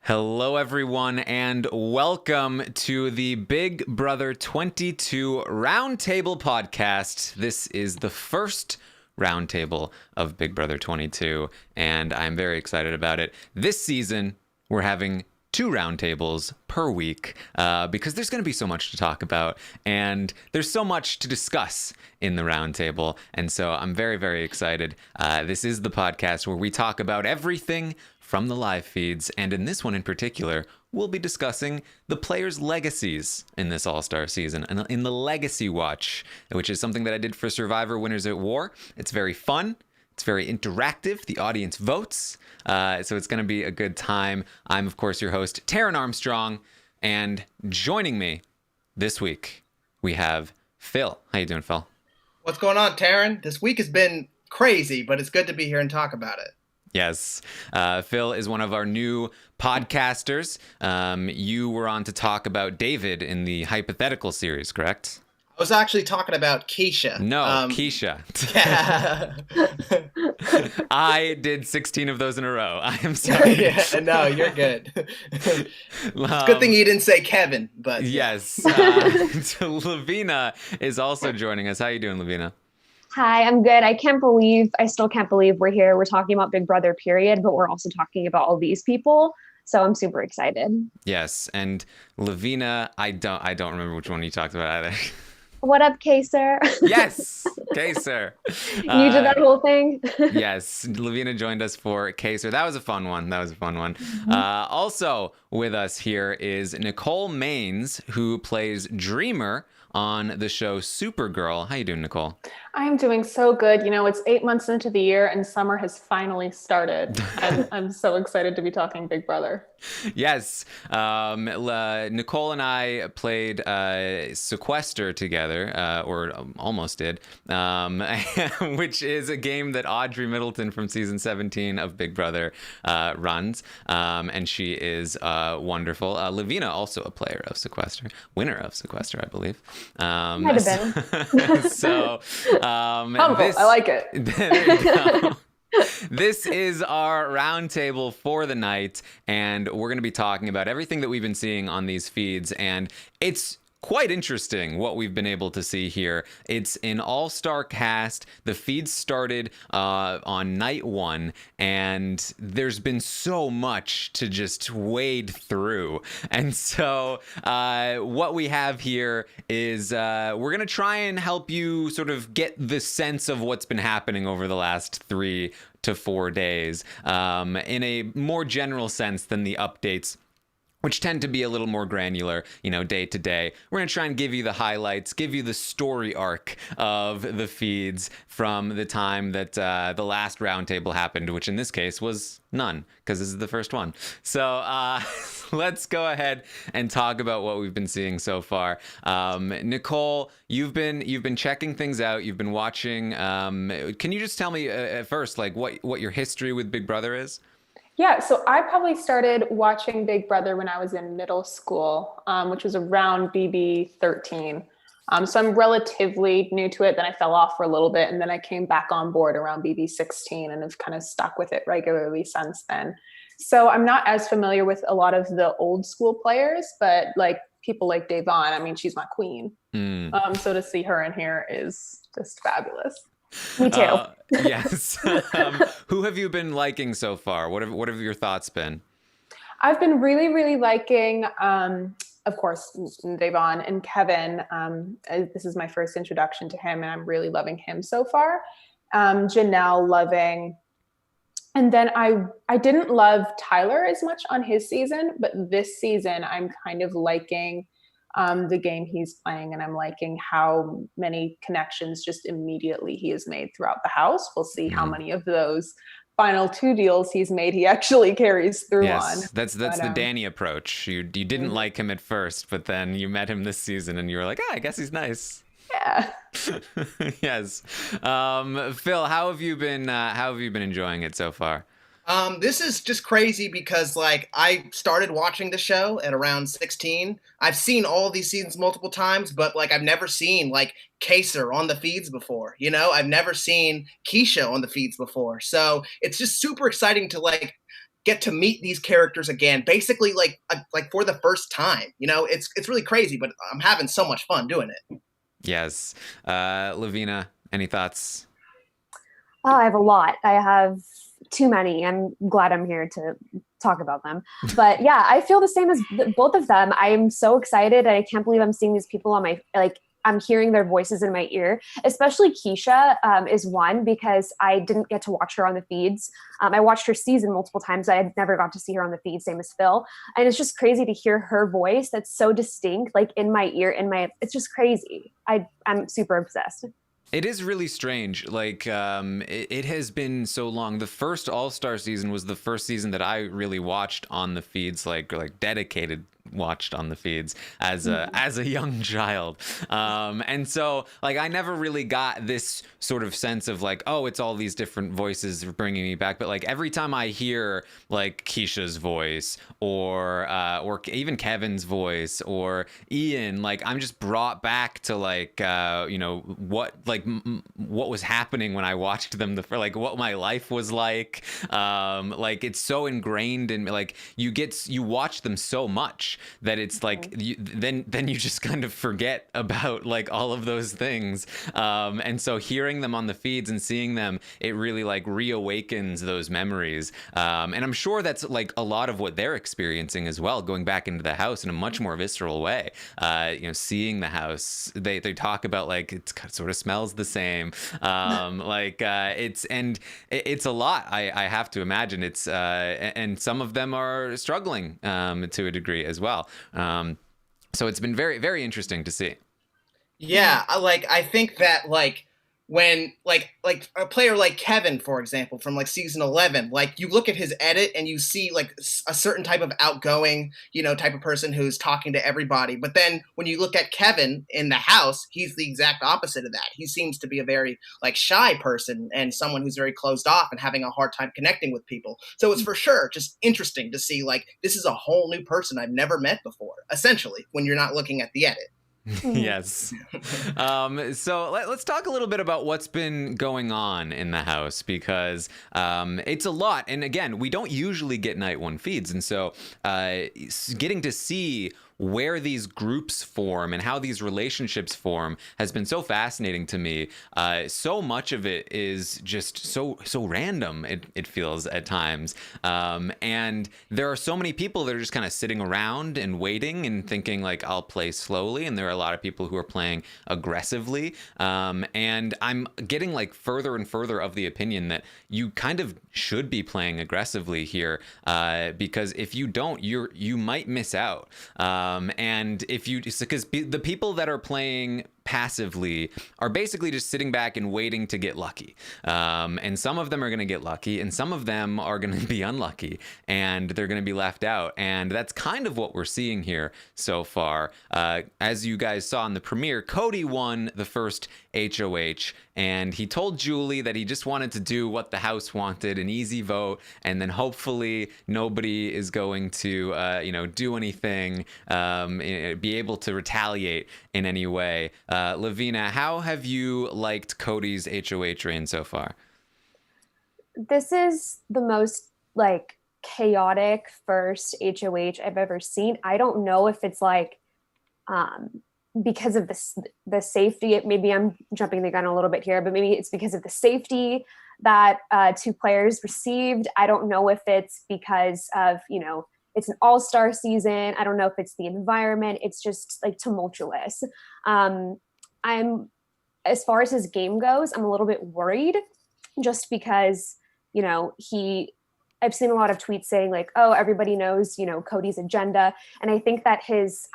Hello, everyone, and welcome to the Big Brother 22 Roundtable podcast. This is the first roundtable of Big Brother 22, and I'm very excited about it. This season, we're having two roundtables per week because there's going to be so much to talk about, and there's so much to discuss in the roundtable, and so I'm very, very excited. This is the podcast where we talk about everything from the live feeds, and in this one in particular, we'll be discussing the players' legacies in this All-Star season, and in the Legacy Watch, which is something that I did for Survivor Winners at War. It's very fun. It's very interactive. The audience votes, so it's going to be a good time. I'm, of course, your host, Taryn Armstrong, and joining me this week, we have Phil. How you doing, Phil? What's going on, Taryn? This week has been crazy, but it's good to be here and talk about it. Yes. Phil is one of our new podcasters. You were on to talk about David in the hypothetical series, correct? I was actually talking about Keisha. No, Keisha. Yeah. I did 16 of those in a row. I am sorry. Yeah, no, you're good. It's a good thing you didn't say Kevin, but yes. So Lavina is also joining us. How you doing, Lavina? Hi, I'm good. I still can't believe we're here. We're talking about Big Brother, period, but we're also talking about all these people. So I'm super excited. Yes, and Lavina, I don't remember which one you talked about either. What up, Kaser? Yes, Kaser. You did that whole thing? Yes, Lavina joined us for Kaser. That was a fun one. Mm-hmm. Also with us here is Nicole Maines, who plays Dreamer on the show Supergirl. How you doing, Nicole? I'm doing so good. You know, it's 8 months into the year and summer has finally started. I'm so excited to be talking Big Brother. Yes. Nicole and I played Sequester together, or almost did, which is a game that Audrey Middleton from season 17 of Big Brother runs, and she is wonderful. Lavina, also a player of Sequester, winner of Sequester, I believe. Might have been. So, humble, I like it. There you go. This is our roundtable for the night, and we're going to be talking about everything that we've been seeing on these feeds, and it's quite interesting what we've been able to see here. It's an all-star cast. The feed started on night one, and there's been so much to just wade through. And so what we have here is we're going to try and help you sort of get the sense of what's been happening over the last 3 to 4 days in a more general sense than the updates, which tend to be a little more granular, day to day. We're going to try and give you the highlights, give you the story arc of the feeds from the time that the last roundtable happened, which in this case was none, because this is the first one. So let's go ahead and talk about what we've been seeing so far. Nicole, you've been checking things out. You've been watching. Can you just tell me at first, like what your history with Big Brother is? Yeah, so I probably started watching Big Brother when I was in middle school, which was around BB 13. So I'm relatively new to it. Then I fell off for a little bit, and then I came back on board around BB 16 and have kind of stuck with it regularly since then. So I'm not as familiar with a lot of the old school players, but like people like Devon, I mean, she's my queen. So to see her in here is just fabulous. Me too. Yes. Who have you been liking so far? What have your thoughts been? I've been really, really liking, of course, Devon and Kevin. This is my first introduction to him, and I'm really loving him so far. Janelle, loving. And then I didn't love Tyler as much on his season, but this season I'm kind of liking the game he's playing, and I'm liking how many connections just immediately he has made throughout the house. We'll see how many of those final 2 deals he's made he actually carries through on. That's the Danny approach. You didn't like him at first, but then you met him this season and you were like, I guess he's nice. Yeah. Yes. Phil, how have you been enjoying it so far? This is just crazy because, I started watching the show at around 16. I've seen all these seasons multiple times, but, I've never seen, Kaser on the feeds before, I've never seen Keisha on the feeds before. So it's just super exciting to, get to meet these characters again, basically like for the first time. You know, it's really crazy, but I'm having so much fun doing it. Yes. Lavina, any thoughts? Oh, I have a lot. I have too many. I'm glad I'm here to talk about them. But yeah, I feel the same as both of them. I am so excited, and I can't believe I'm seeing these people on my, like, I'm hearing their voices in my ear. Especially Keisha is one, because I didn't get to watch her on the feeds. I watched her season multiple times. I had never got to see her on the feed, same as Phil. And it's just crazy to hear her voice that's so distinct, like in my ear, it's just crazy. I'm super obsessed. It is really strange. Like, it has been so long. The first All-Star season was the first season that I really watched on the feeds, like dedicated watched on the feeds as a young child. And so, like, I never really got this sort of sense of like, oh, it's all these different voices bringing me back. But like every time I hear like Keisha's voice or even Kevin's voice or Ian, like I'm just brought back to like what was happening when I watched them like what my life was like. Like it's so ingrained in me. Like you watch them so much that it's like then you just kind of forget about like all of those things. And so hearing them on the feeds and seeing them, it really like reawakens those memories. And I'm sure that's like a lot of what they're experiencing as well, going back into the house in a much more visceral way. Seeing the house, they talk about like it sort of smells the same. It's a lot. I have to imagine and some of them are struggling to a degree as well. So it's been very, very interesting to see. Yeah, I think that like when like a player like Kevin, for example, from like season 11, like you look at his edit and you see like a certain type of outgoing, type of person who's talking to everybody. But then when you look at Kevin in the house, he's the exact opposite of that. He seems to be a very like shy person and someone who's very closed off and having a hard time connecting with people. So it's for sure just interesting to see like this is a whole new person I've never met before, essentially, when you're not looking at the edit. Yes. So let's talk a little bit about what's been going on in the house, because it's a lot. And again, we don't usually get night one feeds. And so getting to see where these groups form and how these relationships form has been so fascinating to me. So much of it is just so random, it feels at times. And there are so many people that are just kind of sitting around and waiting and thinking like, I'll play slowly. And there are a lot of people who are playing aggressively. And I'm getting like further and further of the opinion that you kind of should be playing aggressively here, because if you don't, you might miss out. And if you, because the people that are playing passively are basically just sitting back and waiting to get lucky. And some of them are going to get lucky and some of them are going to be unlucky and they're going to be left out. And that's kind of what we're seeing here so far. As you guys saw in the premiere, Cody won the first HOH and he told Julie that he just wanted to do what the house wanted, an easy vote, and then hopefully nobody is going to do anything, be able to retaliate in any way. Lavina, how have you liked Cody's HOH reign so far? This is the most like chaotic first HOH I've ever seen. I don't know if it's like because of the safety. Maybe I'm jumping the gun a little bit here, but maybe it's because of the safety that two players received. I don't know if it's because of, it's an all-star season. I don't know if it's the environment. It's just like tumultuous. As far as his game goes, I'm a little bit worried just because, I've seen a lot of tweets saying like, oh, everybody knows, Cody's agenda. And I think that his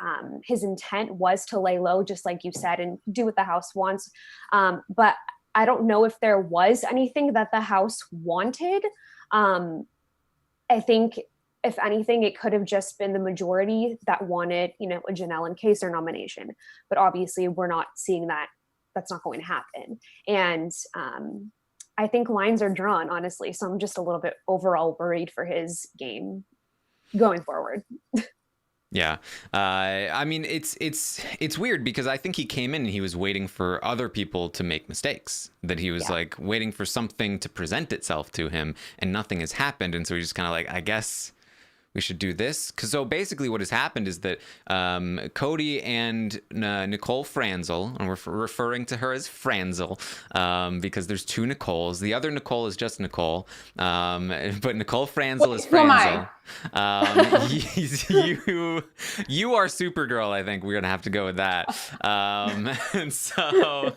intent was to lay low, just like you said, and do what the house wants. But I don't know if there was anything that the house wanted. I think if anything, it could have just been the majority that wanted, a Janelle and Kaser nomination. But obviously we're not seeing that. That's not going to happen. And I think lines are drawn, honestly. So I'm just a little bit overall worried for his game going forward. Yeah. I mean, it's weird because I think he came in and he was waiting for other people to make mistakes, that he was like waiting for something to present itself to him, and nothing has happened. And so he's just kind of like, I guess we should do this. Because so basically what has happened is that Cody and Nicole Franzel, and we're referring to her as Franzel because there's two Nicoles. The other Nicole is just Nicole, but Nicole Franzel is Franzel. You are Supergirl. I think we're gonna have to go with that. And so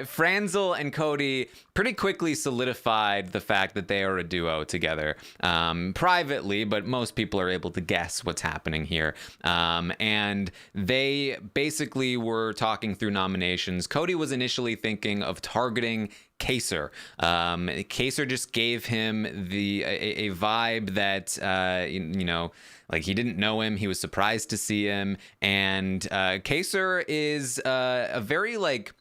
Franzel and Cody pretty quickly solidified the fact that they are a duo together privately, but most people are able to guess what's happening here. And they basically were talking through nominations. Cody was initially thinking of targeting Kaser. Kaser just gave him a vibe that like he didn't know him. He was surprised to see him, and Kaser is a very like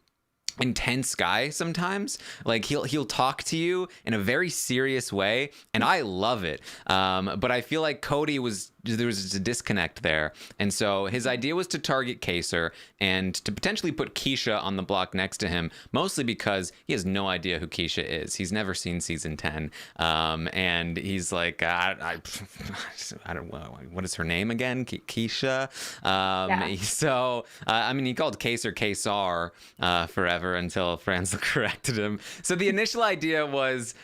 intense guy sometimes. Like he'll talk to you in a very serious way, and I love it. But I feel like there was just a disconnect there, and so his idea was to target Kaser and to potentially put Keisha on the block next to him, mostly because he has no idea who Keisha is. He's never seen season 10, and he's like, I don't know, what is her name again? Keisha. So I mean, he called Kaser forever until Franzel corrected him. So the initial idea was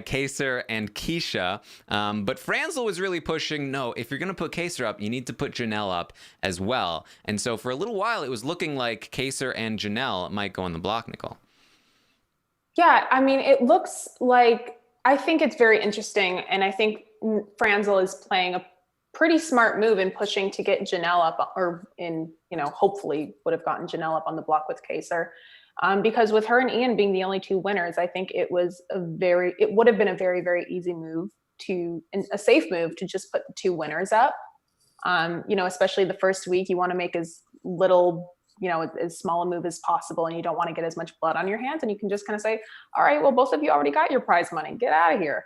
Kaser and Keisha, but Franzel was really pushing, no, if you're going to put Kaser up, you need to put Janelle up as well. And so for a little while, it was looking like Kaser and Janelle might go on the block, Nicole. Yeah, I mean, it looks like, I think it's very interesting. And I think Franzel is playing a pretty smart move in pushing to get Janelle up, or hopefully would have gotten Janelle up on the block with Kaser. Because with her and Ian being the only two winners, I think it would have been a very, very easy move, a safe move to just put the two winners up. Especially the first week, you want to make as little, as small a move as possible, and you don't want to get as much blood on your hands. And you can just kind of say, all right, well, both of you already got your prize money, get out of here.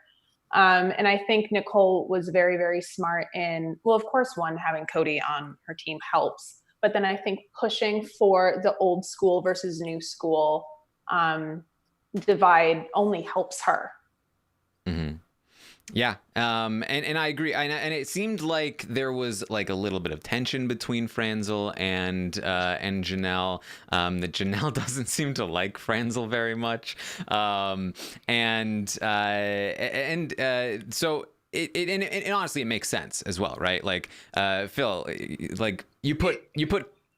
And I think Nicole was very, very smart in, well, of course, having Cody on her team helps. But then I think pushing for the old school versus new school divide only helps her. Mm-hmm. Yeah, and I agree, and it seemed like there was like a little bit of tension between Franzel and Janelle. That Janelle doesn't seem to like Franzel very much, so it honestly, it makes sense as well, right? Like Phil, like you put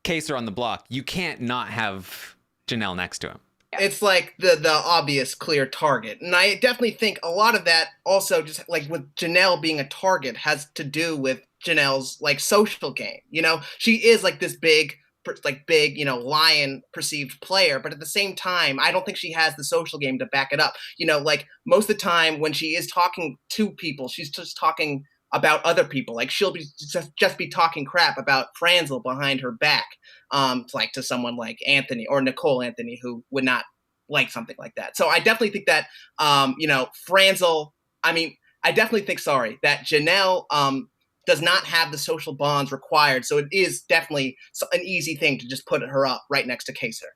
Kaser on the block, you can't not have Janelle next to him. It's like the obvious clear target. And I definitely think a lot of that also, just like with Janelle being a target, has to do with Janelle's like social game. She is like this big, lion perceived player, but at the same time, I don't think she has the social game to back it up. Like most of the time when she is talking to people, she's just talking about other people. Like she'll be just be talking crap about Franzel behind her back, like to someone like Anthony or Nicole Anthony, who would not like something like that. So I definitely think that, Franzel, I definitely think, that Janelle does not have the social bonds required. So it is definitely an easy thing to just put her up right next to Kaser.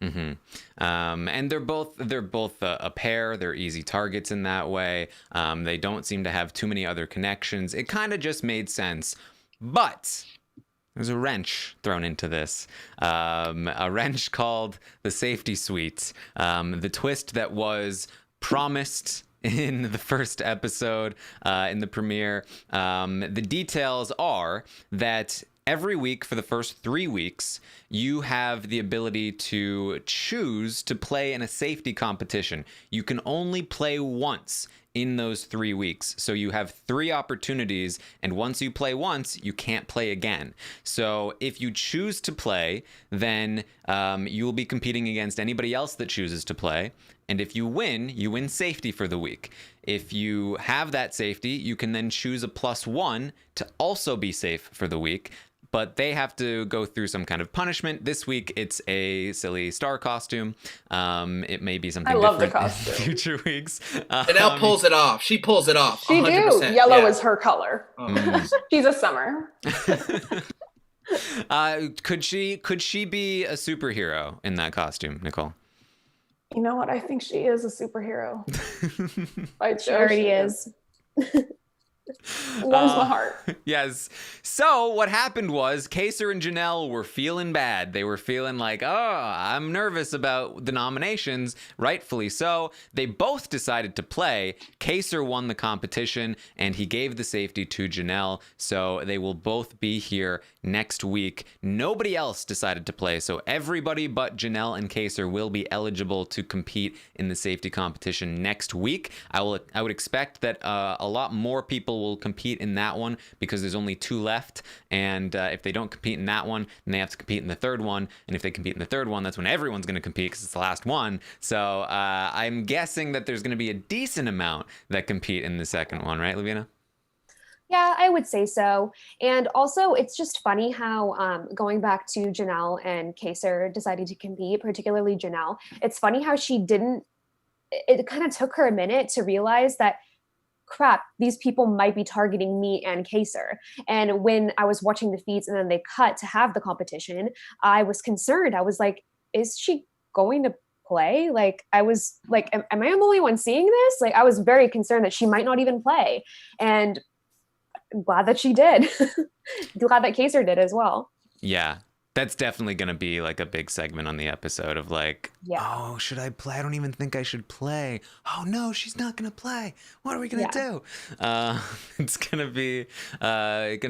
Mm-hmm. And they're both a pair. They're easy targets in that way. They don't seem to have too many other connections. It kind of just made sense, but there's a wrench thrown into this. A wrench called the safety suite. The twist that was promised in the first episode, in the premiere. The details are that every week for the first 3 weeks, you have the ability to choose to play in a safety competition. You can only play once in those 3 weeks. So you have 3 opportunities, and once you play once, you can't play again. So if you choose to play, then you will be competing against anybody else that chooses to play. And if you win safety for the week. If you have that safety, you can then choose a +1 to also be safe for the week. but they have to go through some kind of punishment. This week, it's a silly star costume. It may be something different in future weeks. Janelle pulls it off. She pulls it off. She 100%. do. Yellow is her color. Oh. She's a summer. Could she be a superhero in that costume, Nicole? You know what? I think she is a superhero. She already is. Warms my heart. Yes. So what happened was Kaser and Janelle were feeling bad. They were feeling like, oh, I'm nervous about the nominations. Rightfully so. They both decided to play. Kaser won the competition, and he gave the safety to Janelle. So they will both be here next week. Nobody else decided to play. So everybody but Janelle and Kaser will be eligible to compete in the safety competition next week. I would expect that a lot more people will compete in that one because there's only 2 left, and if they don't compete in that one, then they have to compete in the third one, and if they compete in the third one, that's when everyone's going to compete because it's the last one. So I'm guessing that there's going to be a decent amount that compete in the second one, right, Lavina? Yeah, I would say so. And also, it's just funny how going back to Janelle and Kaser deciding to compete, particularly Janelle, it's funny how she didn't, it kind of took her a minute to realize that, crap, these people might be targeting me and Kaser. And when I was watching the feeds and then they cut to have the competition, I was concerned. I was like, is she going to play? Like, I was like, am I the only one seeing this? Like, I was very concerned that she might not even play. And I'm glad that she did. Glad that Kaser did as well. Yeah. That's definitely going to be like a big segment on the episode of like, oh, should I play? I don't even think I should play. Oh, no, she's not going to play. What are we going to do? It's going to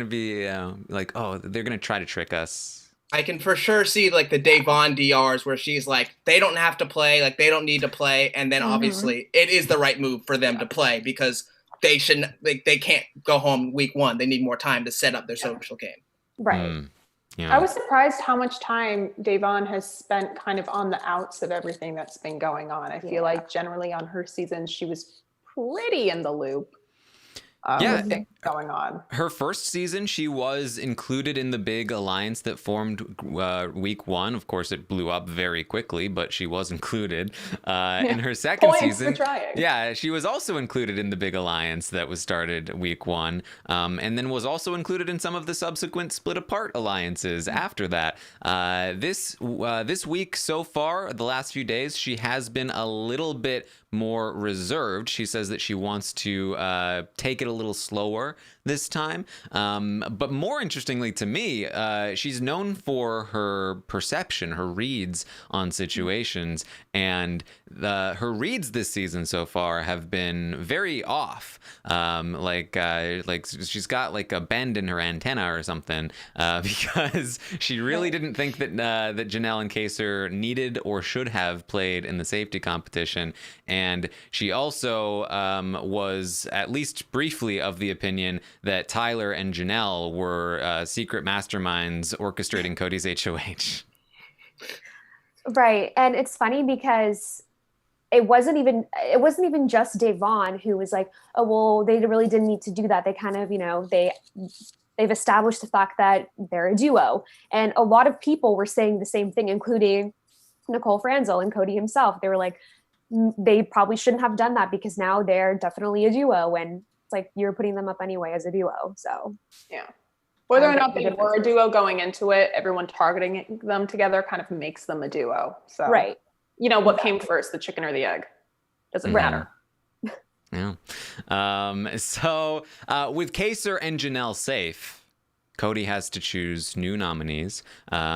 be like, oh, they're going to try to trick us. I can for sure see like the Davon DRs where she's like, they don't have to play, like they don't need to play. And then obviously it is the right move for them to play because they shouldn't, like, they can't go home week 1. They need more time to set up their social game. Right. Yeah. I was surprised how much time Davon has spent kind of on the outs of everything that's been going on. I feel like generally on her season, she was pretty in the loop. With things going on. Her first season, she was included in the big alliance that formed week 1. Of course, it blew up very quickly, but she was included. In her second season, she was also included in the big alliance that was started week 1, and then was also included in some of the subsequent split apart alliances after that. This week so far, the last few days, she has been a little bit more reserved. She says that she wants to take it a little slower this time. But more interestingly to me, she's known for her perception, her reads on situations, and her reads this season so far have been very off. Like she's got like a bend in her antenna or something, because she really didn't think that that Janelle and Kaser needed or should have played in the safety competition. And she also was at least briefly of the opinion that Tyler and Janelle were secret masterminds orchestrating Cody's HOH. Right. And it's funny because it wasn't even just Davon who was like, oh, well, they really didn't need to do that. They kind of, they've established the fact that they're a duo. And a lot of people were saying the same thing, including Nicole Franzel and Cody himself. They were like, they probably shouldn't have done that because now they're definitely a duo, and it's like you're putting them up anyway as a duo. So yeah, whether or not they were a duo going into it, everyone targeting them together kind of makes them a duo. So right, what came first, the chicken or the egg? Doesn't matter. Yeah. So with Kaser and Janelle safe, Cody has to choose new nominees.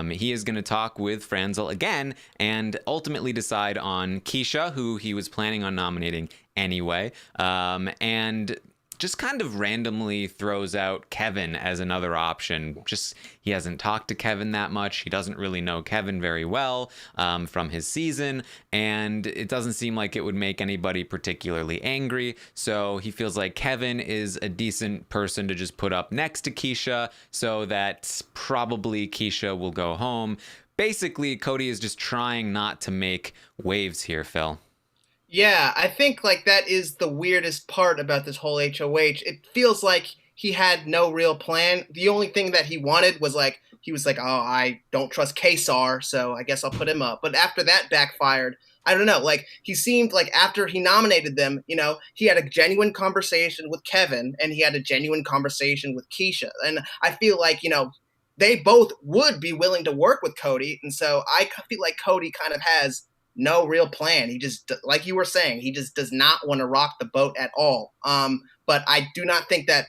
He is going to talk with Franzel again and ultimately decide on Keisha, who he was planning on nominating anyway, and just kind of randomly throws out Kevin as another option. Just he hasn't talked to Kevin that much. He doesn't really know Kevin very well from his season, and it doesn't seem like it would make anybody particularly angry. So he feels like Kevin is a decent person to just put up next to Keisha, so that probably Keisha will go home. Basically, Cody is just trying not to make waves here, Phil. Yeah, I think like that is the weirdest part about this whole HOH. It feels like he had no real plan. The only thing that he wanted was like, he was like, oh, I don't trust Kesar, so I guess I'll put him up. But after that backfired, I don't know. Like, he seemed like after he nominated them, he had a genuine conversation with Kevin and he had a genuine conversation with Keisha. And I feel like, they both would be willing to work with Cody. And so I feel like Cody kind of has no real plan. He just, like you were saying, he just does not want to rock the boat at all. But I do not think that,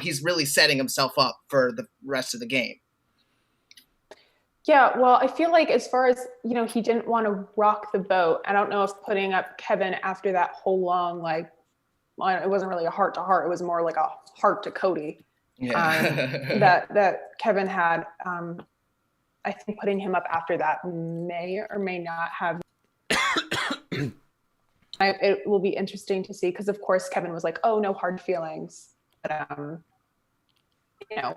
he's really setting himself up for the rest of the game. Yeah, well, I feel like as far as, he didn't want to rock the boat. I don't know if putting up Kevin after that whole long, it wasn't really a heart to heart. It was more like a heart to Cody. Yeah. that Kevin had. I think putting him up after that may or may not have. It will be interesting to see because, of course, Kevin was like, "Oh, no hard feelings." But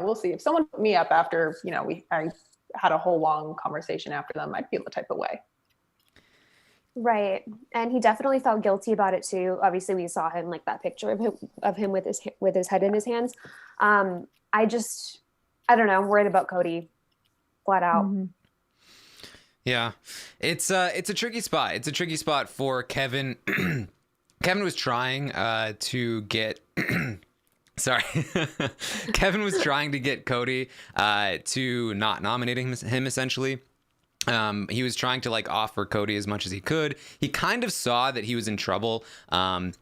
we'll see. If someone put me up after, I had a whole long conversation after them, I'd feel the type of way. Right. And he definitely felt guilty about it too. Obviously we saw him, like that picture of him with his head in his hands. I don't know. I'm worried about Cody flat out. Mm-hmm. Yeah. It's a tricky spot. It's a tricky spot for Kevin. Kevin was trying to get Sorry. Kevin was trying to get Cody to not nominating him essentially. He was trying to offer Cody as much as he could. He kind of saw that he was in trouble, but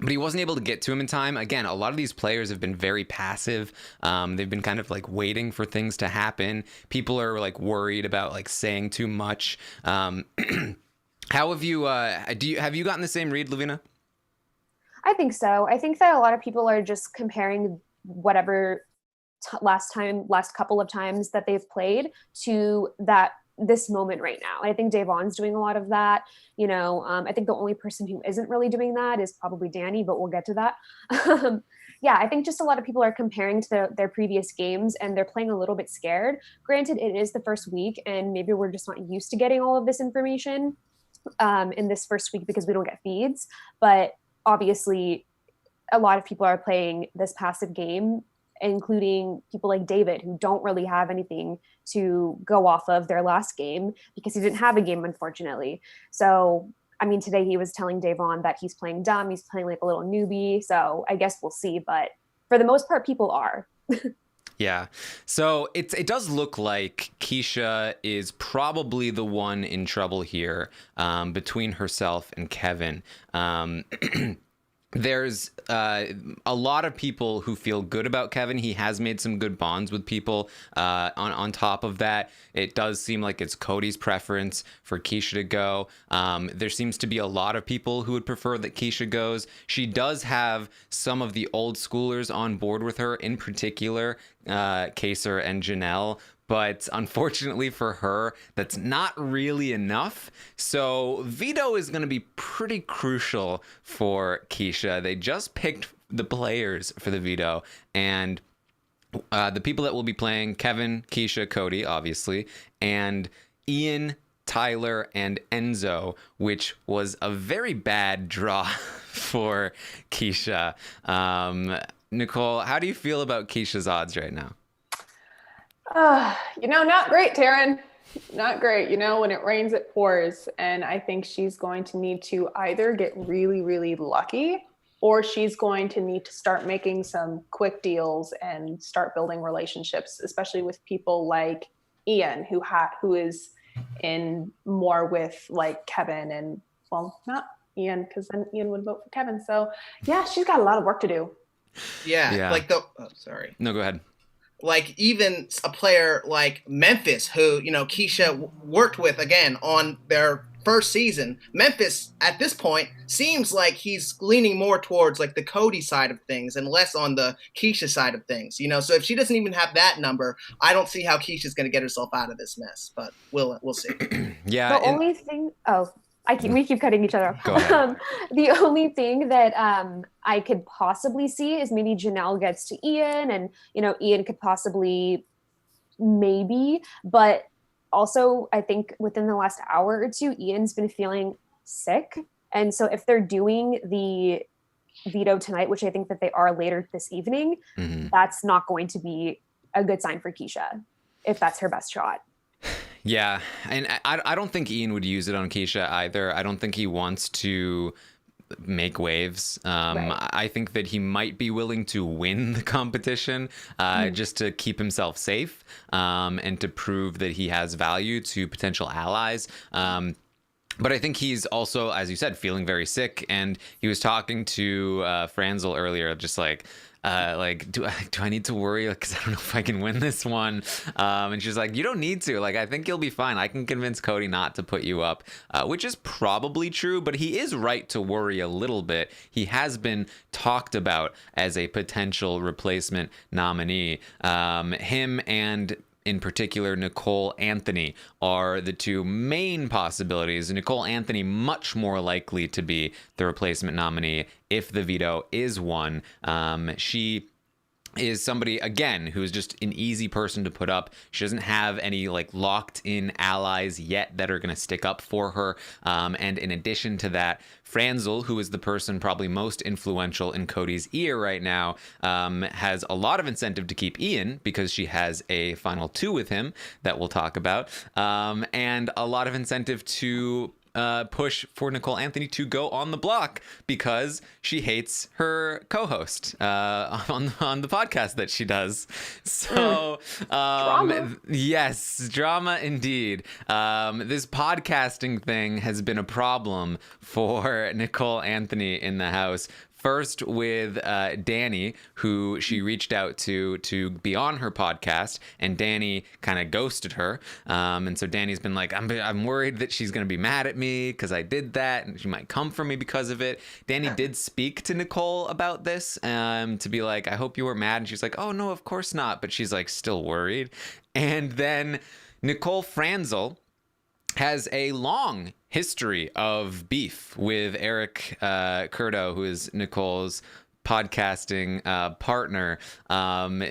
he wasn't able to get to him in time. Again, a lot of these players have been very passive. They've been kind of waiting for things to happen. People are worried about saying too much. How have you have you gotten the same read, Lavina? I think so. I think that a lot of people are just comparing whatever last couple of times that they've played to this moment right now. I think Davon's doing a lot of that. I think the only person who isn't really doing that is probably Danny, but we'll get to that. Yeah, I think just a lot of people are comparing to their previous games and they're playing a little bit scared. Granted, it is the first week and maybe we're just not used to getting all of this information in this first week because we don't get feeds. But obviously, a lot of people are playing this passive game, including people like David, who don't really have anything to go off of their last game because he didn't have a game, unfortunately. So, today he was telling Davon that he's playing dumb. He's playing like a little newbie. So I guess we'll see. But for the most part, people are. Yeah. So it does look like Keisha is probably the one in trouble here between herself and Kevin. There's a lot of people who feel good about Kevin. He has made some good bonds with people. On top of that, it does seem like it's Cody's preference for Keisha to go. There seems to be a lot of people who would prefer that Keisha goes. She does have some of the old schoolers on board with her, in particular, Kaser and Janelle. But unfortunately for her, that's not really enough. So veto is going to be pretty crucial for Keisha. They just picked the players for the veto. And the people that will be playing, Kevin, Keisha, Cody, obviously, and Ian, Tyler, and Enzo, which was a very bad draw for Keisha. Nicole, how do you feel about Keisha's odds right now? Not great, Taryn. Not great. When it rains, it pours. And I think she's going to need to either get really, really lucky or she's going to need to start making some quick deals and start building relationships, especially with people like Ian, who is in more with Kevin and, well, not Ian, because then Ian would vote for Kevin. So yeah, she's got a lot of work to do. Yeah. Sorry. No, go ahead. Even a player like Memphis, who, Keisha worked with again on their first season. Memphis at this point seems like he's leaning more towards the Cody side of things and less on the Keisha side of things, so if she doesn't even have that number, I don't see how Keisha's going to get herself out of this mess, but we'll see. Yeah. Only thing, we keep cutting each other off. Go ahead. The only thing that I could possibly see is maybe Janelle gets to Ian and, Ian could possibly maybe, but also I think within the last hour or two, Ian's been feeling sick. And so if they're doing the veto tonight, which I think that they are later this evening, that's not going to be a good sign for Keisha if that's her best shot. Yeah, and I don't think Ian would use it on Keisha either. I don't think he wants to make waves. Right. I think that he might be willing to win the competition just to keep himself safe and to prove that he has value to potential allies. But I think he's also, as you said, feeling very sick. And he was talking to Franzel earlier, just like, do I need to worry? Because I don't know if I can win this one. And she's like, you don't need to. Like, I think you'll be fine. I can convince Cody not to put you up, which is probably true. But he is right to worry a little bit. He has been talked about as a potential replacement nominee. Him and in particular, Nicole Anthony are the two main possibilities. Nicole Anthony much more likely to be the replacement nominee if the veto is won. She is somebody, again, who is just an easy person to put up. She doesn't have any like locked in allies yet that are going to stick up for her. And in addition to that, Franzel, who is the person probably most influential in Cody's ear right now, has a lot of incentive to keep Ian because she has a final 2 with him that we'll talk about, and a lot of incentive to push for Nicole Anthony to go on the block because she hates her co-host on the podcast that she does. So Drama. Yes, drama indeed. This podcasting thing has been a problem for Nicole Anthony in the house. First with Danny, who she reached out to be on her podcast, and Danny kind of ghosted her. And so Danny's been like, I'm worried that she's going to be mad at me because I did that, and she might come for me because of it. Danny did speak to Nicole about this to be like, I hope you were mad. And she's like, oh, no, of course not. But she's like still worried. And then Nicole Franzel has a long history of beef with Eric Curto, who is Nicole's podcasting partner.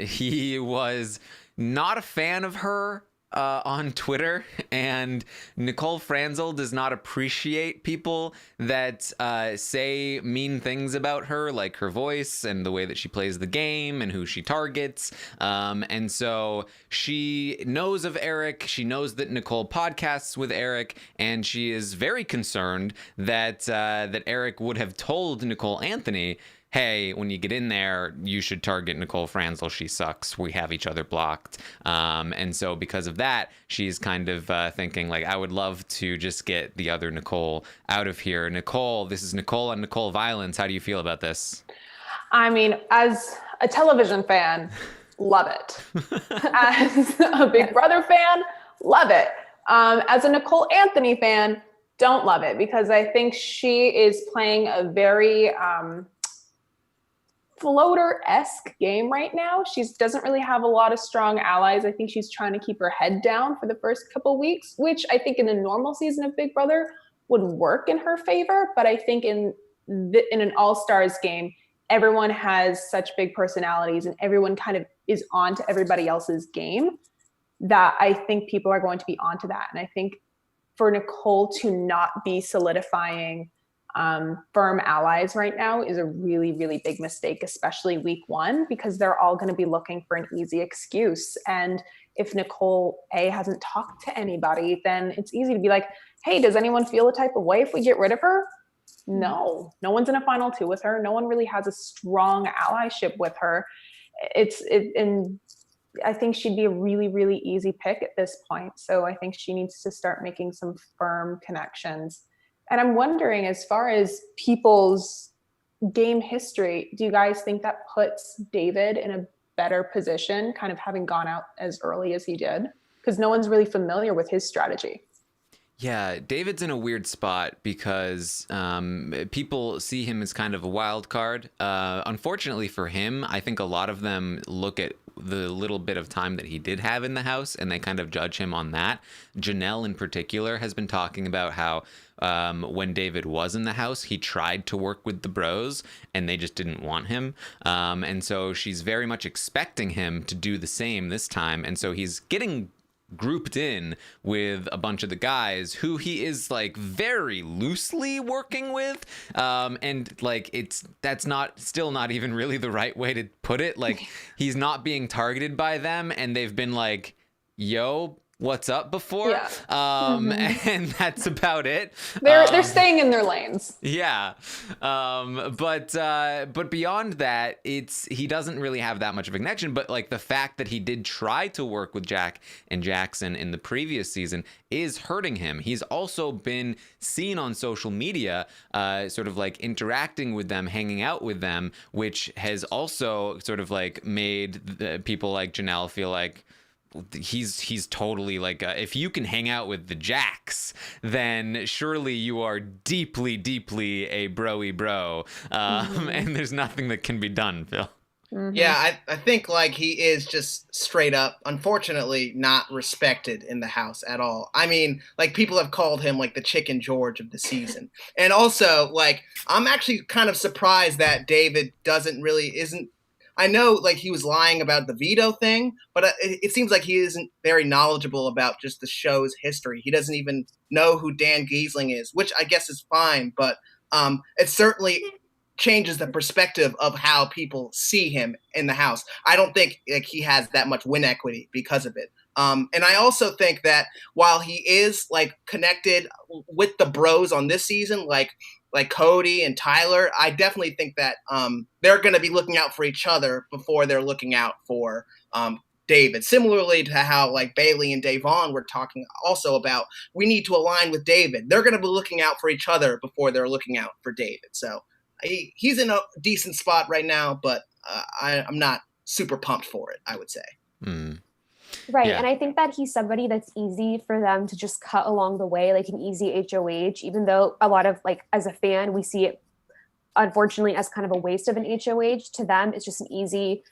He was not a fan of her on Twitter, and Nicole Franzel does not appreciate people that say mean things about her, like her voice and the way that she plays the game and who she targets. And so she knows of Eric. She knows that Nicole podcasts with Eric, and she is very concerned that that Eric would have told Nicole Anthony, hey, when you get in there, you should target Nicole Franzel. She sucks. We have each other blocked. And so because of that, she's kind of thinking, like, I would love to just get the other Nicole out of here. Nicole, this is Nicole on Nicole violence. How do you feel about this? I mean, as a television fan, love it. As a Big Brother fan, love it. As a Nicole Anthony fan, don't love it, because I think she is playing a very floater-esque game right now. She doesn't really have a lot of strong allies. I think she's trying to keep her head down for the first couple weeks, which I think in a normal season of Big Brother would work in her favor. But I think in an All-Stars game, everyone has such big personalities and everyone kind of is on to everybody else's game that I think people are going to be onto that. And I think for Nicole to not be solidifying firm allies right now is a really, really big mistake, especially week 1, because they're all going to be looking for an easy excuse. And if Nicole hasn't talked to anybody, then it's easy to be like, hey, does anyone feel a type of way if we get rid of her? No one's in a final 2 with her. No one really has a strong allyship with her. And I think she'd be a really, really easy pick at this point. So I think she needs to start making some firm connections. And I'm wondering, as far as people's game history, do you guys think that puts David in a better position, kind of having gone out as early as he did? Because no one's really familiar with his strategy. Yeah, David's in a weird spot because people see him as kind of a wild card. Unfortunately for him, I think a lot of them look at the little bit of time that he did have in the house and they kind of judge him on that. Janelle in particular has been talking about how when David was in the house, he tried to work with the bros and they just didn't want him. And so she's very much expecting him to do the same this time. And so he's getting grouped in with a bunch of the guys who he is like very loosely working with, and like that's still not even really the right way to put it. Like, he's not being targeted by them, and they've been like, yo, what's up before. And that's about it. They're staying in their lanes. Yeah. But beyond that, he doesn't really have that much of a connection. But like the fact that he did try to work with Jack and Jackson in the previous season is hurting him. He's also been seen on social media, sort of like interacting with them, hanging out with them, which has also sort of like made the people like Janelle feel like, he's totally like, if you can hang out with the Jacks, then surely you are deeply a broy bro, and there's nothing that can be done, Phil. Yeah, I think like he is just straight up, unfortunately, not respected in the house at all. I mean, like, people have called him like the Chicken George of the season. And also, like, I'm actually kind of surprised that David isn't. I know, like, he was lying about the veto thing, but it seems like he isn't very knowledgeable about just the show's history. He doesn't even know who Dan Giesling is, which I guess is fine, but it certainly changes the perspective of how people see him in the house. I don't think like he has that much win equity because of it. And I also think that while he is like connected with the bros on this season, like Cody and Tyler, I definitely think that they're going to be looking out for each other before they're looking out for David. Similarly to how like Bailey and Davon were talking also about, we need to align with David. They're going to be looking out for each other before they're looking out for David. So he's in a decent spot right now, but I'm not super pumped for it, I would say. Right. Yeah. And I think that he's somebody that's easy for them to just cut along the way, like an easy HOH, even though a lot of, like, as a fan, we see it, unfortunately, as kind of a waste of an HOH. To them, it's just an easy,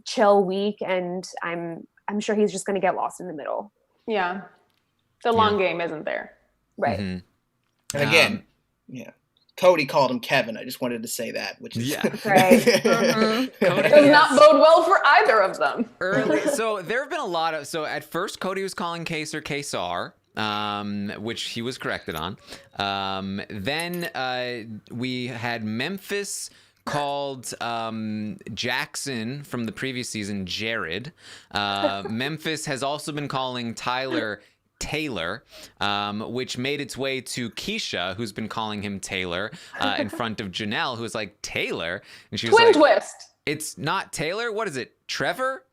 chill week. And I'm sure he's just going to get lost in the middle. Yeah. The long game isn't there. Right. And again, Cody called him Kevin. I just wanted to say that, which is right. Does not bode well for either of them. So there have been a lot of. So at first, Cody was calling Kaser Kesar, which he was corrected on. Then we had Memphis called Jackson from the previous season Jared. Memphis has also been calling Tyler Taylor, which made its way to Keisha, who's been calling him Taylor, in front of Janelle, who's like, Taylor? And she was Twin like, twist. It's not Taylor. What is it? Trevor?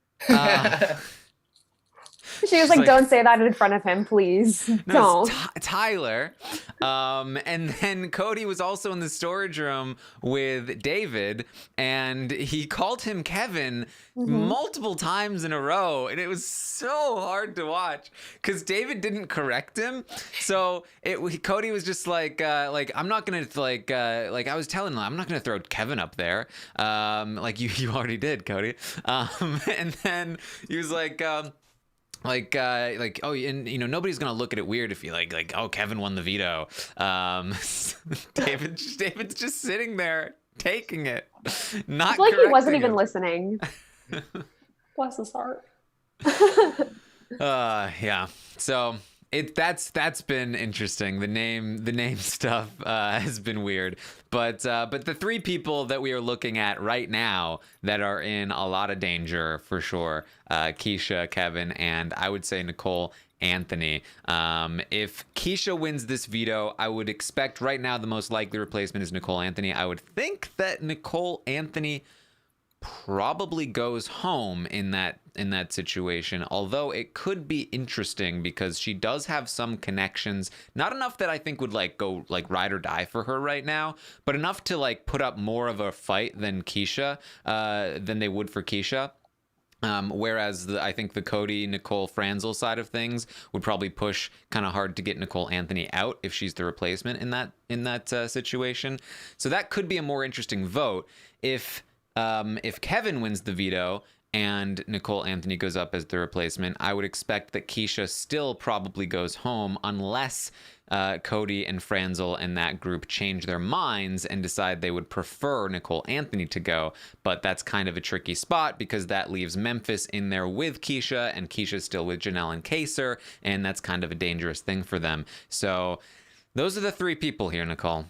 She was like, don't say that in front of him, please. No, Don't. it's Tyler. And then Cody was also in the storage room with David, and he called him Kevin multiple times in a row, and it was so hard to watch because David didn't correct him. So Cody was just like I'm not gonna like I was telling him, I'm not gonna throw Kevin up there, like you already did, Cody. And then he was like. Oh, and you know, nobody's gonna look at it weird if you like oh, Kevin won the veto. David's just sitting there taking it, not. I feel like he wasn't correcting even him. listening. Bless his heart. Yeah. So that's been interesting. The name stuff has been weird, but the three people that we are looking at right now that are in a lot of danger for sure, Keisha, Kevin, and I would say Nicole Anthony. If Keisha wins this veto, I would expect right now the most likely replacement is Nicole Anthony. I would think that Nicole Anthony probably goes home in that situation, although it could be interesting because she does have some connections, not enough that I think would like go like ride or die for her right now, but enough to like put up more of a fight than Keisha, than they would for Keisha. Whereas I think the Cody Nicole Franzel side of things would probably push kind of hard to get Nicole Anthony out if she's the replacement in that situation. So that could be a more interesting vote if Kevin wins the veto and Nicole Anthony goes up as the replacement. I would expect that Keisha still probably goes home unless Cody and Franzel and that group change their minds and decide they would prefer Nicole Anthony to go. But that's kind of a tricky spot because that leaves Memphis in there with Keisha, and Keisha's still with Janelle and Kaser, and that's kind of a dangerous thing for them. So those are the three people here, Nicole.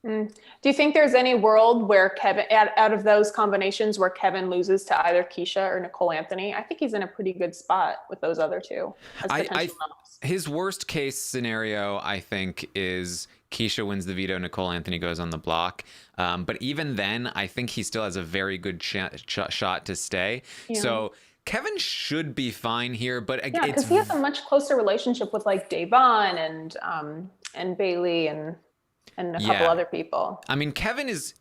Do you think there's any world where Kevin, out of those combinations, where Kevin loses to either Keisha or Nicole Anthony? I think he's in a pretty good spot with those other two as potential noms. His worst case scenario, I think, is Keisha wins the veto, Nicole Anthony goes on the block. But even then, I think he still has a very good shot to stay. Yeah. So Kevin should be fine here, but yeah, because he has a much closer relationship with like Davon and Bailey and a couple other people. I mean, Kevin is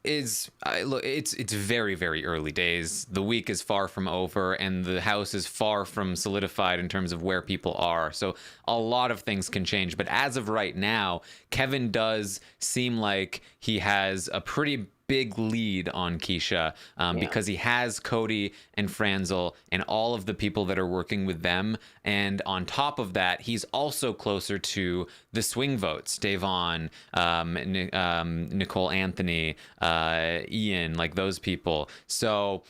look, it's very, very early days. The week is far from over, and the house is far from solidified in terms of where people are. So a lot of things can change. But as of right now, Kevin does seem like he has a pretty big lead on Keisha because he has Cody and Franzel and all of the people that are working with them. And on top of that, he's also closer to the swing votes, Davon, Nicole Anthony, Ian, like those people. So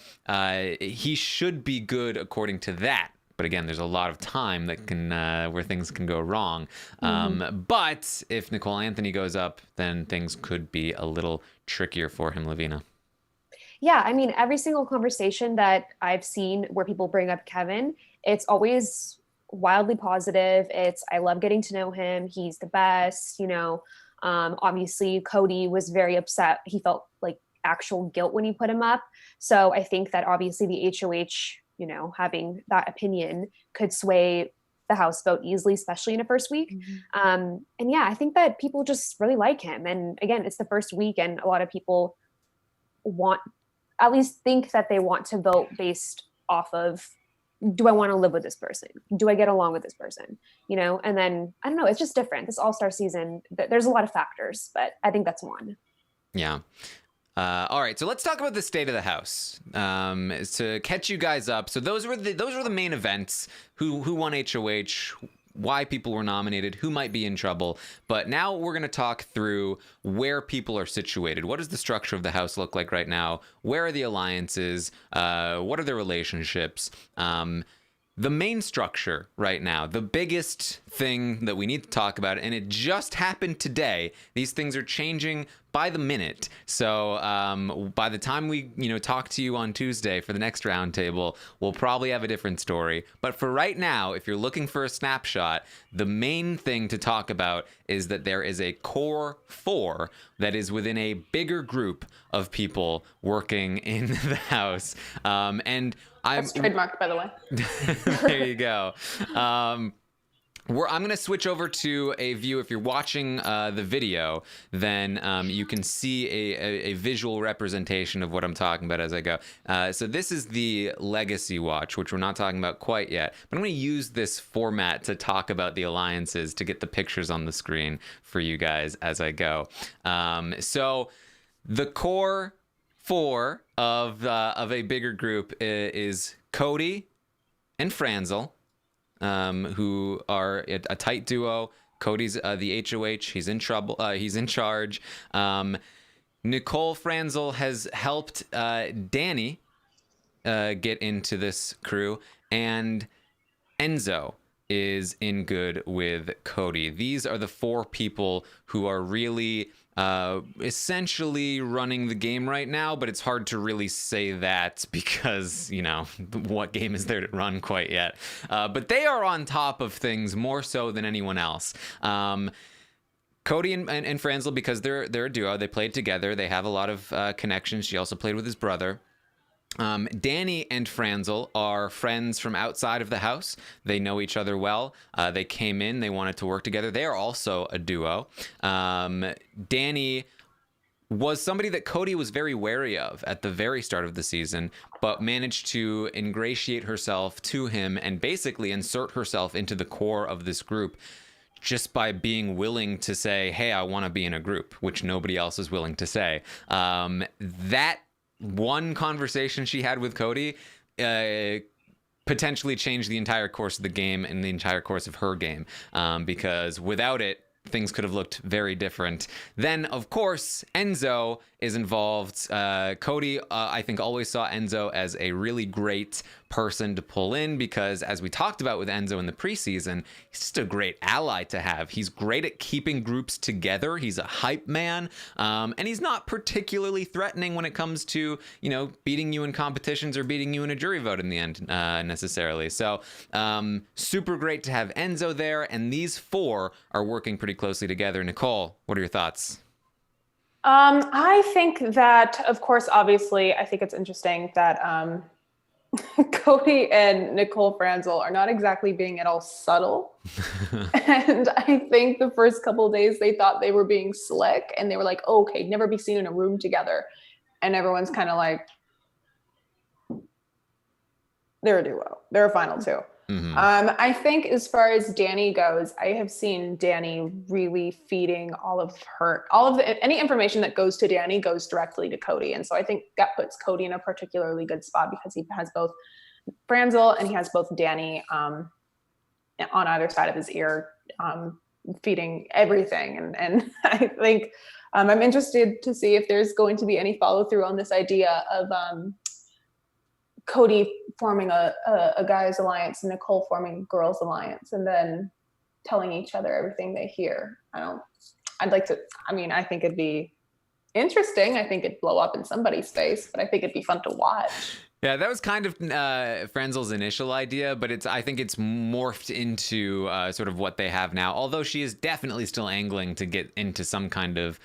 he should be good according to that. But again, there's a lot of time that can where things can go wrong. But if Nicole Anthony goes up, then things could be a little trickier for him, Lavina. Yeah, I mean, every single conversation that I've seen where people bring up Kevin, it's always wildly positive. It's, I love getting to know him. He's the best, you know. Obviously, Cody was very upset. He felt like actual guilt when he put him up. So I think that obviously the HOH, you know, having that opinion could sway the House vote easily, especially in a first week. And yeah, I think that people just really like him. And again, it's the first week, and a lot of people at least think that they want to vote based off of, do I want to live with this person? Do I get along with this person? You know, and then, I don't know, it's just different. This All-Star season, there's a lot of factors, but I think that's one. Yeah. All right, so let's talk about the state of the house to catch you guys up. So those were the main events. Who won HOH? Why people were nominated? Who might be in trouble? But now we're going to talk through where people are situated. What does the structure of the house look like right now? Where are the alliances? What are their relationships? The main structure right now, the biggest thing that we need to talk about, and it just happened today. These things are changing by the minute. So by the time we talk to you on Tuesday for the next roundtable, we'll probably have a different story. But for right now, if you're looking for a snapshot, the main thing to talk about is that there is a core 4 that is within a bigger group of people working in the house. And that's trademarked, by the way. There you go. I'm going to switch over to a view. If you're watching the video, then you can see a visual representation of what I'm talking about as I go. So this is the Legacy Watch, which we're not talking about quite yet. But I'm going to use this format to talk about the alliances to get the pictures on the screen for you guys as I go. So the core 4 of a bigger group is Cody and Franzel, who are a tight duo. Cody's the HOH. He's in trouble. He's in charge. Nicole Franzel has helped Danny get into this crew, and Enzo is in good with Cody. These are the 4 people who are really essentially running the game right now, but it's hard to really say that because, what game is there to run quite yet? But they are on top of things more so than anyone else. Cody and Franzel, because they're a duo, they played together. They have a lot of connections. She also played with his brother. Danny and Franzel are friends from outside of the house. They know each other well. They came in, they wanted to work together. They are also a duo. Danny was somebody that Cody was very wary of at the very start of the season, but managed to ingratiate herself to him and basically insert herself into the core of this group just by being willing to say, hey, I want to be in a group, which nobody else is willing to say. That one conversation she had with Cody potentially change the entire course of the game and the entire course of her game, because without it, things could have looked very different. Then, of course, Enzo is involved. Cody, I think, always saw Enzo as a really great person to pull in because, as we talked about with Enzo in the preseason, he's just a great ally to have. He's great at keeping groups together. He's a hype man, and he's not particularly threatening when it comes to, you know, beating you in competitions or beating you in a jury vote in the end, necessarily. So, super great to have Enzo there, and these four are working pretty closely together. Nicole, what are your thoughts? I think that, of course, obviously, I think it's interesting that Cody and Nicole Franzel are not exactly being at all subtle. And I think the first couple of days they thought they were being slick and they were like, oh, okay, never be seen in a room together. And everyone's kind of like, they're a duo. They're a final two. Mm-hmm. I think as far as Danny goes, I have seen Danny really feeding any information that goes to Danny goes directly to Cody. And so I think that puts Cody in a particularly good spot because he has both Franzel and he has both Danny on either side of his ear, feeding everything. And I think I'm interested to see if there's going to be any follow through on this idea of Cody forming a guys alliance and Nicole forming girls alliance and then telling each other everything they hear. I think it'd be interesting. I think it'd blow up in somebody's face, but I think it'd be fun to watch. Yeah, that was kind of Frenzel's initial idea, but I think it's morphed into sort of what they have now. Although she is definitely still angling to get into some kind of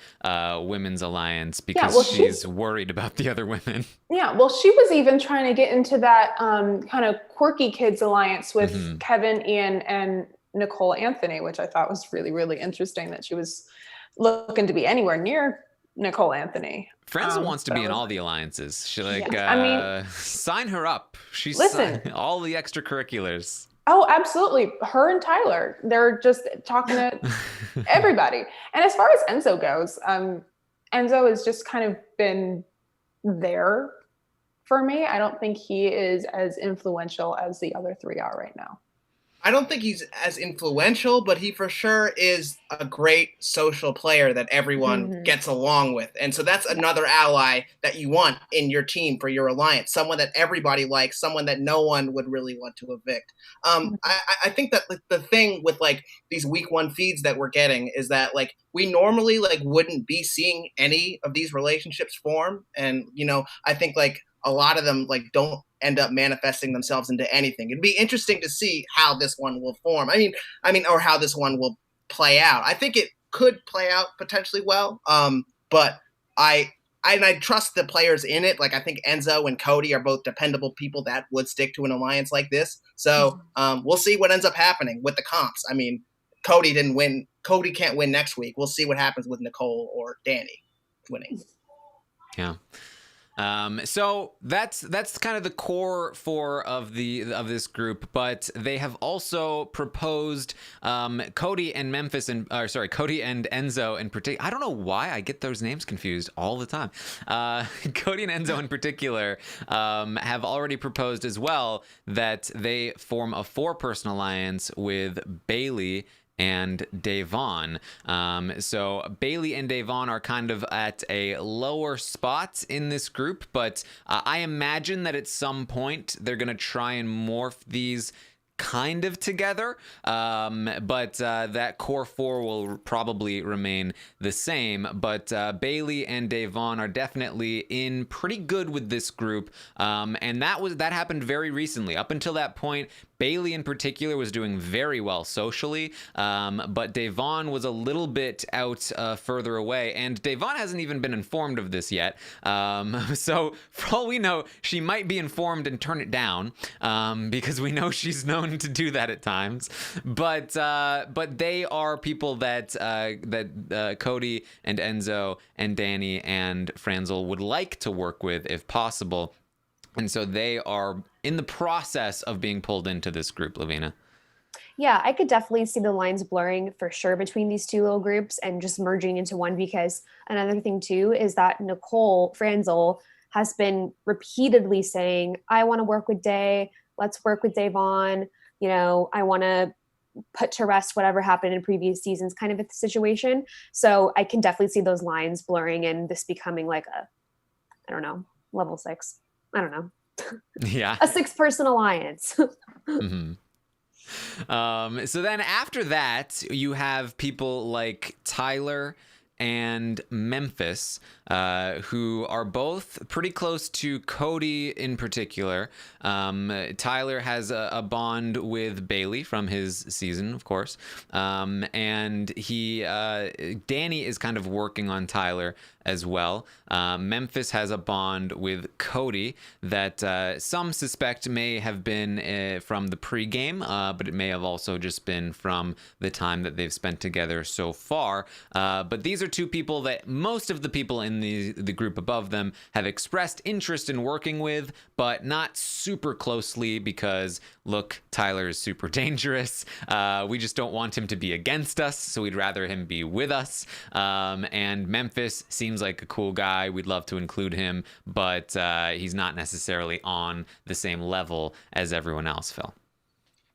women's alliance because she's worried about the other women. Yeah, well, she was even trying to get into that kind of quirky kids alliance with Kevin, Ian, and Nicole Anthony, which I thought was really, really interesting that she was looking to be anywhere near Nicole Anthony. Frenzel wants to be in all the alliances. She sign her up. She's all the extracurriculars. Oh, absolutely. Her and Tyler, they're just talking to everybody. And as far as Enzo goes, Enzo has just kind of been there for me. I don't think he is as influential as the other three are right now. I don't think he's as influential, but he for sure is a great social player that everyone gets along with. And so that's another ally that you want in your team for your alliance, someone that everybody likes, someone that no one would really want to evict. I think that the thing with like these week one feeds that we're getting is that like we normally like wouldn't be seeing any of these relationships form. And, you know, I think like a lot of them like don't end up manifesting themselves into anything. It'd be interesting to see how this one will form. I mean, or how this one will play out. I think it could play out potentially well. But I trust the players in it. Like I think Enzo and Cody are both dependable people that would stick to an alliance like this. So we'll see what ends up happening with the comps. I mean, Cody didn't win. Cody can't win next week. We'll see what happens with Nicole or Danny winning. Yeah. So that's kind of the core four of this group, but they have also proposed Cody and Cody and Enzo in particular. I don't know why I get those names confused all the time. Cody and Enzo in particular have already proposed as well that they form a 4-person alliance with Bailey and Davon. So Bailey and Davon are kind of at a lower spot in this group, but I imagine that at some point they're going to try and morph these kind of together, but that core 4 will probably remain the same. But Bailey and Davon are definitely in pretty good with this group, and that happened very recently. Up until that point, Bailey in particular was doing very well socially, but Davon was a little bit out further away, and Davon hasn't even been informed of this yet. So for all we know, she might be informed and turn it down, because we know she's known to do that at times. But they are people that Cody and Enzo and Danny and Franzel would like to work with if possible. And so they are in the process of being pulled into this group, Lavina. Yeah, I could definitely see the lines blurring for sure between these two little groups and just merging into one, because another thing too is that Nicole Franzel has been repeatedly saying, I want to work with Day. Let's work with Davon. I want to put to rest whatever happened in previous seasons kind of a situation. So I can definitely see those lines blurring and this becoming like I don't know, level 6. I don't know. Yeah. A 6-person alliance. Mm-hmm. So then after that, you have people like Tyler and Memphis, who are both pretty close to Cody in particular. Tyler has a bond with Bailey from his season, of course. And Danny is kind of working on Tyler as well. Memphis has a bond with Cody that some suspect may have been from the pregame, but it may have also just been from the time that they've spent together so far. But these are two people that most of the people in the group above them have expressed interest in working with, but not super closely because, look, Tyler is super dangerous. We just don't want him to be against us, so we'd rather him be with us. And Memphis seems like a cool guy. We'd love to include him, but he's not necessarily on the same level as everyone else, Phil.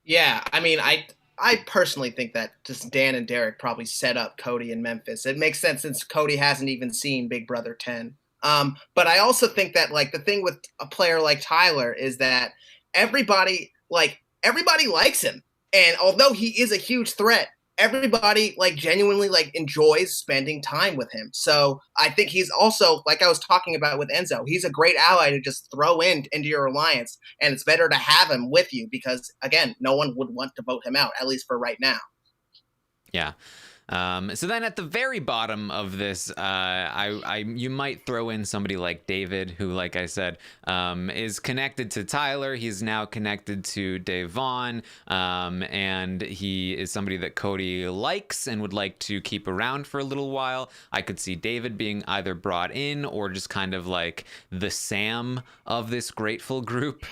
Yeah, I mean, I personally think that just Dan and Derek probably set up Cody and Memphis. It makes sense since Cody hasn't even seen Big Brother 10. But I also think that like the thing with a player like Tyler is that everybody likes him. And although he is a huge threat, everybody like genuinely like enjoys spending time with him. So I think he's also, like I was talking about with Enzo, he's a great ally to just throw into your alliance. And it's better to have him with you because, again, no one would want to vote him out, at least for right now. Yeah. So then at the very bottom of this, you might throw in somebody like David, who, like I said, is connected to Tyler. He's now connected to Davon, and he is somebody that Cody likes and would like to keep around for a little while. I could see David being either brought in or just kind of like the Sam of this grateful group,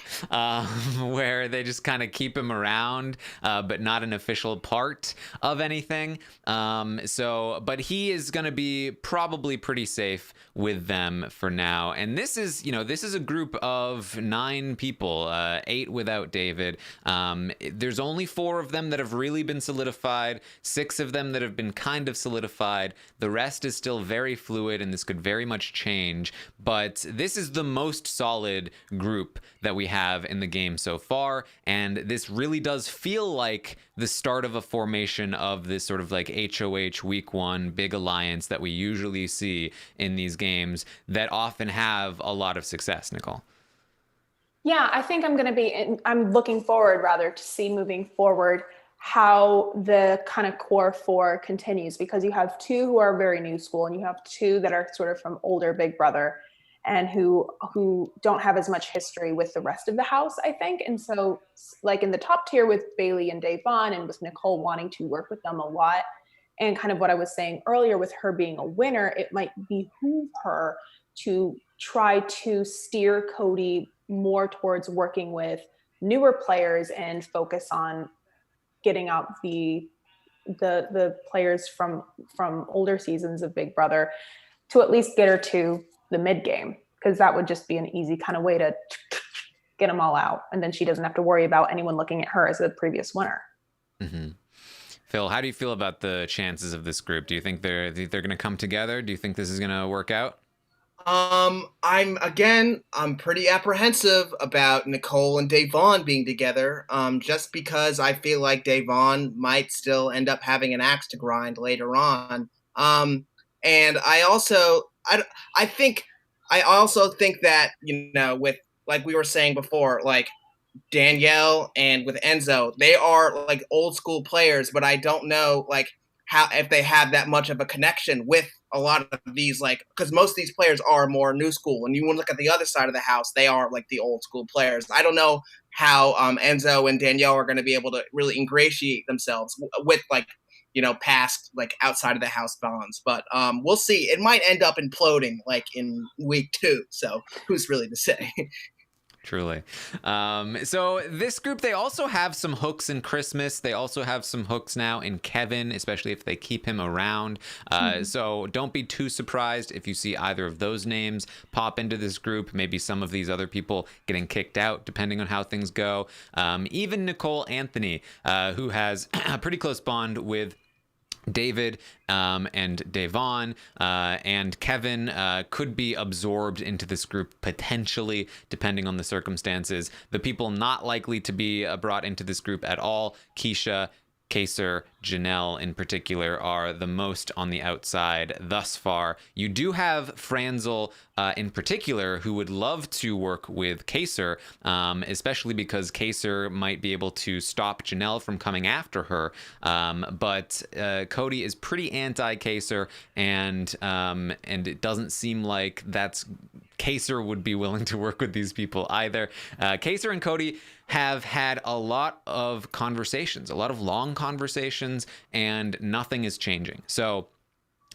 where they just kind of keep him around, but not an official part of anything. But he is going to be probably pretty safe with them for now. And this is a group of 9 people, 8 without David. There's only 4 of them that have really been solidified, 6 of them that have been kind of solidified. The rest is still very fluid, and this could very much change. But this is the most solid group that we have in the game so far. And this really does feel like the start of a formation of this sort of like HOH week 1 big alliance that we usually see in these games that often have a lot of success, Nicole. Yeah, I think I'm looking forward rather to see moving forward how the kind of core 4 continues, because you have 2 who are very new school and you have 2 that are sort of from older Big Brother and who don't have as much history with the rest of the house, I think. And so like in the top tier with Bailey and Davon and with Nicole wanting to work with them a lot, and kind of what I was saying earlier with her being a winner, it might behoove her to try to steer Cody more towards working with newer players and focus on getting out the players from older seasons of Big Brother to at least get her to the mid game, because that would just be an easy kind of way to get them all out. And then she doesn't have to worry about anyone looking at her as a previous winner. Mm-hmm. Phil, how do you feel about the chances of this group? Do you think they're going to come together? Do you think this is going to work out? I'm pretty apprehensive about Nicole and Davon being together, just because I feel like Davon might still end up having an axe to grind later on. And I also think that, with, like we were saying before, like Danielle and with Enzo, they are like old school players, but I don't know like how, if they have that much of a connection with a lot of these, like, because most of these players are more new school. And you want to look at the other side of the house, they are like the old school players. I don't know how Enzo and Danielle are going to be able to really ingratiate themselves with like, past like outside of the house bonds, but we'll see. It might end up imploding like in week 2. So who's really to say? Truly. So this group, they also have some hooks in Christmas. They also have some hooks now in Kevin, especially if they keep him around. So don't be too surprised if you see either of those names pop into this group. Maybe some of these other people getting kicked out, depending on how things go. Even Nicole Anthony, who has a pretty close bond with David and Devon and Kevin could be absorbed into this group potentially, depending on the circumstances. The people not likely to be brought into this group at all, Keisha, Kaser, Janelle in particular, are the most on the outside thus far. You do have Franzel in particular, who would love to work with Kaser, especially because Kaser might be able to stop Janelle from coming after her. But Cody is pretty anti-Kaser, and it doesn't seem like Kaser would be willing to work with these people either. Kaser and Cody have had a lot of conversations, a lot of long conversations, and nothing is changing. So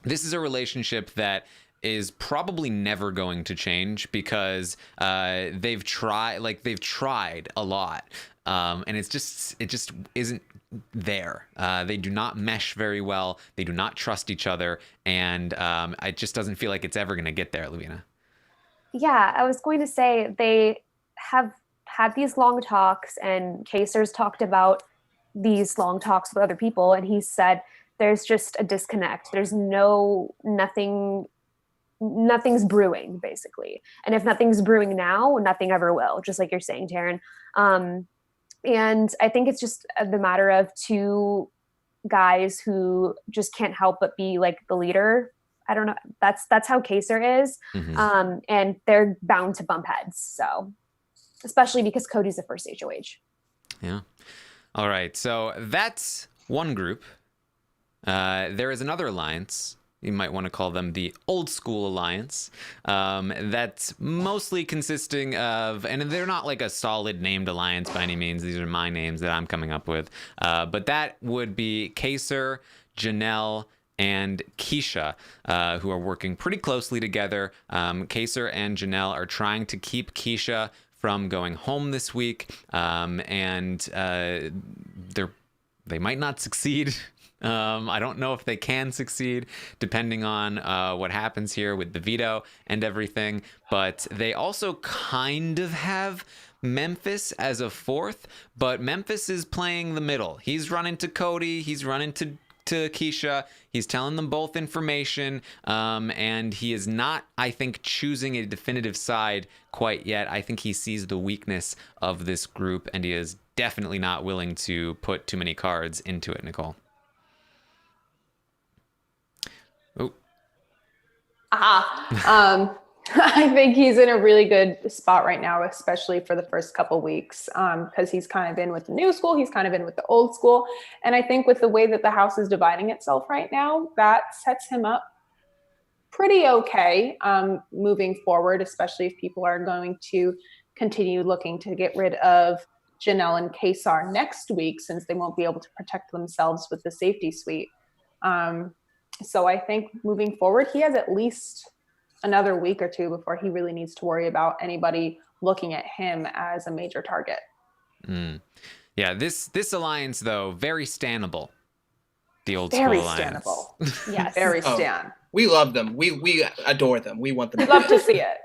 this is a relationship that is probably never going to change because they've tried a lot, and it just isn't there. They do not mesh very well. They do not trust each other, and it just doesn't feel like it's ever going to get there, Lavina. Yeah, I was going to say they have had these long talks, and Kaser's talked about these long talks with other people, and he said there's just a disconnect. There's nothing's brewing, basically. And if nothing's brewing now, nothing ever will, just like you're saying, Taryn. And I think it's just the matter of two guys who just can't help but be like the leader. I don't know. That's how Kaser is. Mm-hmm. And they're bound to bump heads. So, especially because Cody's the first HOH. Yeah. All right. So that's one group. There is another alliance. You might want to call them the Old School Alliance. That's mostly consisting of, and they're not like a solid named alliance by any means. These are my names that I'm coming up with. But that would be Kaser, Janelle, and Keisha, who are working pretty closely together. Kaser and Janelle are trying to keep Keisha from going home this week, and they might not succeed. I don't know if they can succeed, depending on what happens here with the veto and everything. But they also kind of have Memphis as a fourth, but Memphis is playing the middle. He's running to Cody. He's running to Keisha. He's telling them both information, and he is not, I think, choosing a definitive side quite yet. I think he sees the weakness of this group, and he is definitely not willing to put too many cards into it, Nicole. Oh. I think he's in a really good spot right now, especially for the first couple weeks, because he's kind of been with the new school, he's kind of been with the old school. And I think with the way that the house is dividing itself right now, that sets him up pretty okay moving forward, especially if people are going to continue looking to get rid of Janelle and Kaser next week, since they won't be able to protect themselves with the safety suite. So I think moving forward, he has at least another week or two before he really needs to worry about anybody looking at him as a major target. Yeah, this alliance, though, very stannable. The Old School Very Alliance. stannable. Yes. Very stan. We love them. We adore them. We want them. We'd love to see it.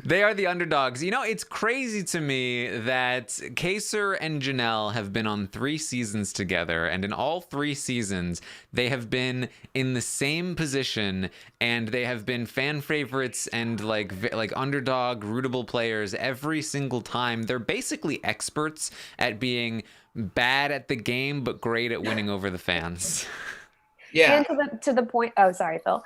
They are the underdogs. You know, it's crazy to me that Kaser and Janelle have been on 3 seasons together, and in all 3 seasons, they have been in the same position, and they have been fan favorites and like underdog, rootable players every single time. They're basically experts at being bad at the game, but great at winning over the fans. Yeah. And to the point. Oh, sorry, Phil.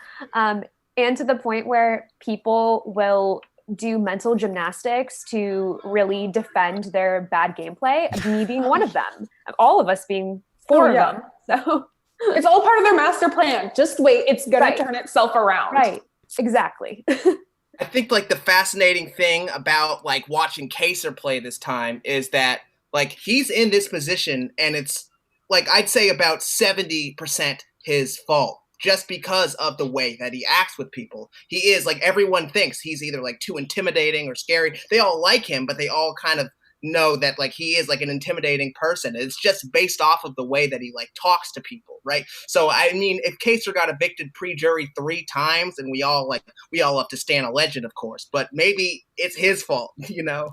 And to the point where people will do mental gymnastics to really defend their bad gameplay, me being one of them, all of us being 4 of them. So it's all part of their master plan. Just wait, it's going to turn itself around. Right, exactly. I think like the fascinating thing about like watching Kaser play this time is that like he's in this position, and it's like I'd say about 70% his fault. just because of the way that he acts with people. He is like, everyone thinks he's either like too intimidating or scary. They all like him, but they all kind of know that like he is like an intimidating person. It's just based off of the way that he like talks to people, right? So I mean, if Kaser got evicted pre-jury 3 times, and we all love to stand a legend, of course, but maybe it's his fault, you know.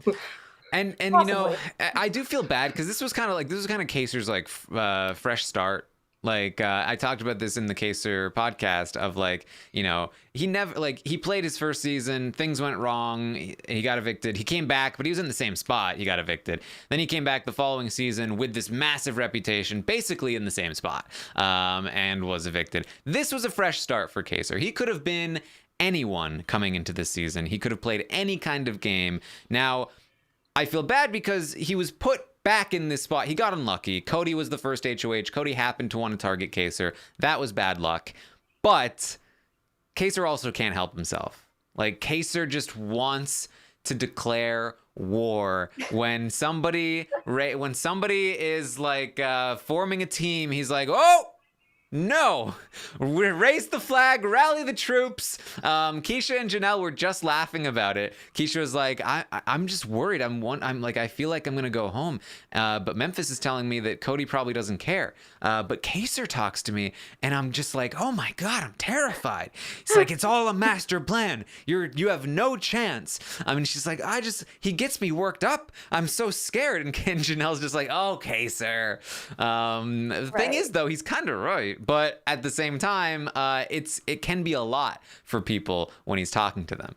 And you know, I do feel bad because this was kind of Kaser's like fresh start. Like I talked about this in the Kaser podcast of like, you know, he never like he played his first season, things went wrong, he got evicted. He came back, but he was in the same spot. He got evicted. Then he came back the following season with this massive reputation, basically in the same spot, and was evicted. This was a fresh start for Kaser. He could have been anyone coming into this season. He could have played any kind of game. Now, I feel bad because he was put back in this spot. He got unlucky. Cody was the first HOH. Cody happened to want to target Kaser. That was bad luck. But Kaser also can't help himself. Like, Kaser just wants to declare war. When somebody is like forming a team, he's like, oh, no, raise the flag, rally the troops. Keisha and Janelle were just laughing about it. Keisha was like, I'm just worried. I'm like, I feel like I'm gonna go home. But Memphis is telling me that Cody probably doesn't care. But Kaser talks to me, and I'm just like, oh my God, I'm terrified. It's like, it's all a master plan. You have no chance. I mean, she's like, he gets me worked up. I'm so scared. And Janelle's just like, oh, Kaser. The thing is, though, he's kind of right. But at the same time, it can be a lot for people when he's talking to them.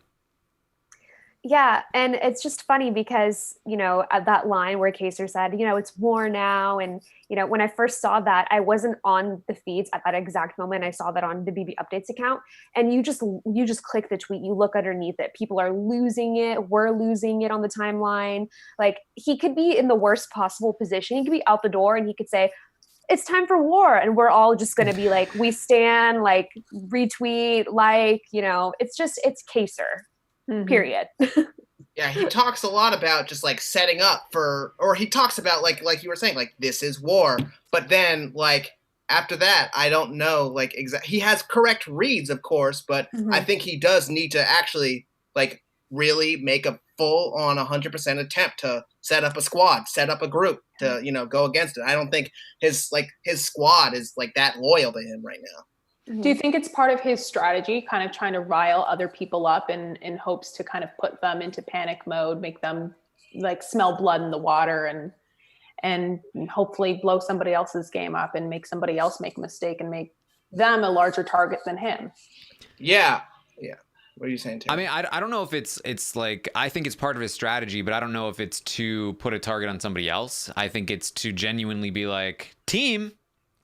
Yeah, and it's just funny because, you know, at that line where Kaser said, you know, it's war now. And, you know, when I first saw that, I wasn't on the feeds at that exact moment. I saw that on the BB Updates account. And you just click the tweet, you look underneath it. People are losing it. We're losing it on the timeline. Like, he could be in the worst possible position. He could be out the door and he could say, it's time for war. And we're all just going to be like, we stand, like, retweet, like, you know, it's Kaser. Mm-hmm. Period. Yeah, he talks a lot about just like setting up for, or he talks about like you were saying, like, this is war. But then like after that, I don't know, like, he has correct reads, of course, but I think he does need to actually like really make a full on 100% attempt to set up a squad, set up a group to, you know, go against it. I don't think his squad is like that loyal to him right now. Do you think it's part of his strategy, kind of trying to rile other people up in hopes to kind of put them into panic mode, make them like smell blood in the water and hopefully blow somebody else's game up and make somebody else make a mistake and make them a larger target than him? Yeah. Yeah. What are you saying, Tim? I mean, I don't know if it's like, I think it's part of his strategy, but I don't know if it's to put a target on somebody else. I think it's to genuinely be like, team,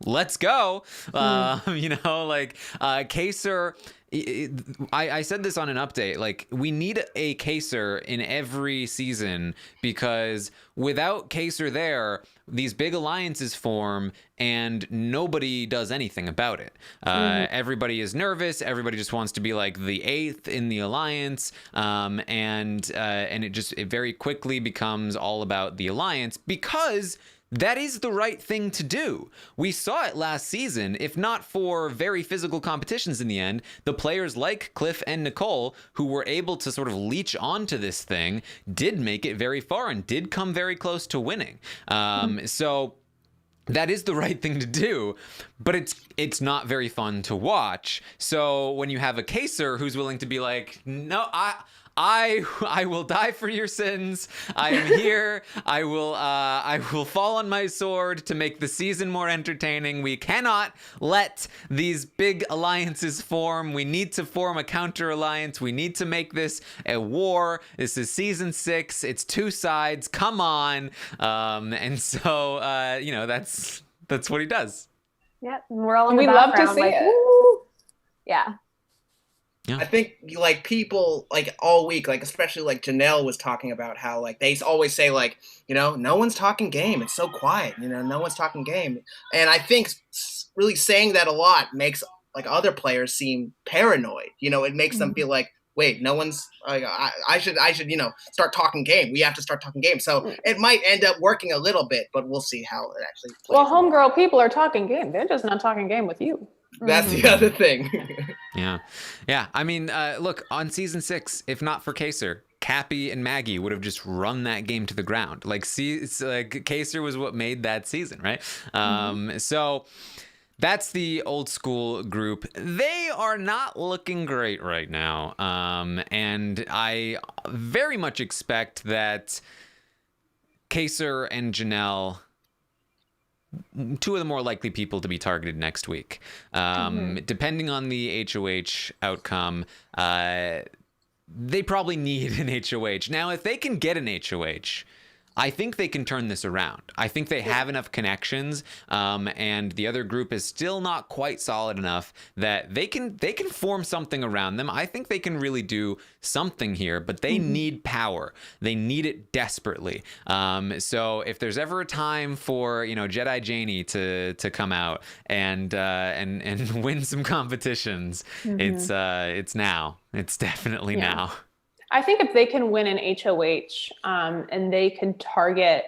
let's go. You know, like Kaser, I said this on an update, like, we need a Kaser in every season, because without Kaser there, these big alliances form and nobody does anything about it. Everybody is nervous. Everybody just wants to be like the 8th in the alliance. And it very quickly becomes all about the alliance, because that is the right thing to do. We saw it last season. If not for very physical competitions in the end, the players like Cliff and Nicole, who were able to sort of leech onto this thing, did make it very far and did come very close to winning. So that is the right thing to do, but it's not very fun to watch. So when you have a Kaser who's willing to be like, no, I will die for your sins. I am here. I will fall on my sword to make the season more entertaining. We cannot let these big alliances form. We need to form a counter alliance. We need to make this a war. This is season 6. It's 2 sides. Come on. And so you know, that's what he does. Yep. We're all in the background. We love to see like, it. woo! Yeah. Yeah. I think like people like all week, like especially like Janelle was talking about how like they always say like, you know, no one's talking game. It's so quiet, you know, no one's talking game. And I think really saying that a lot makes like other players seem paranoid. You know, it makes them feel like, wait, no one's I should, you know, start talking game. We have to start talking game. So it might end up working a little bit, but we'll see how it actually plays. Well, homegirl people are talking game. They're just not talking game with you. That's the other thing. Yeah. Yeah. I mean, look, on season 6, if not for Kaser, Cappy and Maggie would have just run that game to the ground. Like, see, it's like Kaser was what made that season, right? So that's the old school group. They are not looking great right now. And I very much expect that Kaser and Janelle, two of the more likely people to be targeted next week. Depending on the HOH outcome, they probably need an HOH. Now, if they can get an HOH, I think they can turn this around. I think they have enough connections, and the other group is still not quite solid enough that they can form something around them. I think they can really do something here, but they need power. They need it desperately. So if there's ever a time for Jedi Janie to come out and win some competitions, it's now. It's definitely now. I think if they can win an HOH and they can target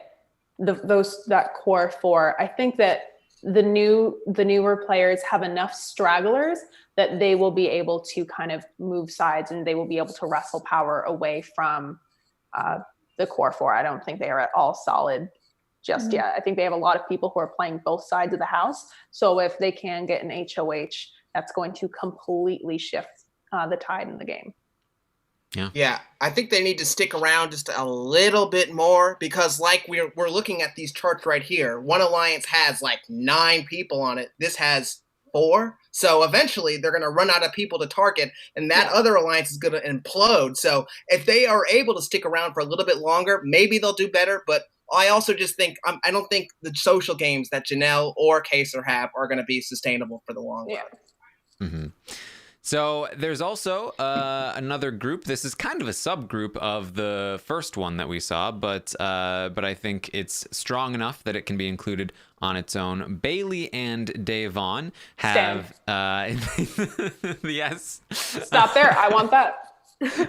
that core 4, I think that the newer players have enough stragglers that they will be able to kind of move sides and they will be able to wrestle power away from the core 4. I don't think they are at all solid just yet. I think they have a lot of people who are playing both sides of the house. So if they can get an HOH, that's going to completely shift the tide in the game. Yeah, I think they need to stick around just a little bit more because, like, we're looking at these charts right here. One alliance has like 9 people on it. This has 4. So eventually they're going to run out of people to target, and that other alliance is going to implode. So if they are able to stick around for a little bit longer, maybe they'll do better. But I also just think I don't think the social games that Janelle or Kaser have are going to be sustainable for the long run. So there's also another group. This is kind of a subgroup of the first one that we saw, but I think it's strong enough that it can be included on its own. Bailey and Davon have yes. Stop there. I want that.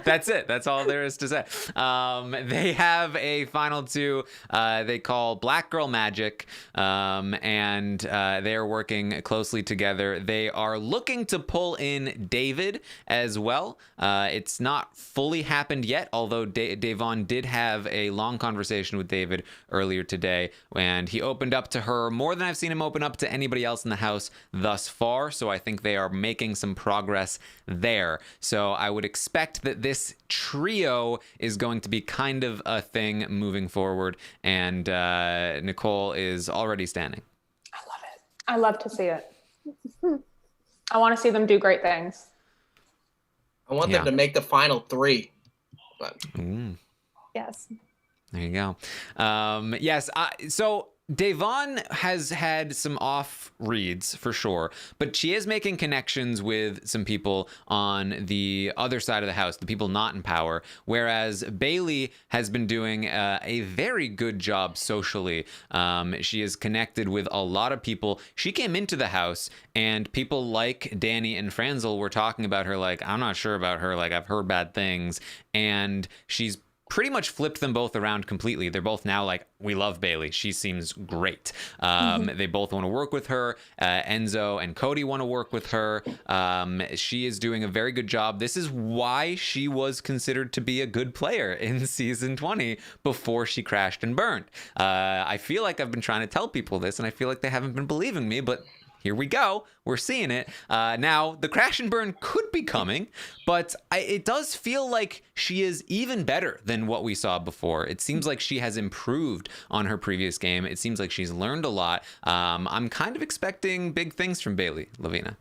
That's it. That's all there is to say. They have a final 2 they call Black Girl Magic, and they are working closely together. They are looking to pull in David as well. It's not fully happened yet, although Davon did have a long conversation with David earlier today, and he opened up to her more than I've seen him open up to anybody else in the house thus far, so I think they are making some progress there. So I would expect that this trio is going to be kind of a thing moving forward, and Nicole is already standing. I love it. I love to see it. I want to see them do great things. I want them to make the final 3. But... Yes. There you go. Yes. So Davon has had some off reads for sure, but she is making connections with some people on the other side of the house, the people not in power, whereas Bailey has been doing a very good job socially. She is connected with a lot of people. She came into the house and people like Danny and Franzel were talking about her like, I'm not sure about her, like I've heard bad things, and she's pretty much flipped them both around completely. They're both now like, we love Bailey. She seems great. They both want to work with her. Enzo and Cody want to work with her. She is doing a very good job. This is why she was considered to be a good player in season 20 before she crashed and burned. I feel like I've been trying to tell people this, and I feel like they haven't been believing me, but here we go. We're seeing it. Now, the crash and burn could be coming, but it does feel like she is even better than what we saw before. It seems like she has improved on her previous game. It seems like she's learned a lot. I'm kind of expecting big things from Bailey, Lavina.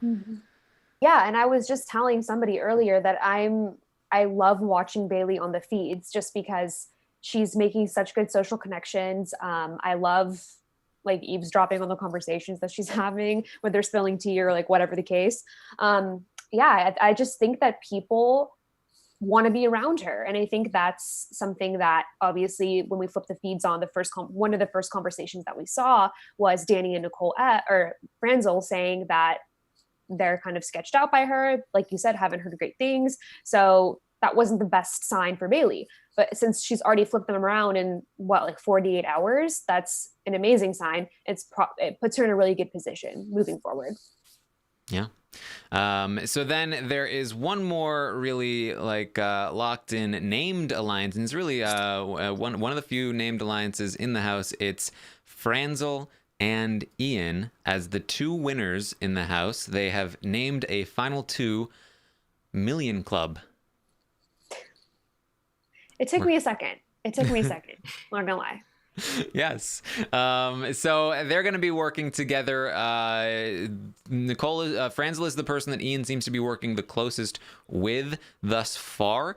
Yeah, and I was just telling somebody earlier that I love watching Bailey on the feeds just because she's making such good social connections. I love like eavesdropping on the conversations that she's having, whether they're spilling tea or like whatever the case. I just think that people want to be around her. And I think that's something that obviously when we flip the feeds on one of the first conversations that we saw was Danny and Nicole or Franzel saying that they're kind of sketched out by her. Like you said, haven't heard great things. So that wasn't the best sign for Bailey. But since she's already flipped them around in 48 hours, that's an amazing sign. It puts her in a really good position moving forward. Yeah. So then there is one more really like locked in named alliance, and it's really one of the few named alliances in the house. It's Franzel and Ian as the two winners in the house. They have named a final 2 million club. It took me a second. I'm not gonna lie. Yes. So they're going to be working together. Franzel is the person that Ian seems to be working the closest with thus far.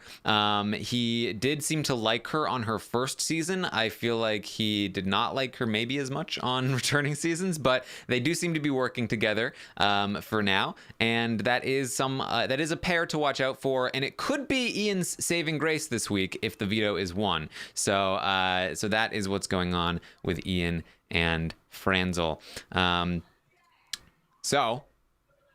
He did seem to like her on her first season. I feel like he did not like her maybe as much on returning seasons, but they do seem to be working together for now. And that is a pair to watch out for. And it could be Ian's saving grace this week if the veto is won. So that is what's going on with Ian and Franzel. So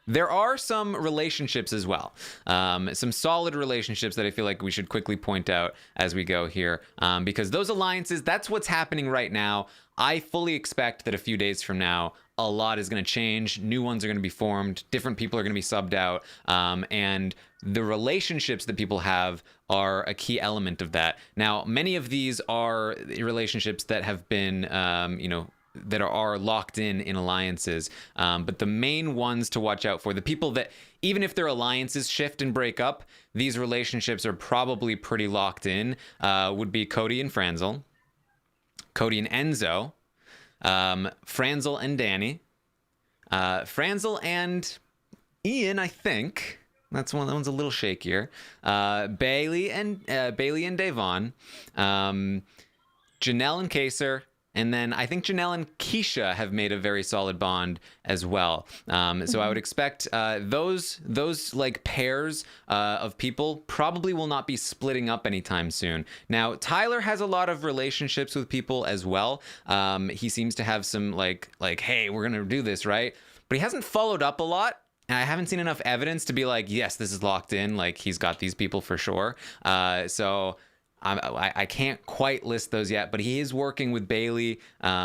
there are some relationships as well, some solid relationships that I feel like we should quickly point out as we go here, because those alliances, that's what's happening right now. I fully expect that a few days from now, a lot is going to change. New ones are going to be formed. Different people are going to be subbed out. And the relationships that people have are a key element of that. Now, many of these are relationships that have been, that are locked in alliances. But the main ones to watch out for, the people that, even if their alliances shift and break up, these relationships are probably pretty locked in, would be Cody and Franzel, Cody and Enzo, Franzel and Danny, Franzel and Ian, I think. That one's a little shakier. Bailey and Davon, Janelle and Kaser, and then I think Janelle and Keisha have made a very solid bond as well. So I would expect those like pairs of people probably will not be splitting up anytime soon. Now, Tyler has a lot of relationships with people as well. He seems to have some like, hey, we're going to do this, right? But he hasn't followed up a lot. And I haven't seen enough evidence to be like, yes, this is locked in. Like, he's got these people for sure. So I can't quite list those yet, but he is working with Bailey.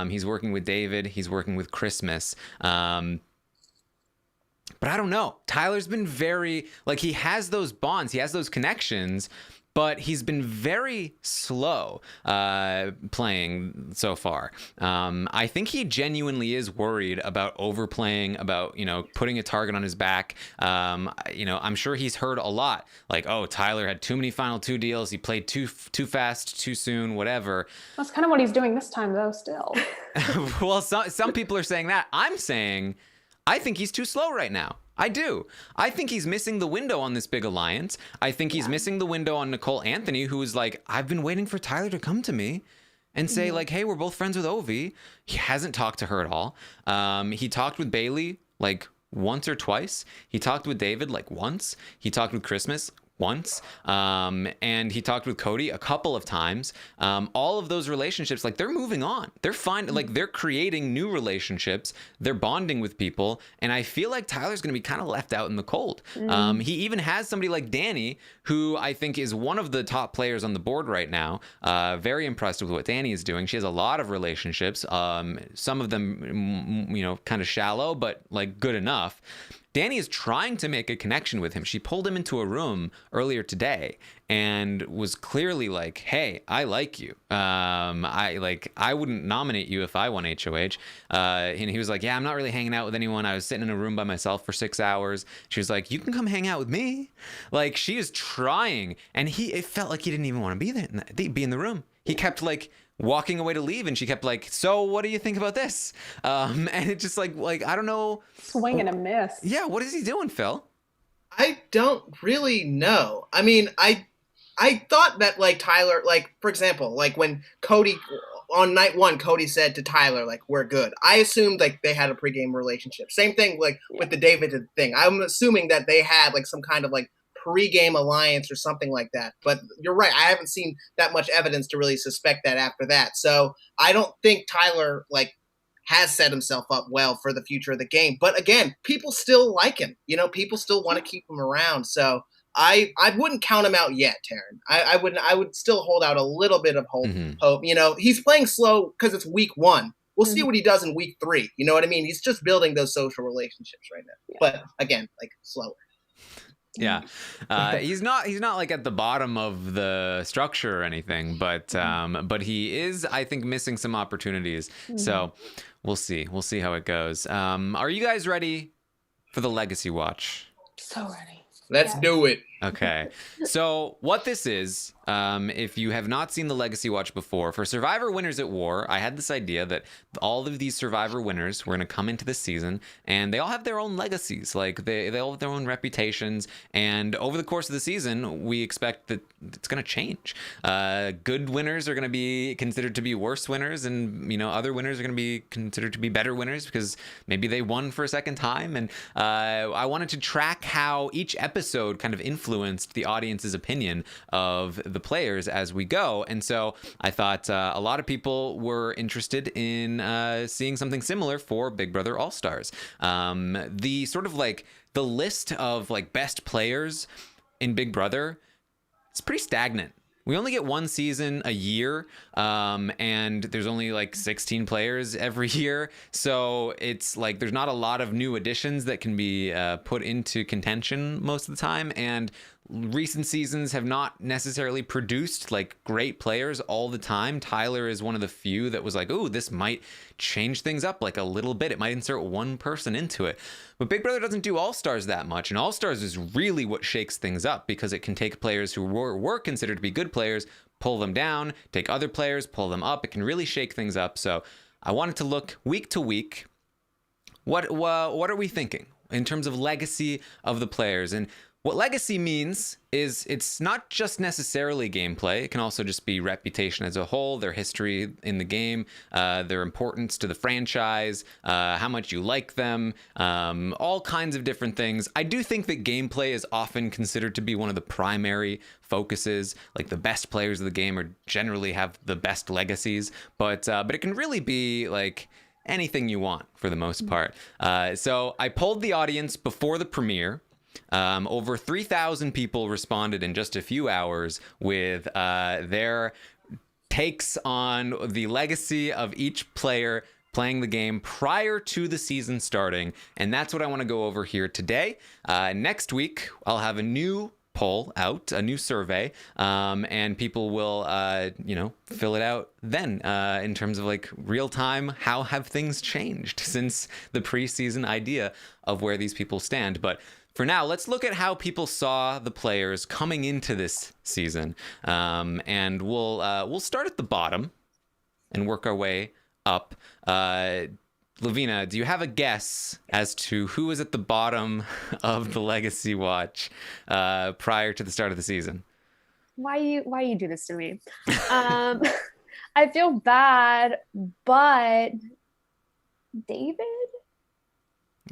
He's working with David. He's working with Christmas. But I don't know. Tyler's been very, like, he has those bonds. He has those connections, but he's been very slow playing so far. I think he genuinely is worried about overplaying, about, putting a target on his back. I'm sure he's heard a lot, like, oh, Tyler had too many Final 2 deals. He played too fast, too soon, whatever. That's kind of what he's doing this time, though, still. Well, some people are saying that. I'm saying I think he's too slow right now. I do. I think he's missing the window on this big alliance. I think he's missing the window on Nicole Anthony, who is like, I've been waiting for Tyler to come to me and say, like, hey, we're both friends with Ovi. He hasn't talked to her at all. He talked with Bailey like once or twice. He talked with David like once. He talked with Christmas once, and he talked with Cody a couple of times. All of those relationships, like, they're moving on. They're fine. Like, they're creating new relationships. They're bonding with people. And I feel like Tyler's going to be kind of left out in the cold. He even has somebody like Danny, who I think is one of the top players on the board right now. Very impressed with what Danny is doing. She has a lot of relationships. Some of them, kind of shallow, but like good enough. Danny is trying to make a connection with him. She pulled him into a room earlier today and was clearly like, hey, I like you. I wouldn't nominate you if I won HOH. And he was like, yeah, I'm not really hanging out with anyone. I was sitting in a room by myself for 6 hours. She was like, you can come hang out with me. Like, she is trying. And it felt like he didn't even want to be there, be in the room. He kept like walking away to leave, and she kept like, so what do you think about this? And it just like I don't know, Swing and a miss. yeah, what is he doing, Phil? I don't really know. I mean, I thought that, like, Tyler, like, for example, like when Cody on night 1, Cody said to Tyler, like, we're good. I assumed like they had a pregame relationship. Same thing like with the David thing. I'm assuming that they had like some kind of like pre-game alliance or something like that. But you're right. I haven't seen that much evidence to really suspect that after that. So I don't think Tyler like has set himself up well for the future of the game. But again, people still like him. People still want to keep him around. So I wouldn't count him out yet, Taryn. I would still hold out a little bit of hope. Mm-hmm. Hope. He's playing slow because it's week 1. We'll see what he does in week 3. You know what I mean? He's just building those social relationships right now. Yeah. But again, like slower. Yeah, he's not like at the bottom of the structure or anything, but he is, I think, missing some opportunities. So we'll see how it goes. Are you guys ready for the Legacy Watch? So ready. Let's do it. Okay. So what this is, if you have not seen the Legacy Watch before, for Survivor Winners at War, I had this idea that all of these Survivor winners were going to come into this season, and they all have their own legacies. Like, they all have their own reputations, and over the course of the season, we expect that it's going to change. Good winners are going to be considered to be worse winners, and, other winners are going to be considered to be better winners because maybe they won for a second time. And I wanted to track how each episode kind of influenced the audience's opinion of the players as we go. And so I thought a lot of people were interested in seeing something similar for Big Brother All-Stars. The sort of like the list of like best players in Big Brother, it's pretty stagnant. We only get one season a year, and there's only like 16 players every year. So it's like there's not a lot of new additions that can be put into contention most of the time. And recent seasons have not necessarily produced like great players all the time. Tyler is one of the few that was like, oh, this might change things up like a little bit. It might insert one person into it. But Big Brother doesn't do All-Stars that much. And All-Stars is really what shakes things up because it can take players who were considered to be good players, pull them down, take other players, pull them up. It can really shake things up. So I wanted to look week to week. What are we thinking in terms of legacy of the players? And what legacy means is it's not just necessarily gameplay. It can also just be reputation as a whole, their history in the game, their importance to the franchise, how much you like them, all kinds of different things. I do think that gameplay is often considered to be one of the primary focuses. Like the best players of the game are generally have the best legacies, but it can really be like anything you want for the most part. So I polled the audience before the premiere. Over 3,000 people responded in just a few hours with their takes on the legacy of each player playing the game prior to the season starting. And that's what I want to go over here today. Next week, I'll have a new poll out, a new survey, and people will, fill it out then in terms of like real time. How have things changed since the preseason idea of where these people stand? But for now, let's look at how people saw the players coming into this season, and we'll start at the bottom and work our way up. Lavina, do you have a guess as to who was at the bottom of the Legacy Watch prior to the start of the season? Why you do this to me? I feel bad, but David?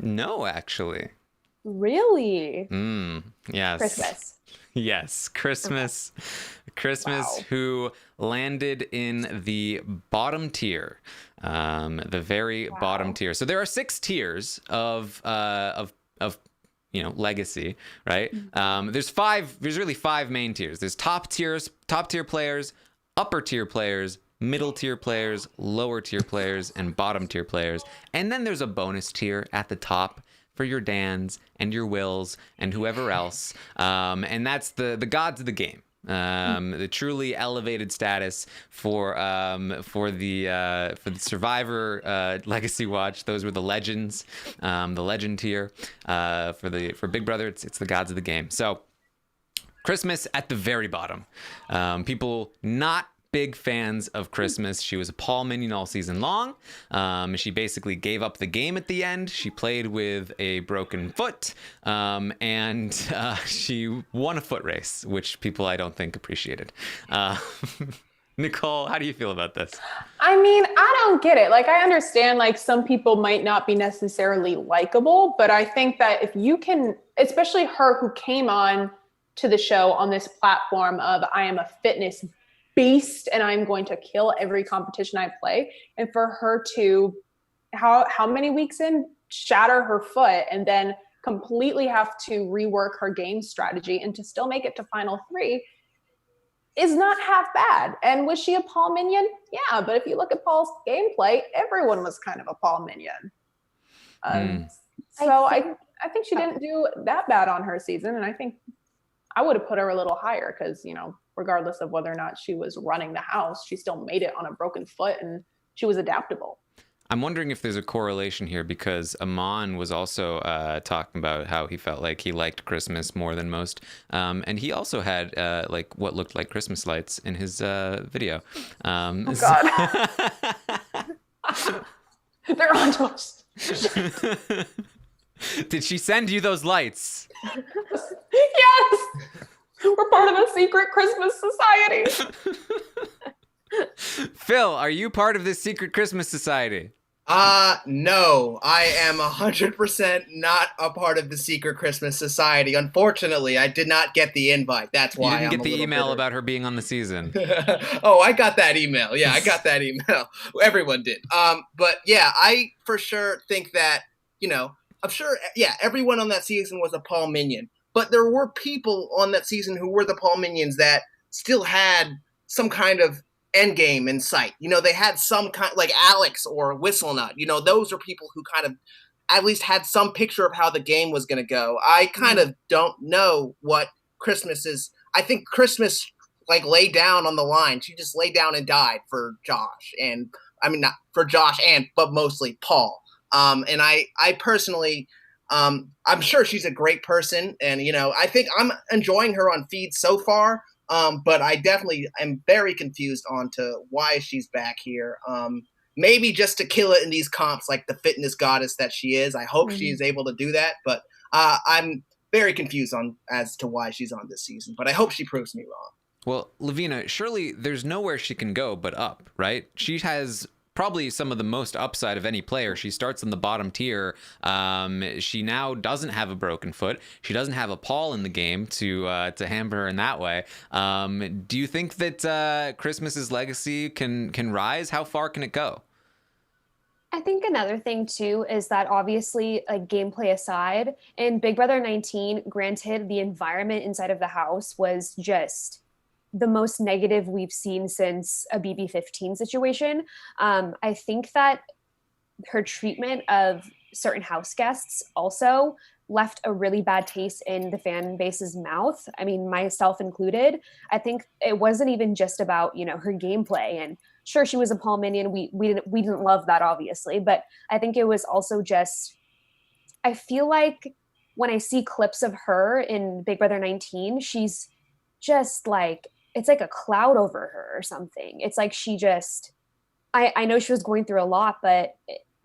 No, actually. Really? Yes. Christmas. Yes, Christmas. Okay. Christmas, wow. Who landed in the bottom tier, the very bottom tier. So there are 6 tiers of legacy, right? There's really 5 main tiers. There's top tier players, upper tier players, middle tier players, lower tier players, and bottom tier players. And then there's a bonus tier at the top for your Dans and your Wills and whoever else. And that's the gods of the game. The truly elevated status for the Survivor Legacy Watch. Those were the legends, the legend tier. For Big Brother, it's the gods of the game. So Christmas at the very bottom. People not big fans of Christmas. She was a Paul minion all season long. She basically gave up the game at the end. She played with a broken foot, and she won a foot race, which people I don't think appreciated. Nicole, how do you feel about this? I mean, I don't get it. Like, I understand, like, some people might not be necessarily likable, but I think that if you can, especially her who came on to the show on this platform of I am a fitness beast and I'm going to kill every competition I play. And for her to, how many weeks in, shatter her foot and then completely have to rework her game strategy and to still make it to final 3. is not half bad. And was she a Paul minion? Yeah, but if you look at Paul's gameplay, everyone was kind of a Paul minion. So I think she didn't do that bad on her season, and I think I would have put her a little higher because, you know, regardless of whether or not she was running the house, she still made it on a broken foot, and she was adaptable. I'm wondering if there's a correlation here because Amon was also talking about how he felt like he liked Christmas more than most. And he also had like what looked like Christmas lights in his video. Oh, God. They're on to us. Did she send you those lights? Yes! We're part of a secret Christmas society. Phil, are you part of this secret Christmas society? No, I am 100% not a part of the secret Christmas society. Unfortunately, I did not get the invite. That's why you didn't I'm get the email bitter. about her being on the season. Oh, I got that email. Yeah, I got that email. Everyone did. But yeah, I for sure think that, you know, I'm sure, yeah, everyone on that season was a Paul Minion. But there were people on that season who were the Paul Minions that still had some kind of end game in sight. You know, they had some kind, like Alex or Whistlenut. You know, those are people who kind of at least had some picture of how the game was going to go. I kind of don't know what Christmas is. I think Christmas like laid down on the line. She just laid down and died for Josh, and I mean not for Josh but mostly Paul. And I personally, I'm sure she's a great person, and you know, I think I'm enjoying her on feed so far. But I definitely am very confused on to why she's back here. Maybe just to kill it in these comps like the fitness goddess that she is. I hope she is able to do that, but I'm very confused on as to why she's on this season. But I hope she proves me wrong. Well, Lavina, surely there's nowhere she can go but up, right? She has probably some of the most upside of any player. She starts in the bottom tier. She now doesn't have a broken foot. She doesn't have a Paul in the game to hamper her in that way. Do you think that Christmas's legacy can rise? How far can it go? I think another thing too is that obviously, like gameplay aside, in Big Brother 19, granted the environment inside of the house was just the most negative we've seen since a BB15 situation. I think that her treatment of certain house guests also left a really bad taste in the fan base's mouth. I mean, myself included. I think it wasn't even just about, you know, her gameplay, and sure, she was a Paul minion. We didn't love that, obviously, but I think it was also just, I feel like when I see clips of her in Big Brother 19, she's just like, it's like a cloud over her or something. It's like she just, I know she was going through a lot, but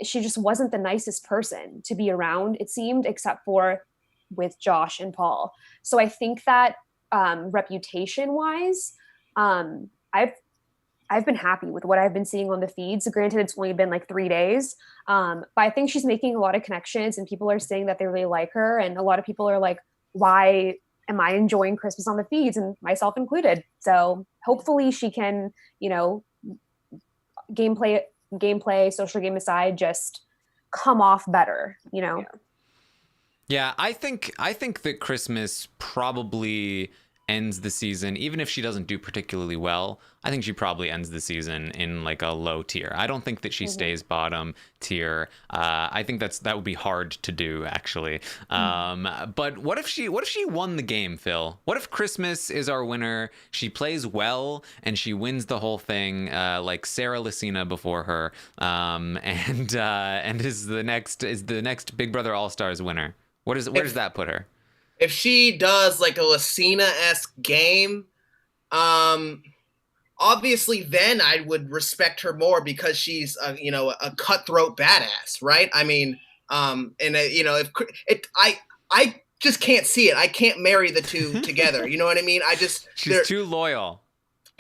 she just wasn't the nicest person to be around, it seemed, except for with Josh and Paul. So I think that reputation wise, I've been happy with what I've been seeing on the feeds. Granted, it's only been like 3 days, but I think she's making a lot of connections, and people are saying that they really like her. And a lot of people are like, why am I enjoying Christmas on the feeds, and myself included? So hopefully she can, you know, gameplay, social game aside, just come off better, you know? Yeah, I think that Christmas probably ends the season, even if she doesn't do particularly well. I think she probably ends the season in like a low tier. I don't think that she stays bottom tier. I think that would be hard to do, actually. But what if she won the game, Phil? What if Christmas is our winner? She plays well and she wins the whole thing, like Sarah Lucina before her, and is the next Big Brother All Stars winner. Where does that put her? If she does like a Lucina-esque game, obviously then I would respect her more because she's a cutthroat badass, right? I mean, I just can't see it. I can't marry the two together. You know what I mean? She's too loyal.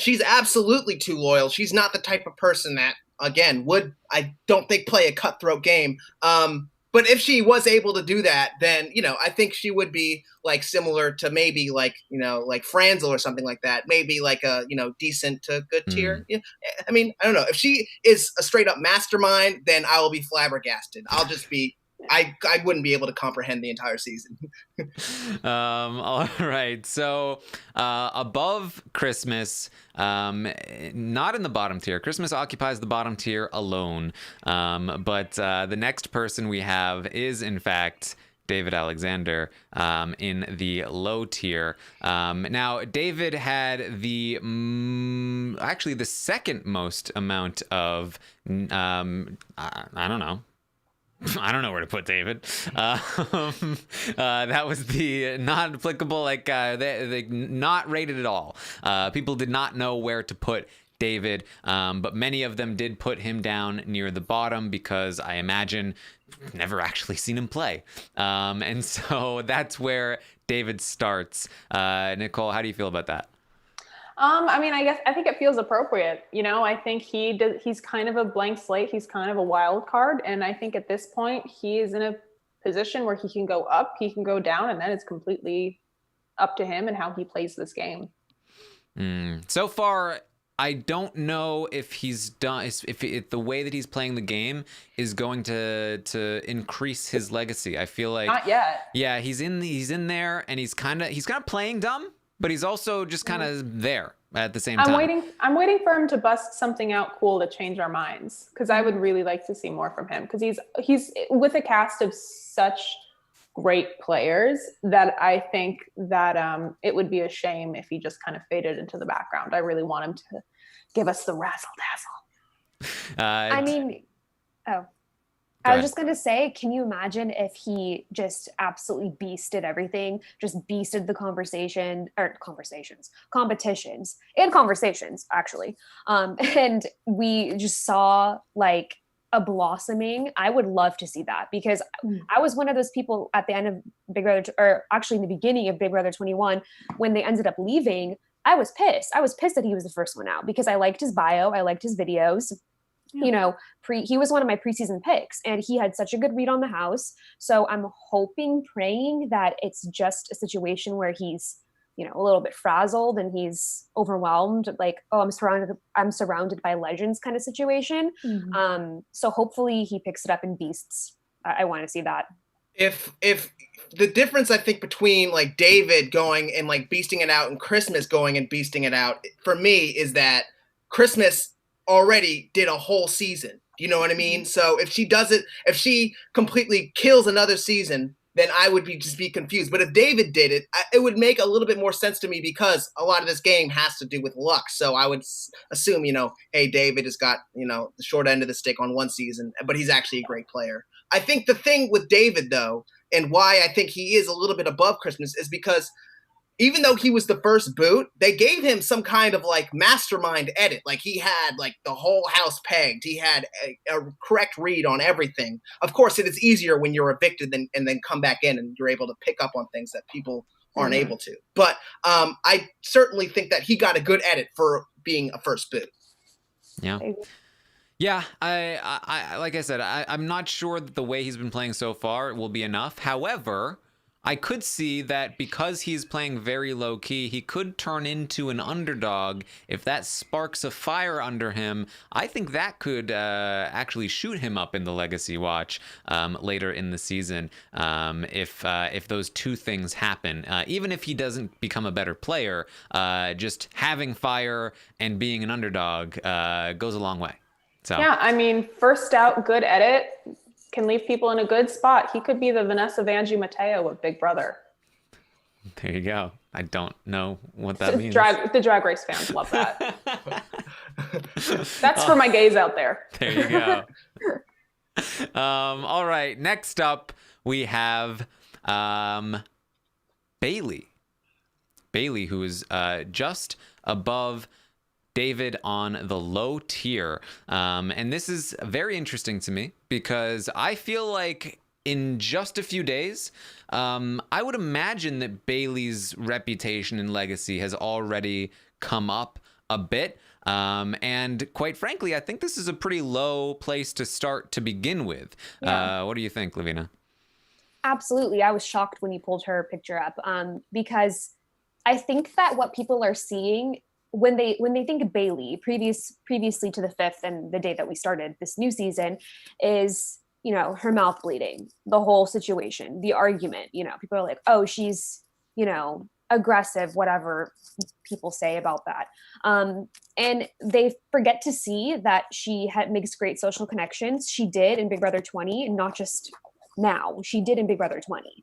She's absolutely too loyal. She's not the type of person that, again, I don't think play a cutthroat game. But if she was able to do that, then, you know, I think she would be like similar to maybe like, you know, like Franzel or something like that. Maybe like a, you know, decent to good tier. Yeah. I mean, I don't know. If she is a straight up mastermind, then I will be flabbergasted. I'll just be I wouldn't be able to comprehend the entire season. All right. So above Christmas, not in the bottom tier. Christmas occupies the bottom tier alone. But the next person we have is, in fact, David Alexander in the low tier. Now, David had actually the second most amount of, I don't know. I don't know where to put David. That was the not applicable, like they not rated at all. People did not know where to put David, but many of them did put him down near the bottom because I imagine never actually seen him play. And so that's where David starts. Nicole, how do you feel about that? I mean, I think it feels appropriate. I think he's kind of a blank slate. He's kind of a wild card. And I think at this point, he is in a position where he can go up, he can go down, and then it's completely up to him and how he plays this game. So far, I don't know if he's done, if the way that he's playing the game is going to increase his legacy. I feel like not yet. Yeah, he's in there, and he's kind of playing dumb. But he's also just kind of there at the same time. I'm waiting for him to bust something out cool to change our minds, because I would really like to see more from him, because he's with a cast of such great players that I think that it would be a shame if he just kind of faded into the background. I really want him to give us the razzle dazzle. I was just going to say, can you imagine if he just absolutely beasted everything, just beasted the competitions, actually. And we just saw like a blossoming. I would love to see that, because I was one of those people at the end of Big Brother, or actually in the beginning of Big Brother 21, when they ended up leaving. I was pissed. I was pissed that he was the first one out, because I liked his bio. I liked his videos. Yeah. He was one of my preseason picks, and he had such a good read on the house. So I'm hoping, praying that it's just a situation where he's, a little bit frazzled and he's overwhelmed, like, oh, I'm surrounded by legends kind of situation. Mm-hmm. So hopefully he picks it up and beasts. I want to see that. If the difference, I think, between like David going and like beasting it out and Christmas going and beasting it out, for me, is that Christmas already did a whole season. You know what I mean? So if she completely kills another season, then I would just be confused. But if David did it, it would make a little bit more sense to me, because a lot of this game has to do with luck. So I would assume, hey, David has got, the short end of the stick on one season, but he's actually a great player. I think the thing with David, though, and why I think he is a little bit above Christmas, is because even though he was the first boot, they gave him some kind of like mastermind edit. Like he had like the whole house pegged. He had a correct read on everything. Of course, it is easier when you're evicted and then come back in and you're able to pick up on things that people aren't able to. But I certainly think that he got a good edit for being a first boot. Yeah. Yeah, I like I said, I'm not sure that the way he's been playing so far will be enough. However, I could see that because he's playing very low key, he could turn into an underdog. If that sparks a fire under him, I think that could actually shoot him up in the Legacy Watch later in the season. If those two things happen, even if he doesn't become a better player, just having fire and being an underdog goes a long way. So yeah, I mean, first out, good edit. Can leave people in a good spot. He could be the Vanessa Vanjie Mateo of Big Brother. There you go. I don't know what that means. The Drag Race fans love that. That's for my gays out there. There you go. All right. Next up, we have Bailey. Bailey, who is just above David on the low tier. And this is very interesting to me, because I feel like in just a few days, I would imagine that Bailey's reputation and legacy has already come up a bit. And quite frankly, I think this is a pretty low place to start to begin with. Yeah. What do you think, Lavina? Absolutely. I was shocked when you pulled her picture up, because I think that what people are seeing when they think of Bailey previously to the 5th and the day that we started this new season, is her mouth bleeding, the whole situation, the argument, people are like, oh, she's, aggressive, whatever people say about that. And they forget to see that she makes great social connections. She did in Big Brother 20, and not just now. She did in Big Brother 20.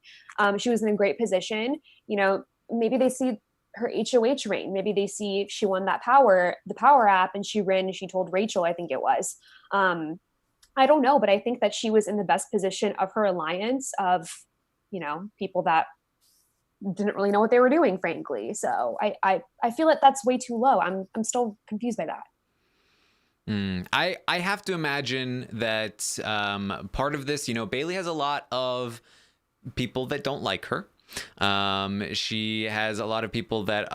She was in a great position. Maybe they see her HOH reign. Maybe they see she won the power app, and she ran and she told Rachel, I think it was. I don't know, but I think that she was in the best position of her alliance of, people that didn't really know what they were doing, frankly. So I feel like that's way too low. I'm still confused by that. I have to imagine that part of this, Bailey has a lot of people that don't like her. She has a lot of people that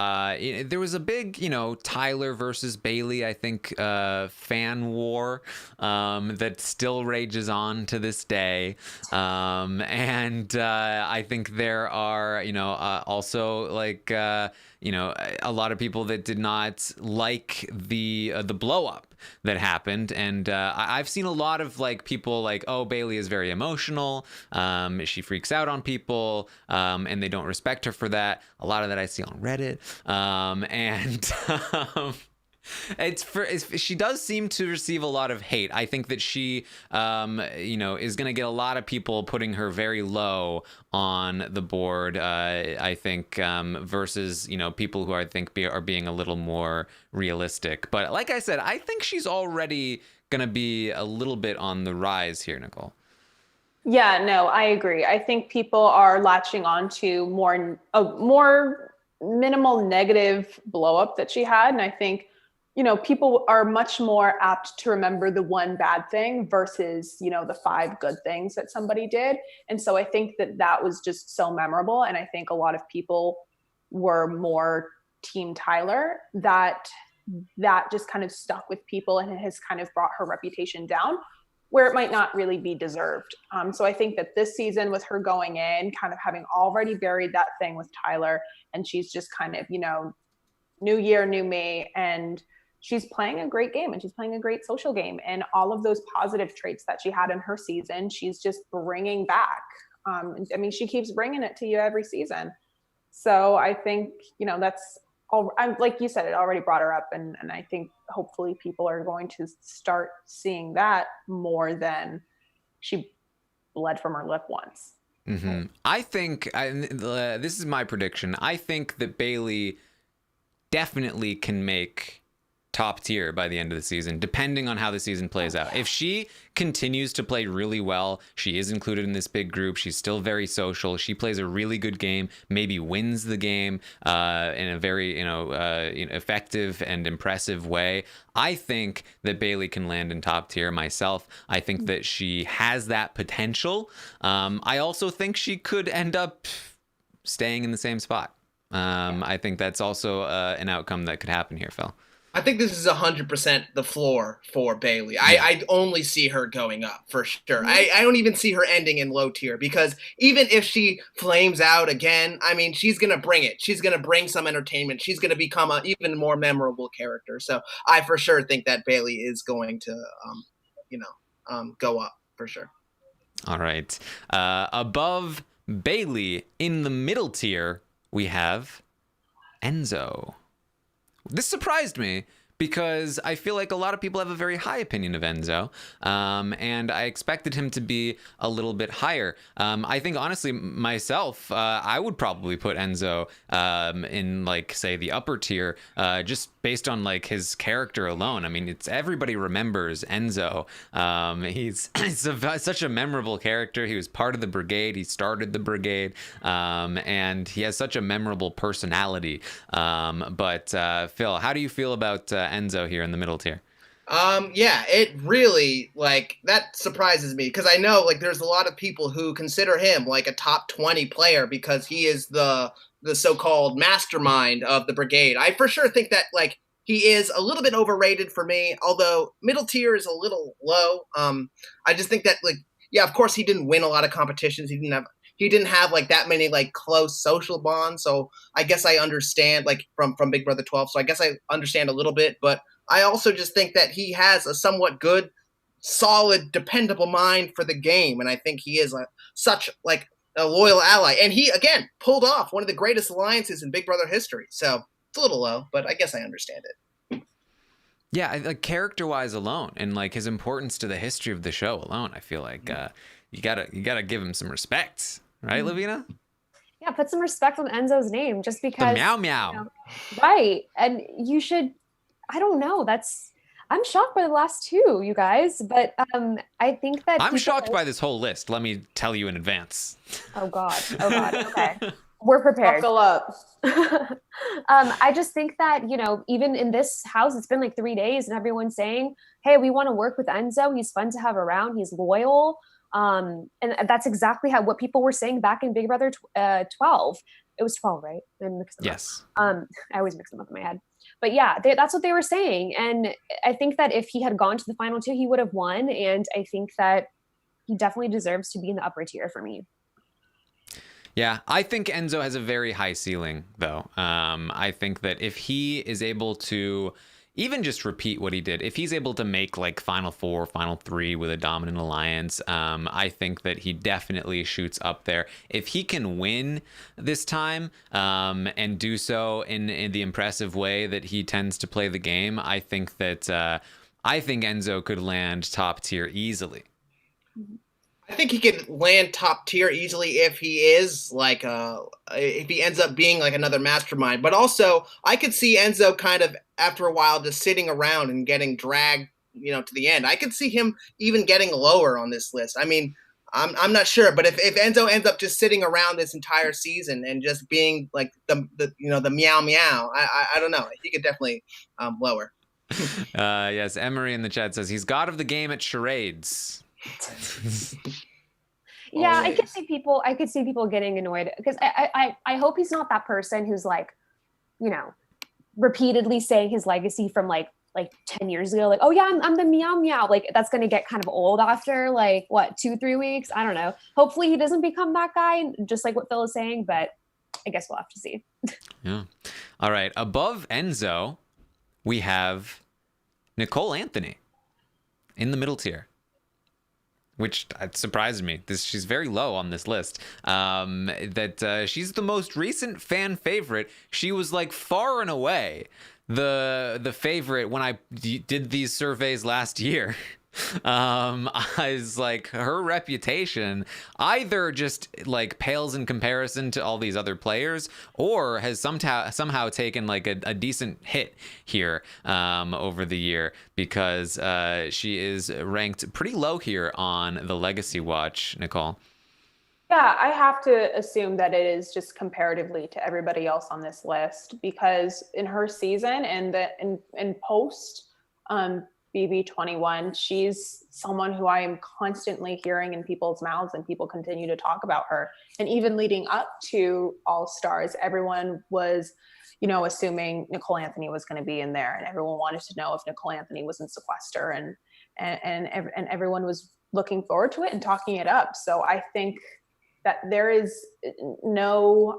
there was a big, Tyler versus Bailey, I think, fan war that still rages on to this day. And I think there are, also like, a lot of people that did not like the blow up that happened. And I've seen a lot of like people like, oh, Bailey is very emotional. She freaks out on people, and they don't respect her for that. A lot of that I see on Reddit. She does seem to receive a lot of hate. I think that she, is going to get a lot of people putting her very low on the board. I think versus people who I think are being a little more realistic. But like I said, I think she's already going to be a little bit on the rise here, Nicole. Yeah, no, I agree. I think people are latching on to more minimal negative blow up that she had, and I think people are much more apt to remember the one bad thing versus, the 5 good things that somebody did. And so I think that was just so memorable. And I think a lot of people were more Team Tyler, that just kind of stuck with people and has kind of brought her reputation down where it might not really be deserved. So I think that this season, with her going in, kind of having already buried that thing with Tyler, and she's just kind of, new year, new me, and she's playing a great game, and she's playing a great social game, and all of those positive traits that she had in her season, she's just bringing back. She keeps bringing it to you every season. So I think, that's all. Like you said, it already brought her up, and I think hopefully people are going to start seeing that more than she bled from her lip once. Mm-hmm. I think, this is my prediction, I think that Bailey definitely can make top tier by the end of the season, depending on how the season plays out. If she continues to play really well, she is included in this big group, she's still very social, she plays a really good game, maybe wins the game in a very effective and impressive way, I think that Bailey can land in top tier myself. I think that she has that potential. I also think she could end up staying in the same spot. I think that's also an outcome that could happen here, Phil. I think this is 100% the floor for Bailey. Yeah. I only see her going up for sure. I don't even see her ending in low tier, because even if she flames out again, she's going to bring it. She's going to bring some entertainment. She's going to become an even more memorable character. So I for sure think that Bailey is going to, go up for sure. All right. Above Bailey in the middle tier, we have Enzo. This surprised me because I feel like a lot of people have a very high opinion of Enzo, and I expected him to be a little bit higher. I think, honestly, myself, I would probably put Enzo in, like, say, the upper tier, just based on, like, his character alone. Everybody remembers Enzo. He's such a memorable character. He was part of the brigade. He started the brigade, and he has such a memorable personality. But Phil, how do you feel about Enzo here in the middle tier? Yeah, it really, that surprises me, because I know, there's a lot of people who consider him like a top 20 player because he is the so-called mastermind of the brigade. I for sure think that, he is a little bit overrated for me, although middle tier is a little low. I just think that, of course he didn't win a lot of competitions. He didn't have that many close social bonds. So I guess I understand from Big Brother 12. So I guess I understand a little bit, but I also just think that he has a somewhat good solid, dependable mind for the game, and I think he is such like a loyal ally. And he again pulled off one of the greatest alliances in Big Brother history. So it's a little low, but I guess I understand it. Yeah, like character-wise alone, and like his importance to the history of the show alone, I feel like you gotta give him some respect, right, Lavina? Yeah, put some respect on Enzo's name, just The because. meow meow. You know, right, and you should. I don't know. I'm shocked by the last two, you guys, but I think that I'm shocked by this whole list. Let me tell you in advance. Oh God. Okay, we're prepared. Buckle up. I just think that, you know, even in this house, it's been like 3 days and everyone's saying, hey, we want to work with Enzo. He's fun to have around. He's loyal. And that's exactly what people were saying back in Big Brother 12. It was 12, right? Yes. I always mix them up in my head. But yeah, that's what they were saying. And I think that if he had gone to the final two, he would have won. And I think that he definitely deserves to be in the upper tier for me. Yeah, I think Enzo has a very high ceiling, though. I think that if he is able to even just repeat what he did, if he's able to make like Final Four, Final Three with a dominant alliance, I think that he definitely shoots up there. If he can win this time and do so in the impressive way that he tends to play the game, I think that Enzo could land top tier easily. I think he could land top tier easily if he is like if he ends up being like another mastermind. But also, I could see Enzo kind of after a while just sitting around and getting dragged, you know, to the end. I could see him even getting lower on this list. I mean, I'm not sure, but if Enzo ends up just sitting around this entire season and just being like the meow meow, I don't know. He could definitely lower. Yes, Emery in the chat says he's god of the game at charades. Yeah, I could see people getting annoyed because I hope he's not that person who's like, you know, repeatedly saying his legacy from like 10 years ago, like, oh yeah, I'm the meow meow. Like that's gonna get kind of old after like what 2-3 weeks. I don't know. Hopefully he doesn't become that guy, just like what Phil is saying, but I guess we'll have to see. Yeah. All right. Above Enzo, we have Nicole Anthony in the middle tier, which surprised me. She's very low on this list. She's the most recent fan favorite. She was like far and away the favorite when I did these surveys last year. I was like, her reputation either just like pales in comparison to all these other players, or has somehow taken like a decent hit here over the year, because she is ranked pretty low here on the Legacy Watch, Nicole. Yeah, I have to assume that it is just comparatively to everybody else on this list, because in her season and in post BB21, she's someone who I am constantly hearing in people's mouths, and people continue to talk about her. And even leading up to All Stars, everyone was, you know, assuming Nicole Anthony was going to be in there, and everyone wanted to know if Nicole Anthony was in sequester, and everyone was looking forward to it and talking it up. So I think that there is no,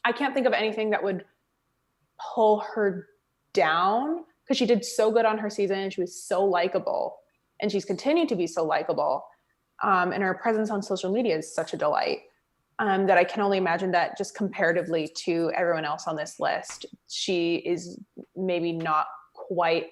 I can't think of anything that would pull her down, because she did so good on her season and she was so likable, and she's continued to be so likable. And her presence on social media is such a delight that I can only imagine that just comparatively to everyone else on this list, she is maybe not quite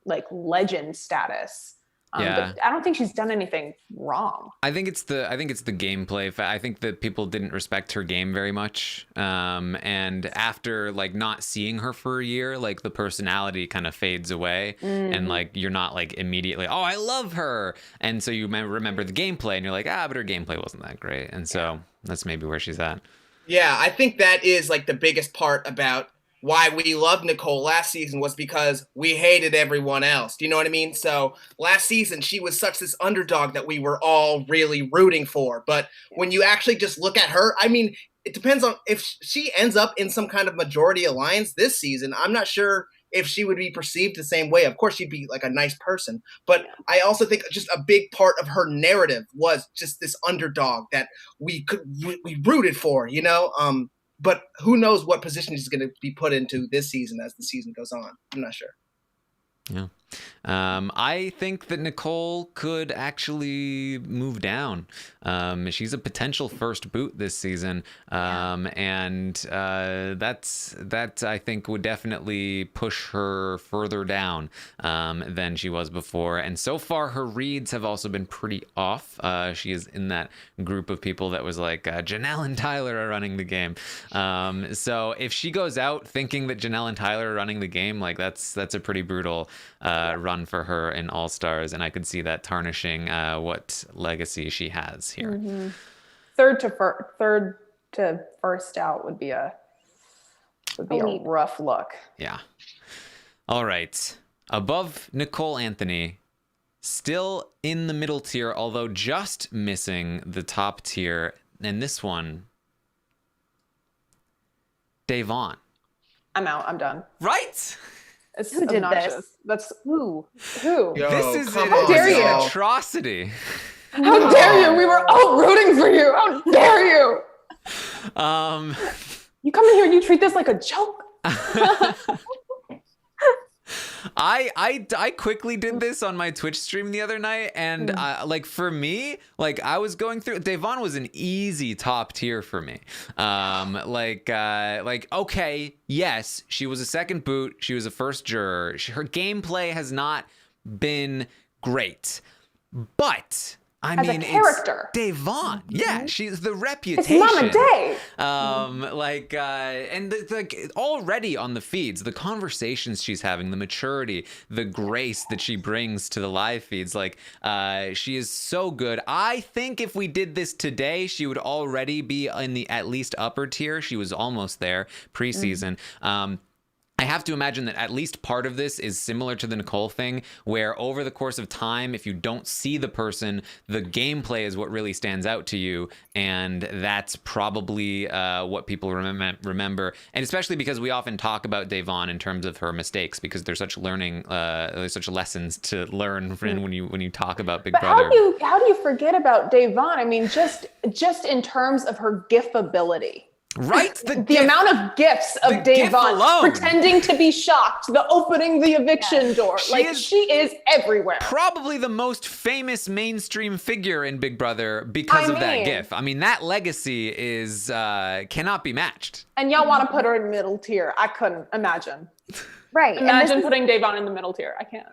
like legend status. Yeah. But I don't think she's done anything wrong. I think it's the gameplay. I think that people didn't respect her game very much. And after like not seeing her for a year, like the personality kind of fades away, and like you're not like immediately, oh, I love her. And so you remember the gameplay, and you're like, but her gameplay wasn't that great. And so that's maybe where she's at. Yeah, I think that is like the biggest part about why we loved Nicole last season, was because we hated everyone else. Do you know what I mean? So last season, she was such this underdog that we were all really rooting for. But when you actually just look at her, I mean, it depends on if she ends up in some kind of majority alliance this season. I'm not sure if she would be perceived the same way. Of course, she'd be like a nice person. But I also think just a big part of her narrative was just this underdog that we rooted for, you know? But who knows what position she's going to be put into this season as the season goes on. I'm not sure. Yeah. I think that Nicole could actually move down. She's a potential first boot this season, and that I think would definitely push her further down than she was before. And so far, her reads have also been pretty off. She is in that group of people that was like Janelle and Tyler are running the game. So if she goes out thinking that Janelle and Tyler are running the game, like that's a pretty brutal run for her in All Stars, and I could see that tarnishing what legacy she has here. Mm-hmm. Third to first out would be a rough look. Yeah. All right. Above Nicole Anthony, still in the middle tier, although just missing the top tier, and this one, Davon. I'm out. I'm done. Right? It's Who did obnoxious. this? That's Who? Yo, This is come dare on, you. y'all. an atrocity. How dare you? We were all rooting for you. How dare you? You come in here and you treat this like a joke. I quickly did this on my Twitch stream the other night, and like for me, like I was going through. Davon was an easy top tier for me. Like okay, yes, she was a second boot. She was a first juror. Her gameplay has not been great, but I As mean, a character. it's Davon. Yeah, she's the reputation. It's Mama Day. And already on the feeds, the conversations she's having, the maturity, the grace that she brings to the live feeds, like she is so good. I think if we did this today, she would already be in the at least upper tier. She was almost there preseason. I have to imagine that at least part of this is similar to the Nicole thing, where over the course of time, if you don't see the person, the gameplay is what really stands out to you, and that's probably what people remember. And especially because we often talk about Davon in terms of her mistakes, because there's such there's such lessons to learn when you talk about Big Brother. How do you forget about Davon? I mean, just in terms of her GIF ability. Right? The amount of gifs of Davon pretending to be shocked, the opening the eviction door. She is everywhere. Probably the most famous mainstream figure in Big Brother because of that gif. I mean, that legacy is cannot be matched. And y'all want to put her in middle tier. I couldn't imagine. Right. Imagine putting Davon in the middle tier. I can't.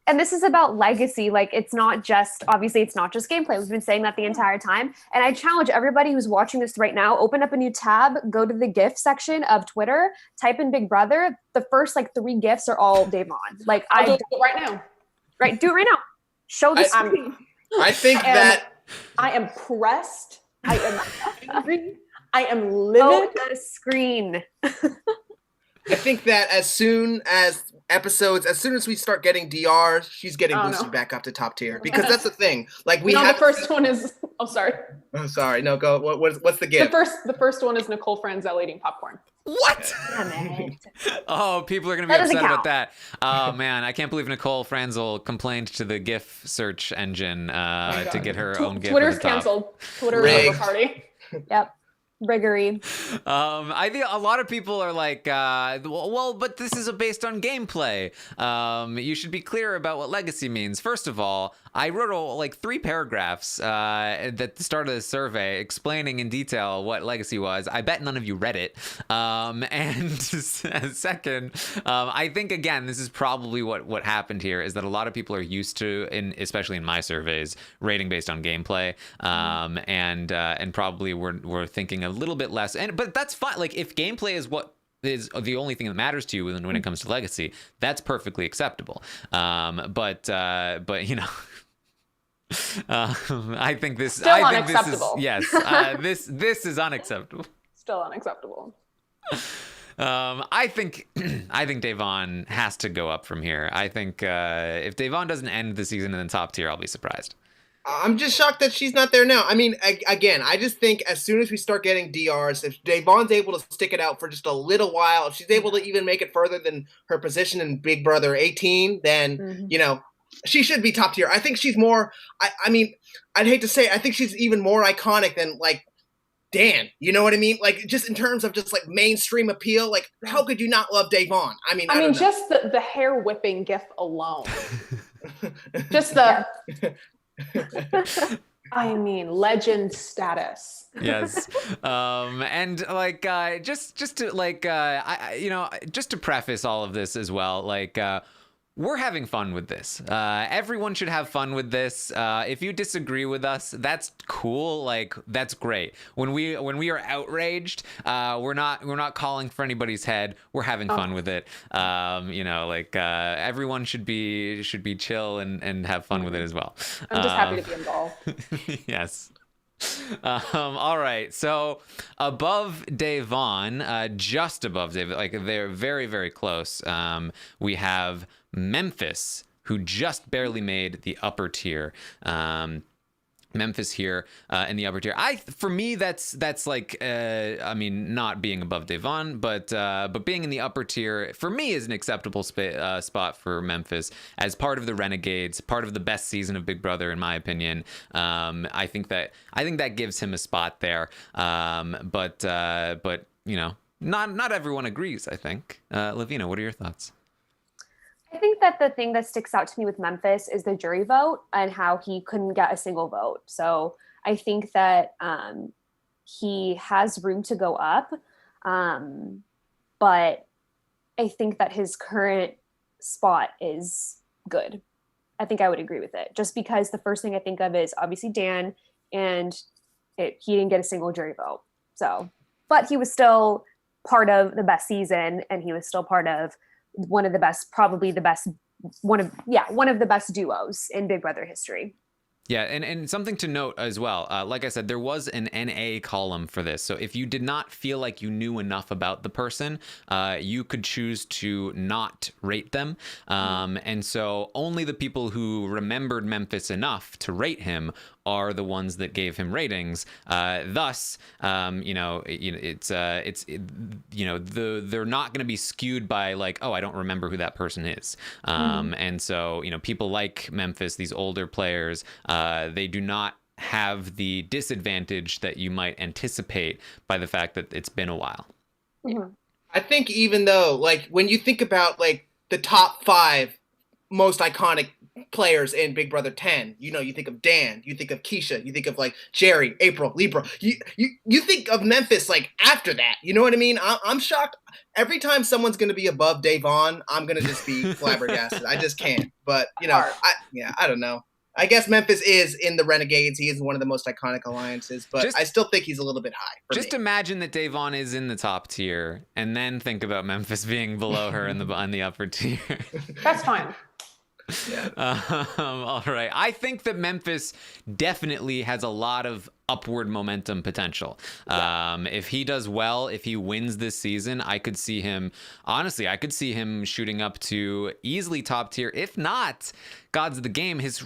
And this is about legacy. Like, it's not just gameplay. We've been saying that the entire time. And I challenge everybody who's watching this right now, open up a new tab, go to the GIF section of Twitter, type in Big Brother. The first 3 GIFs are all Davon. Like, I'll do it right now. Right. Do it right now. Show the screen. I think that I am pressed. I am angry. I am livid. The screen. I think that as soon as we start getting DRs, she's getting boosted back up to top tier, because that's the thing. Like the first one is. Oh, sorry. Oh, sorry. No, go. What's the gift? The first one is Nicole Franzel eating popcorn. What? Oh, people are going to be upset about that. Oh, man. I can't believe Nicole Franzel complained to the GIF search engine to get her own GIF. Twitter's canceled. Twitter is over party. Yep. Riggery. I think a lot of people are like, well, but this is based on gameplay. You should be clear about what legacy means. First of all, I wrote 3 paragraphs at the start of the survey explaining in detail what legacy was. I bet none of you read it. And second, I think, again, this is probably what happened here, is that a lot of people are used to, especially in my surveys, rating based on gameplay, and probably we're thinking a little bit less. But that's fine. Like, if gameplay is what is the only thing that matters to you when it comes to legacy, that's perfectly acceptable. But you know. I think this. Still unacceptable. This is unacceptable. Still unacceptable. I think Davon has to go up from here. I think if Davon doesn't end the season in the top tier, I'll be surprised. I'm just shocked that she's not there now. I mean, again, I just think as soon as we start getting DRs, if Davon's able to stick it out for just a little while, if she's able to even make it further than her position in Big Brother 18, then, she should be top tier. I think she's more, I mean, I'd hate to say, I think she's even more iconic than Dan. You know what I mean? Like, just in terms of just like mainstream appeal, like, how could you not love Davon? I mean, just the hair whipping gif alone. Just the I mean, legend status. Yes. And like just to like just to preface all of this as well, like we're having fun with this. Everyone should have fun with this. If you disagree with us, that's cool. Like, that's great. When we are outraged, we're not calling for anybody's head. We're having fun with it. Everyone should be chill and have fun with it as well. I'm just happy to be involved. Yes. All right. So above Davon, just above David, like they're very, very close. We have Memphis, who just barely made the upper tier. Memphis here in the upper tier. For me, that's like not being above Davon, but being in the upper tier for me is an acceptable spot for Memphis as part of the Renegades, part of the best season of Big Brother, in my opinion. I think that gives him a spot there. But not everyone agrees. I think. Lavina, what are your thoughts? I think that the thing that sticks out to me with Memphis is the jury vote and how he couldn't get a single vote. So I think that he has room to go up. But I think that his current spot is good. I think I would agree with it, just because the first thing I think of is obviously Dan, and he didn't get a single jury vote. So, but he was still part of the best season, and he was still part of one of the best, probably the best, one of the best duos in Big Brother history. Yeah, and something to note as well. Like I said, there was an NA column for this. So if you did not feel like you knew enough about the person, you could choose to not rate them. And so only the people who remembered Memphis enough to rate him are the ones that gave him ratings. Thus, they're not going to be skewed by like, oh, I don't remember who that person is. And so, people like Memphis, these older players, they do not have the disadvantage that you might anticipate by the fact that it's been a while. Mm-hmm. I think even though, like, when you think about like the top 5 most iconic players in Big Brother 10, you think of Dan, you think of Keisha, you think of like Jerry, April, Libra, you think of Memphis like after that, you know what I mean? I'm shocked every time someone's going to be above Davon. I'm going to just be flabbergasted. I just can't. But I don't know. I guess Memphis is in the Renegades. He is one of the most iconic alliances, but I still think he's a little bit high. Just imagine that Davon is in the top tier, and then think about Memphis being below her on the upper tier. That's fine. Yeah. All right. I think that Memphis definitely has a lot of upward momentum potential. If he does well, if he wins this season, I could see him shooting up to easily top tier. If not, Gods of the Game, his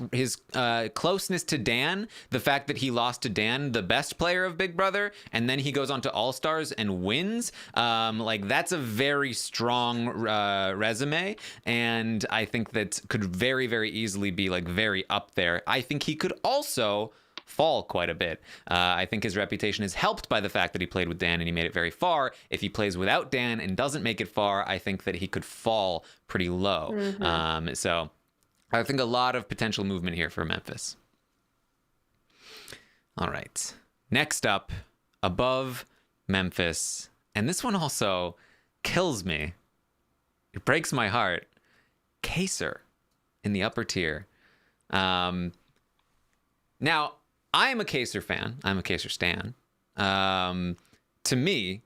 closeness to Dan, the fact that he lost to Dan, the best player of Big Brother, and then he goes on to All Stars and wins, that's a very strong resume, and I think that could very, very easily be like very up there. I think he could also fall quite a bit. I think his reputation is helped by the fact that he played with Dan and he made it very far. If he plays without Dan and doesn't make it far, I think that he could fall pretty low. Mm-hmm. So I think a lot of potential movement here for Memphis. All right. Next up, above Memphis, and this one also kills me. It breaks my heart. Kaser in the upper tier. Now, I am a Kaser fan. I'm a Kaser stan. To me,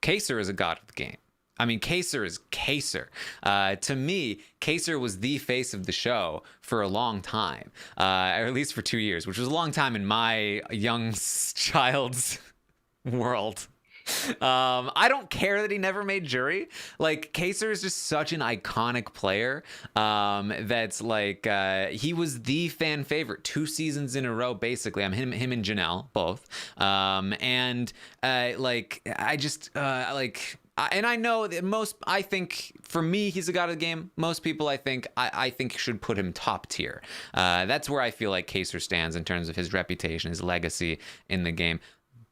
Kaser is a god of the game. I mean, Kaser is Kaser. To me, Kaser was the face of the show for a long time, or at least for 2 years, which was a long time in my young child's world. I don't care that he never made jury. Like, Kaser is just such an iconic player. That's like he was the fan favorite 2 seasons in a row, basically. Him and Janelle both. And I know that I think for me, he's a god of the game. Most people, I think should put him top tier. That's where I feel like Kaser stands in terms of his reputation, his legacy in the game.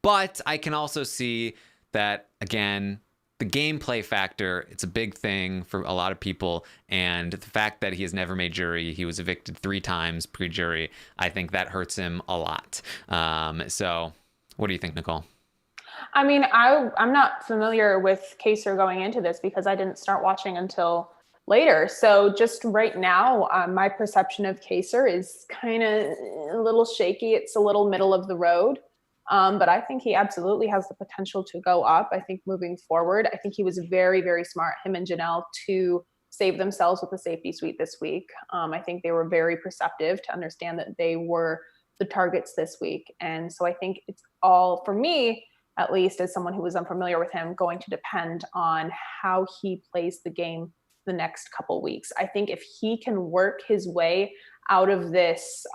But I can also see that, again, the gameplay factor, it's a big thing for a lot of people. And the fact that he has never made jury, he was evicted 3 times pre-jury, I think that hurts him a lot. So what do you think, Nicole? I mean, I'm not familiar with Kaser going into this because I didn't start watching until later. So just right now, my perception of Kaser is kind of a little shaky. It's a little middle of the road. But I think he absolutely has the potential to go up. I think moving forward, I think he was very, very smart, him and Janelle, to save themselves with the safety suite this week. I think they were very perceptive to understand that they were the targets this week. And so I think it's all, for me, at least as someone who was unfamiliar with him, going to depend on how he plays the game the next couple weeks. I think if he can work his way out of this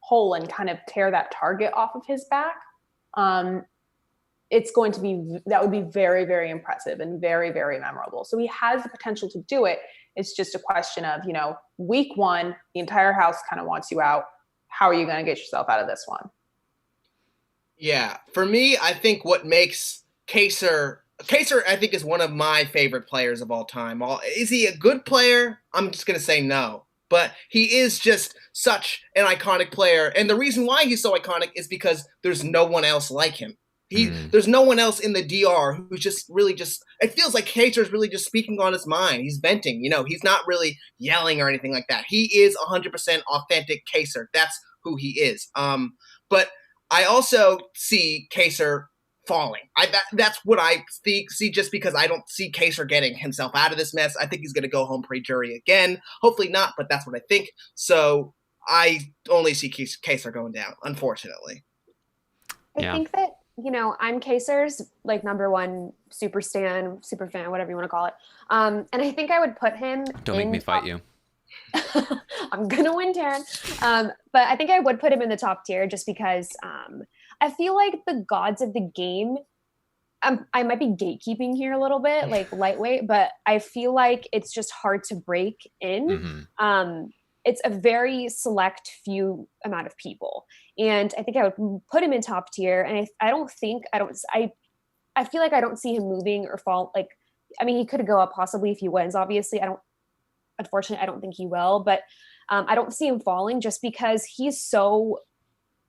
hole and kind of tear that target off of his back, it's going to be, that would be very, very impressive and very, very memorable. So he has the potential to do it. It's just a question of, week 1, the entire house kind of wants you out. How are you going to get yourself out of this one? Yeah, for me, I think what makes Kaser, I think, is one of my favorite players of all time. Is he a good player? I'm just going to say no. But he is just such an iconic player. And the reason why he's so iconic is because there's no one else like him. There's no one else in the DR who's just really just, it feels like Kaser's really just speaking on his mind. He's venting, he's not really yelling or anything like that. He is 100% authentic Kaser. That's who he is. But I also see Kaser falling. That's what I see, just because I don't see Kaser getting himself out of this mess. I think he's going to go home pre-jury again. Hopefully not, but that's what I think. So I only see Kaser going down, unfortunately. I think that, I'm Kaser's number 1 super fan, whatever you want to call it. And I think I would put him Don't make me fight you. I'm going to win, Taryn. But I think I would put him in the top tier just because I feel like the gods of the game, I might be gatekeeping here a little bit, lightweight, but I feel like it's just hard to break in. Mm-hmm. It's a very select few amount of people. And I think I would put him in top tier. And I feel like I don't see him moving or fall. He could go up possibly if he wins, obviously. Unfortunately, I don't think he will, but I don't see him falling just because he's so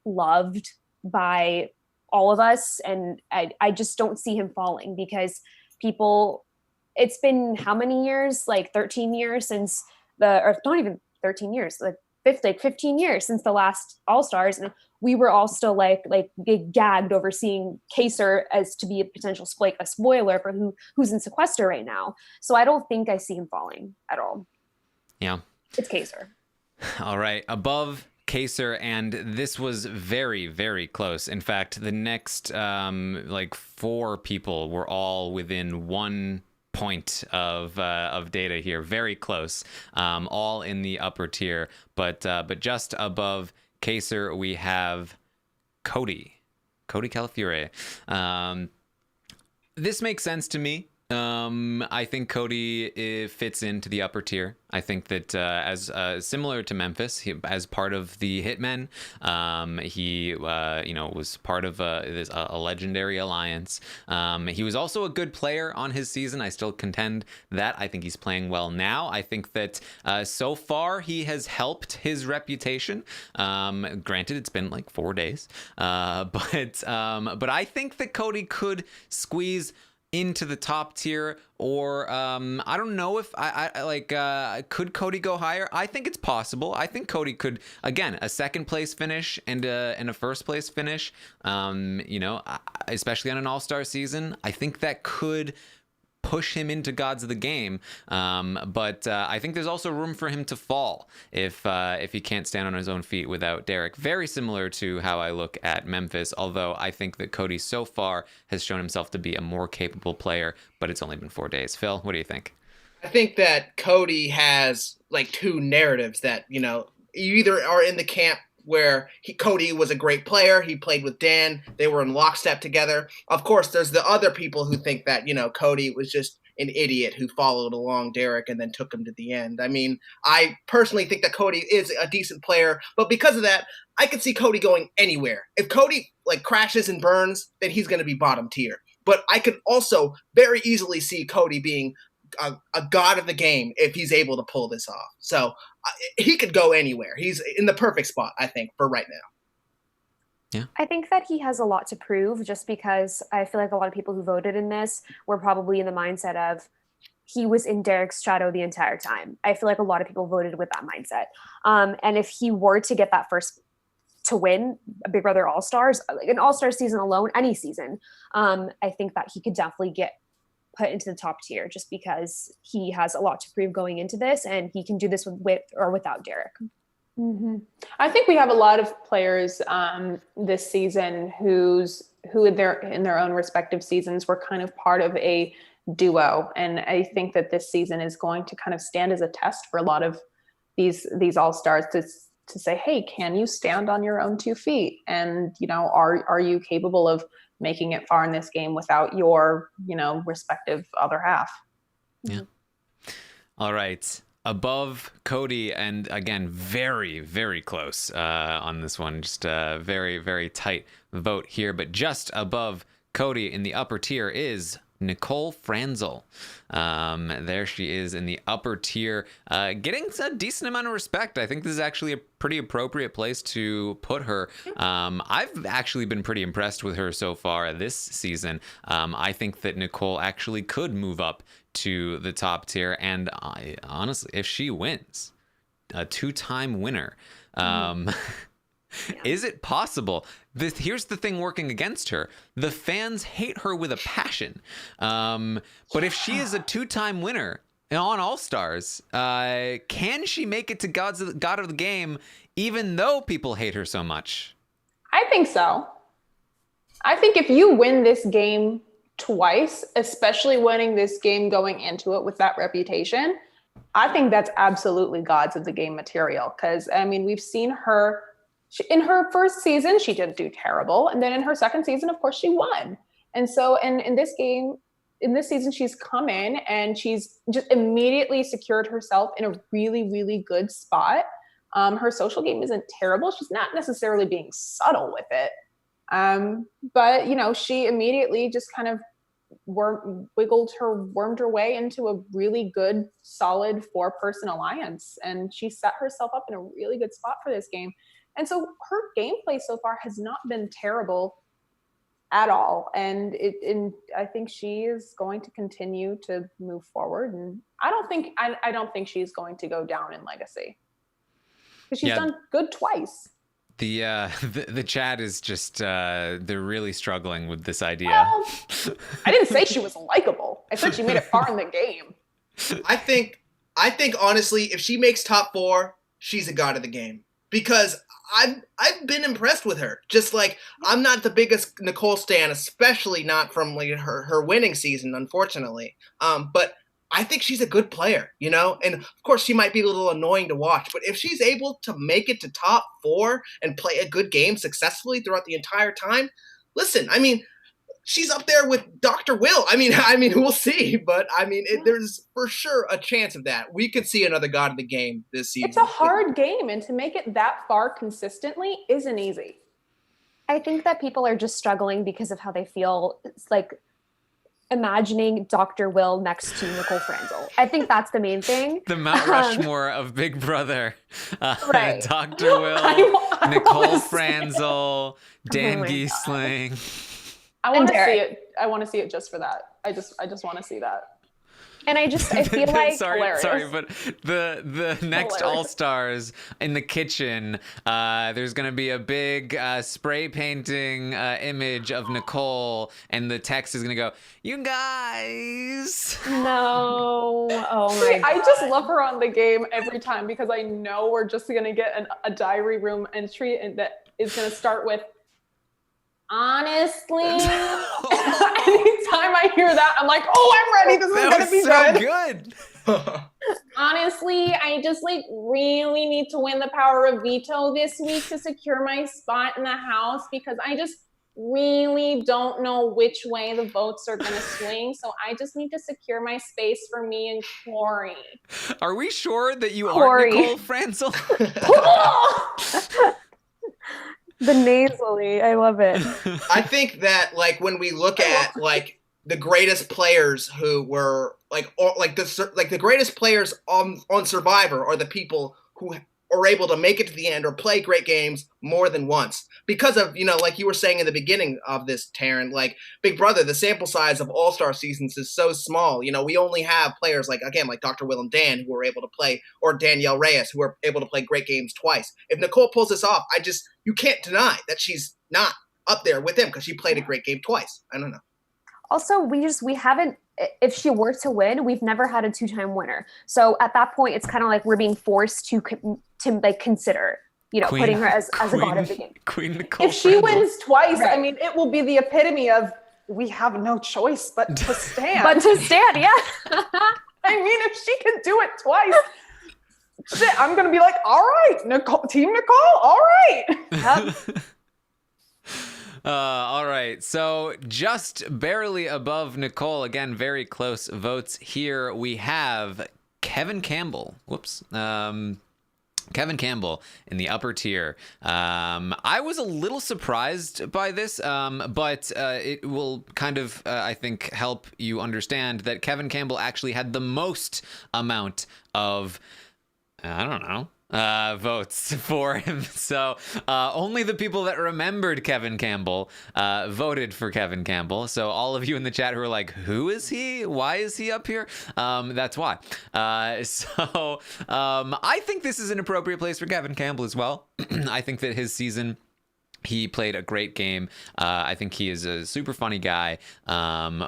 loved by all of us. And I just don't see him falling because it's been how many years? 13 years since or not even 13 years, 15 years since the last All-Stars. And we were all still gagged over seeing Kaser as to be a potential a spoiler for who's in sequester right now. So I don't think I see him falling at all. Yeah. It's Kaser. All right. Above Kaser, and this was very, very close. In fact, the next 4 people were all within 1 point of data here. Very close. All in the upper tier. But just above Kaser, we have Cody Calafiore. This makes sense to me. I think Cody fits into the upper tier. I think that as similar to Memphis, as part of the Hitmen, he was part of a legendary alliance. He was also a good player on his season. I still contend that. I think he's playing well now. I think that so far he has helped his reputation. Granted, it's been 4 days, but I think that Cody could squeeze into the top tier, or I don't know if could Cody go higher? I think it's possible. I think Cody could, again, a second place finish and a first place finish, especially on an all-star season. I think that could push him into gods of the game, but I think there's also room for him to fall if he can't stand on his own feet without Derek. Very similar to how I look at Memphis, although I think that Cody so far has shown himself to be a more capable player, but it's only been 4 days. Phil, what do you think? I think that Cody has 2 narratives that, you either are in the camp where Cody was a great player. He played with Dan. They were in lockstep together. Of course, there's the other people who think that, Cody was just an idiot who followed along Derek and then took him to the end. I mean, I personally think that Cody is a decent player, but because of that, I could see Cody going anywhere. If Cody like crashes and burns, then he's going to be bottom tier. But I could also very easily see Cody being a god of the game if he's able to pull this off. So he could go anywhere. He's in the perfect spot, I think, for right now. Yeah. I think that he has a lot to prove, just because I feel like a lot of people who voted in this were probably in the mindset of he was in Derek's shadow the entire time. I feel like a lot of people voted with that mindset. And if he were to get that first to win a Big Brother All-Stars, like an All-Star season alone, any season, I think that he could definitely get put into the top tier, just because he has a lot to prove going into this, and he can do this with or without Derek. Mm-hmm. I think we have a lot of players this season who in their own respective seasons were kind of part of a duo, and I think that this season is going to kind of stand as a test for a lot of these all-stars to say, hey, can you stand on your own 2 feet? And, are you capable of making it far in this game without your, respective other half? Yeah. All right. Above Cody, and again, very, very close on this one. Just a very, very tight vote here. But just above Cody in the upper tier is Nicole Franzel. There she is in the upper tier, getting a decent amount of respect. I think this is actually a pretty appropriate place to put her. I've actually been pretty impressed with her so far this season. I think that Nicole actually could move up to the top tier, and honestly, if she wins, a 2-time winner, is it possible? Here's the thing working against her. The fans hate her with a passion. But if she is a 2-time winner on All-Stars, can she make it to God of the Game, even though people hate her so much? I think so. I think if you win this game twice, especially winning this game going into it with that reputation, I think that's absolutely Gods of the Game material. Because, I mean, we've seen her in her first season, she didn't do terrible. And then in her second season, of course, she won. And so in this game, in this season, she's come in and she's just immediately secured herself in a really, really good spot. Her social game isn't terrible. She's not necessarily being subtle with it. But, she immediately just kind of wormed her way into a really good, solid 4-person alliance. And she set herself up in a really good spot for this game. And so her gameplay so far has not been terrible at all. And I think she is going to continue to move forward. And I don't think she's going to go down in legacy, because she's done good twice. The chat is just they're really struggling with this idea. Well, I didn't say she was likable. I said she made it far in the game. I think honestly, if she makes top 4, she's a God of the Game, because I've been impressed with her. Just like, I'm not the biggest Nicole stan, especially not from like her winning season, unfortunately. But I think she's a good player, and of course she might be a little annoying to watch, but if she's able to make it to top 4 and play a good game successfully throughout the entire time, listen, I mean, she's up there with Dr. Will. I mean, we'll see, but there's for sure a chance of that. We could see another God of the Game this season. It's a hard game, and to make it that far consistently isn't easy. I think that people are just struggling because of how they feel. It's like imagining Dr. Will next to Nicole Franzel. I think that's the main thing. The Mount Rushmore of Big Brother. Right. Dr. Will, Nicole Franzel, Dan Giesling. I want to see it. I want to see it just for that. I just want to see that. And I feel like sorry, hilarious. but the next All-Stars in the kitchen, there's gonna be a big spray painting image of Nicole, and the text is gonna go, "You guys." No. Oh my God. I just love her on the game every time, because I know we're just gonna get a diary room entry and that is gonna start with, honestly. Anytime I hear that, I'm like, oh, I'm ready. This is going to be so good. Honestly, I just really need to win the power of veto this week to secure my spot in the house, because I just really don't know which way the votes are going to swing. So I just need to secure my space for me and Corey. Are we sure that you Corey. aren't Nicole Franzel? The nasally, I love it. I think that like when we look at like the greatest players who were like the greatest players on Survivor are the people who are able to make it to the end or play great games more than once because of, you know, like you were saying in the beginning of this, Taryn, like Big Brother, the sample size of all-star seasons is so small. You know, we only have players like, again, like Dr. Will and Dan who are able to play, or Danielle Reyes who are able to play great games twice. If Nicole pulls this off, you can't deny that she's not up there with him because she played a great game twice. I don't know. Also, we haven't, if she were to win, we've never had a 2-time winner. So at that point, it's kind of like we're being forced to like consider, you know, putting her as a god of the game. Queen Nicole If she Franzel. wins twice, Right. I mean, it will be the epitome of we have no choice but to stand. But to stand, yeah. I mean, if she can do it twice, shit, I'm gonna be like, all right, Nicole, Team Nicole, all right. Yep. All right, so just barely above Nicole, again, very close votes here. We have Kevin Campbell. Whoops. Kevin Campbell in the upper tier. I was a little surprised by this, but it will kind of, I think, help you understand that Kevin Campbell actually had the most amount of, I don't know, votes for him. So only the people that remembered Kevin Campbell voted for Kevin Campbell. So all of you in the chat who are like, who is he? Why is he up here? That's why. So I think this is an appropriate place for Kevin Campbell as well. I think that his season, he played a great game. I think he is a super funny guy. I'm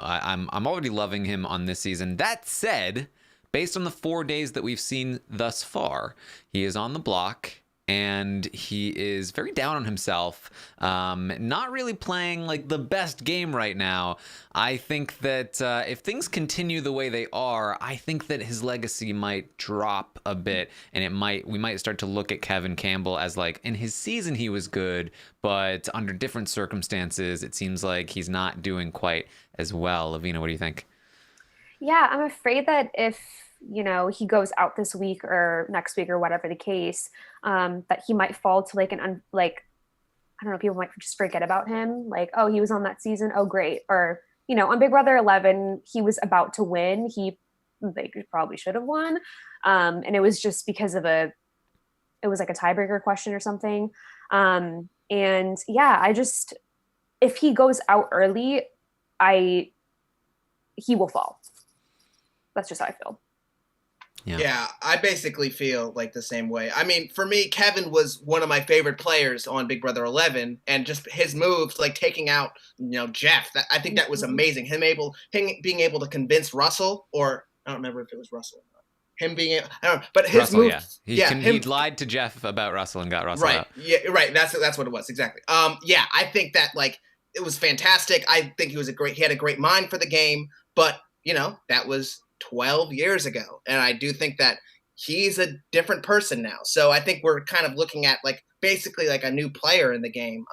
already loving him on this season. That said, based on the 4 days that we've seen thus far, he is on the block and he is very down on himself. Not really playing like the best game right now. I think that if things continue the way they are, I think that his legacy might drop a bit, and we might start to look at Kevin Campbell as like, in his season he was good, but under different circumstances, it seems like he's not doing quite as well. Lavina, what do you think? Yeah, I'm afraid that if, you know, he goes out this week or next week or whatever the case, that he might fall to like I don't know, people might just forget about him. Like, oh, he was on that season. Oh, great. Or, you know, on Big Brother 11, he was about to win. They probably should have won. And it was just because of it was like a tiebreaker question or something. And yeah, if he goes out early, he will fall. That's just how I feel. Yeah, I basically feel like the same way. I mean, for me, Kevin was one of my favorite players on Big Brother 11, and just his moves, like taking out, you know, Jeff. I think that was amazing. Him being able to convince Russell, or I don't remember if it was Russell or not. Him being, I don't know, but his Russell, moves. He lied to Jeff about Russell and got Russell out. Yeah, right. That's what it was exactly. Yeah, I think that like it was fantastic. I think he had a great mind for the game, but you know, that was 12 years ago. And I do think that he's a different person now. So I think we're kind of looking at like basically like a new player in the game.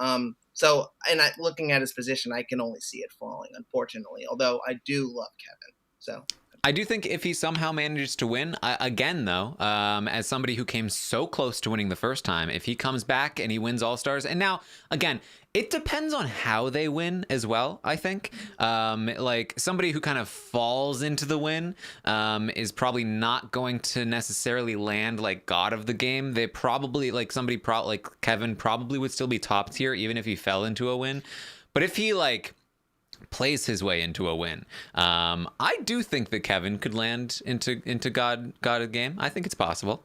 Looking at his position, I can only see it falling, unfortunately, although I do love Kevin. So I do think if he somehow manages to win, again, though, as somebody who came so close to winning the first time, if he comes back and he wins All-Stars, and now, again, it depends on how they win as well, I think. Like, somebody who kind of falls into the win is probably not going to necessarily land like God of the game. They probably, like like Kevin probably would still be top tier even if he fell into a win. But if he, like, plays his way into a win, I do think that Kevin could land into God of the game. I think it's possible.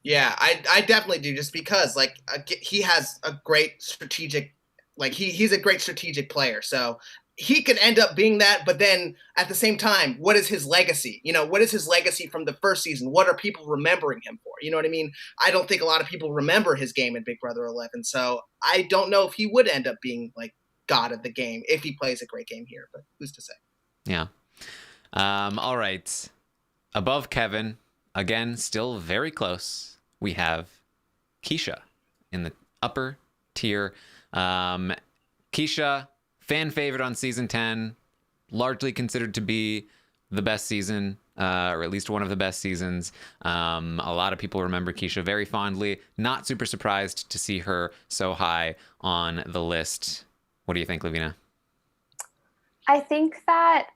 Yeah, I definitely do, just because like he has a great strategic, like he's a great strategic player, so he could end up being that. But then at the same time, what is his legacy? You know, what is his legacy from the first season? What are people remembering him for? You know what I mean? I don't think a lot of people remember his game in Big Brother 11, so I don't know if he would end up being like God of the game if he plays a great game here, but who's to say? Yeah. All right. Above Kevin, again, still very close, we have Keisha in the upper tier. Keisha, fan favorite on season 10, largely considered to be the best season, or at least one of the best seasons. A lot of people remember Keisha very fondly. Not super surprised to see her so high on the list. What do you think, Lavina? I think that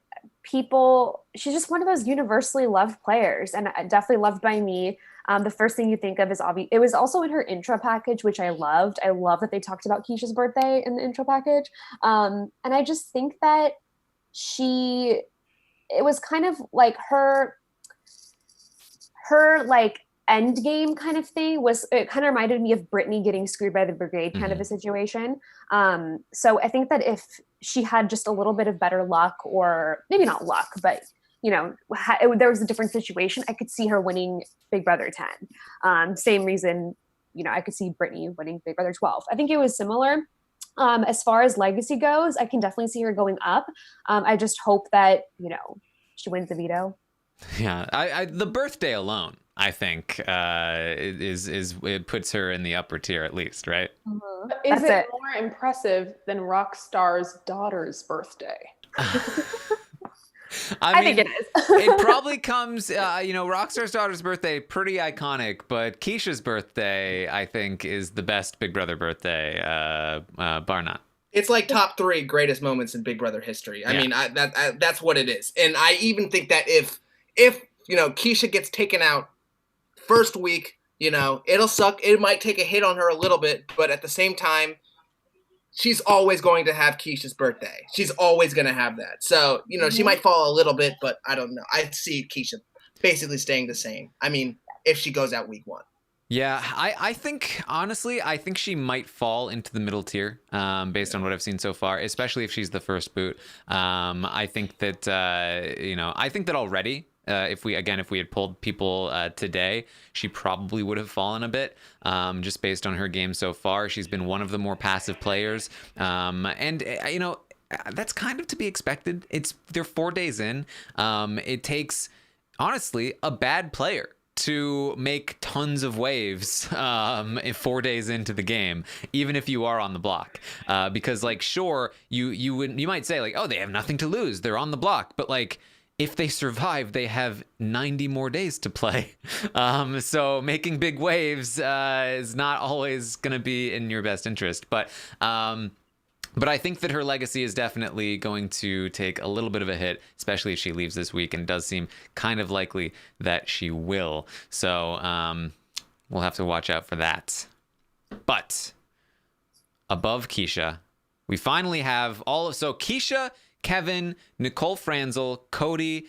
she's just one of those universally loved players, and definitely loved by me. The first thing you think of is obvious. It was also in her intro package, which I loved. I love that they talked about Keisha's birthday in the intro package. And I just think that it was kind of like her like end game kind of thing. It kind of reminded me of Brittany getting screwed by the brigade kind of a situation. So I think that if she had just a little bit of better luck, or maybe not luck, but there was a different situation, I could see her winning Big Brother 10. Same reason, I could see Brittany winning Big Brother 12. I think it was similar. As far as legacy goes, I can definitely see her going up. I just hope that, she wins the veto. Yeah, I the birthday alone, I think, it puts her in the upper tier at least, right? Mm-hmm. Is it more impressive than Rockstar's daughter's birthday? I think it is. It probably comes, Rockstar's daughter's birthday, pretty iconic, but Keisha's birthday, I think, is the best Big Brother birthday, bar none. It's like top 3 greatest moments in Big Brother history. I mean, that's what it is. And I even think that if Keisha gets taken out first week, it'll suck. It might take a hit on her a little bit, but at the same time, she's always going to have Keisha's birthday. She's always going to have that. So, she might fall a little bit, but I don't know. I see Keisha basically staying the same. I mean, if she goes out week 1. Yeah, I think, honestly, I think she might fall into the middle tier based on what I've seen so far, especially if she's the first boot. I think that, I think that already, if we had pulled people today, she probably would have fallen a bit just based on her game so far. She's been one of the more passive players. That's kind of to be expected. They're 4 days in. It takes, honestly, a bad player to make tons of waves 4 days into the game, even if you are on the block, because sure, you might say oh, they have nothing to lose, they're on the block, but if they survive, they have 90 more days to play. So making big waves is not always going to be in your best interest, but I think that her legacy is definitely going to take a little bit of a hit, especially if she leaves this week, and it does seem kind of likely that she will. So we'll have to watch out for that. But above Keisha, we finally have so Keisha, Kevin, Nicole Franzel, Cody,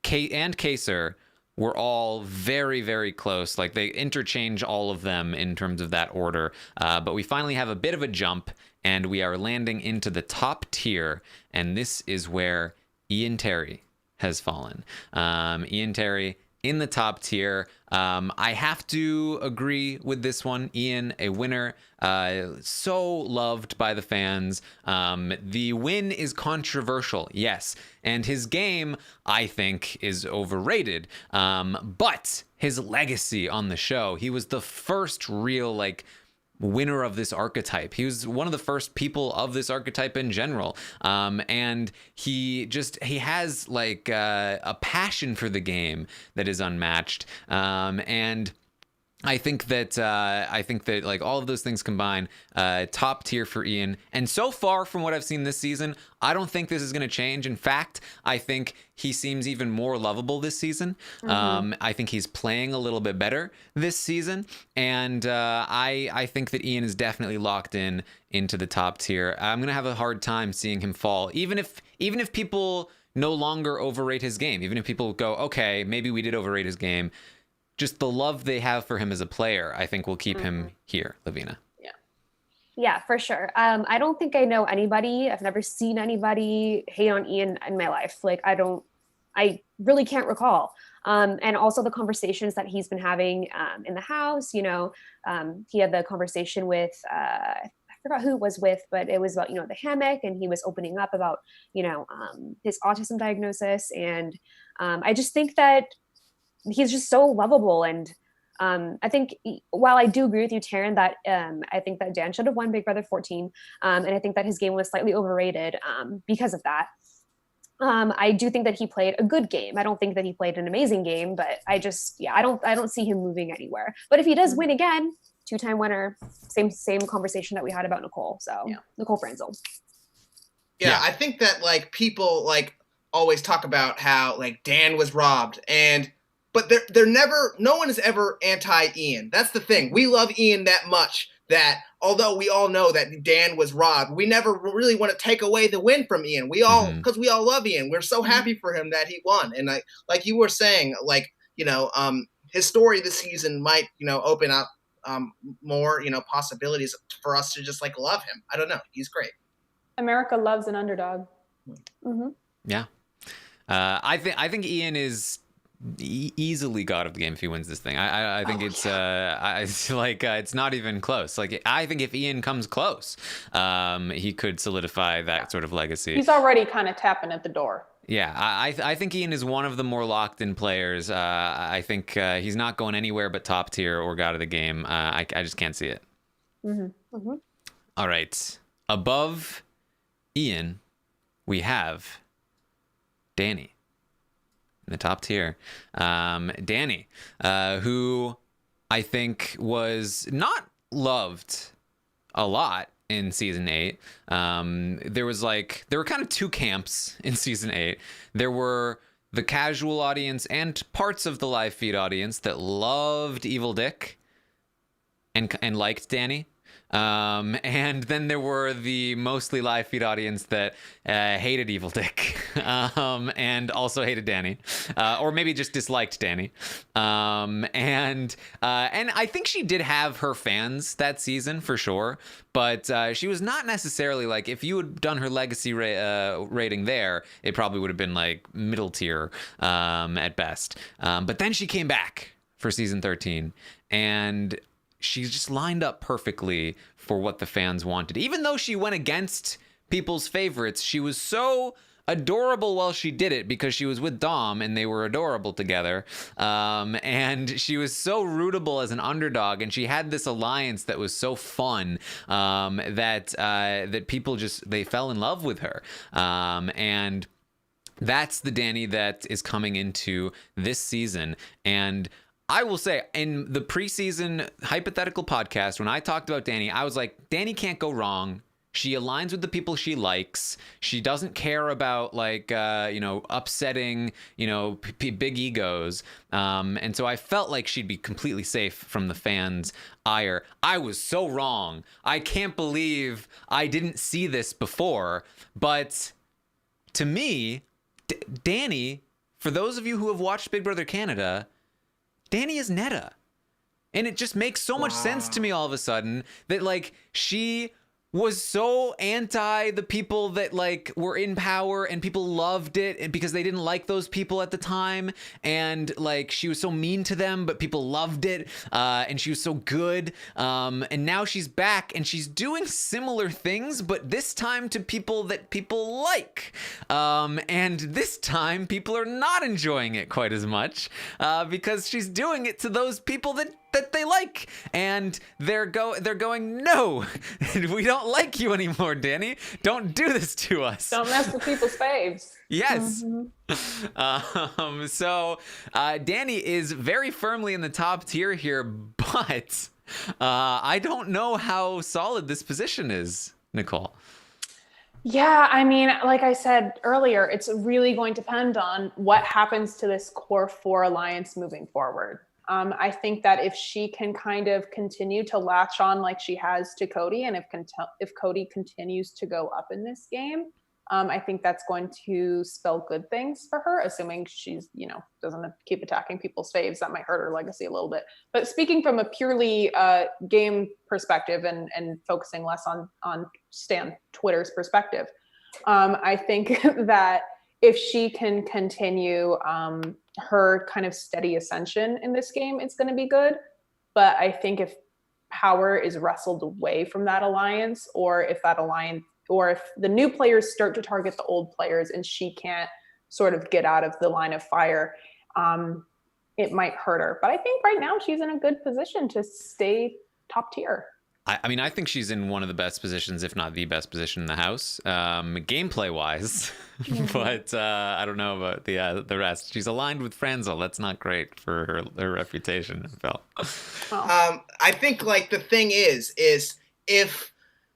Kate, and Kaser were all very, very close. They interchange all of them in terms of that order. But we finally have a bit of a jump, and we are landing into the top tier, and this is where Ian Terry has fallen. Ian Terry in the top tier. I have to agree with this one. Ian, a winner, so loved by the fans. The win is controversial, yes, and his game, I think, is overrated. But his legacy on the show, he was the first real winner of this archetype. He was one of the first people of this archetype in general. And he has a passion for the game that is unmatched. And I think that all of those things combined, top tier for Ian. And so far from what I've seen this season, I don't think this is going to change. In fact, I think he seems even more lovable this season. Mm-hmm. I think he's playing a little bit better this season. And I think that Ian is definitely locked into the top tier. I'm going to have a hard time seeing him fall, even if people no longer overrate his game, even if people go, okay, maybe we did overrate his game. Just the love they have for him as a player, I think will keep him here, Lavina. Yeah, for sure. I don't think I know anybody. I've never seen anybody hate on Ian in my life. I really can't recall. And also the conversations that he's been having in the house, he had the conversation with, I forgot who it was with, but it was about, the hammock, and he was opening up about, his autism diagnosis. And I just think that he's just so lovable, and I think while I do agree with you, Taryn, that I think that Dan should have won Big Brother 14, and I think that his game was slightly overrated because of that. I do think that he played a good game. I don't think that he played an amazing game, but I don't see him moving anywhere. But if he does win again, 2-time winner, same conversation that we had about Nicole. So Nicole Franzel. Yeah, I think that like people like always talk about how like Dan was robbed, but they're never, no one is ever anti-Ian. That's the thing. We love Ian that much that although we all know that Dan was robbed, we never really want to take away the win from Ian. We all, because we all love Ian. We're so happy for him that he won. And like you were saying, like, his story this season might, open up more, possibilities for us to just like love him. I don't know. He's great. America loves an underdog. Yeah. I think Ian is easily god of the game if he wins this thing. I think it's it's not even close. Like, I think if Ian comes close, he could solidify that sort of legacy. He's already kind of tapping at the door. Yeah, I think Ian is one of the more locked in players. I think he's not going anywhere but top tier or god of the game. I just can't see it. All right, above Ian, we have Danny in the top tier. Danny, who I think was not loved a lot in season 8. There were kind of two camps in season 8. There were the casual audience and parts of the live feed audience that loved Evil Dick and liked Danny. And then there were the mostly live feed audience that hated Evil Dick and also hated Danny, or maybe just disliked Danny. And I think she did have her fans that season for sure, but she was not necessarily like, if you had done her legacy rating there, it probably would have been like middle tier at best. But then she came back for season 13 and she's just lined up perfectly for what the fans wanted. Even though she went against people's favorites, she was so adorable while she did it because she was with Dom and they were adorable together. And she was so rootable as an underdog, and she had this alliance that was so fun that people they fell in love with her. And that's the Danny that is coming into this season. And I will say, in the preseason hypothetical podcast, when I talked about Danny, I was like, Danny can't go wrong. She aligns with the people she likes. She doesn't care about upsetting, big egos. And so I felt like she'd be completely safe from the fans' ire. I was so wrong. I can't believe I didn't see this before. But to me, Danny, for those of you who have watched Big Brother Canada, Danny is Netta. And it just makes so much sense to me all of a sudden that like she was so anti the people that like were in power, and people loved it, and because they didn't like those people at the time, and like she was so mean to them, but people loved it, and she was so good, and now she's back and she's doing similar things, but this time to people that people like, and this time people are not enjoying it quite as much because she's doing it to those people that they like, and they're going, no, we don't like you anymore, Danny. Don't do this to us. Don't mess with people's faves. Yes. So Danny is very firmly in the top tier here, but I don't know how solid this position is, Nicole. Yeah, I mean, like I said earlier, it's really going to depend on what happens to this core 4 alliance moving forward. I think that if she can kind of continue to latch on like she has to Cody, and if Cody continues to go up in this game, I think that's going to spell good things for her, assuming she's, doesn't keep attacking people's faves. That might hurt her legacy a little bit. But speaking from a purely game perspective and focusing less on Stan Twitter's perspective, I think that if she can continue her kind of steady ascension in this game, it's going to be good. But I think if power is wrestled away from that alliance, or if the new players start to target the old players and she can't sort of get out of the line of fire, it might hurt her. But I think right now she's in a good position to stay top tier. I mean, I think she's in one of the best positions, if not the best position in the house, gameplay wise. But I don't know about the rest. She's aligned with Franzel. That's not great for her reputation. I felt. I think like the thing is if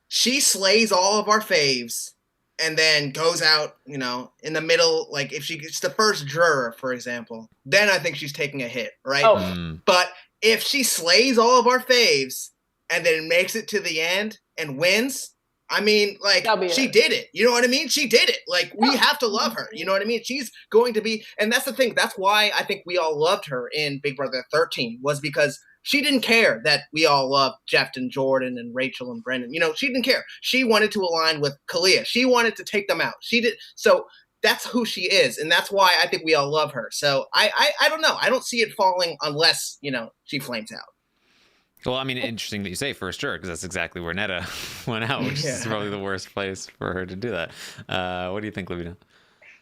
she slays all of our faves and then goes out, you know, in the middle, like if she gets the first juror, for example, then I think she's taking a hit, right? Oh. But if she slays all of our faves and then makes it to the end and wins, I mean, like, she did it. You know what I mean? She did it. Like, we have to love her. You know what I mean? She's going to be, and that's the thing. That's why I think we all loved her in Big Brother 13, was because she didn't care that we all loved Jeff and Jordan and Rachel and Brendan. You know, she didn't care. She wanted to align with Kalia. She wanted to take them out. She did. So that's who she is. And that's why I think we all love her. So I don't know. I don't see it falling unless, you know, she flames out. Well, I mean, interesting that you say first juror, because that's exactly where Netta went out, which is probably the worst place for her to do that. What do you think, Lavina?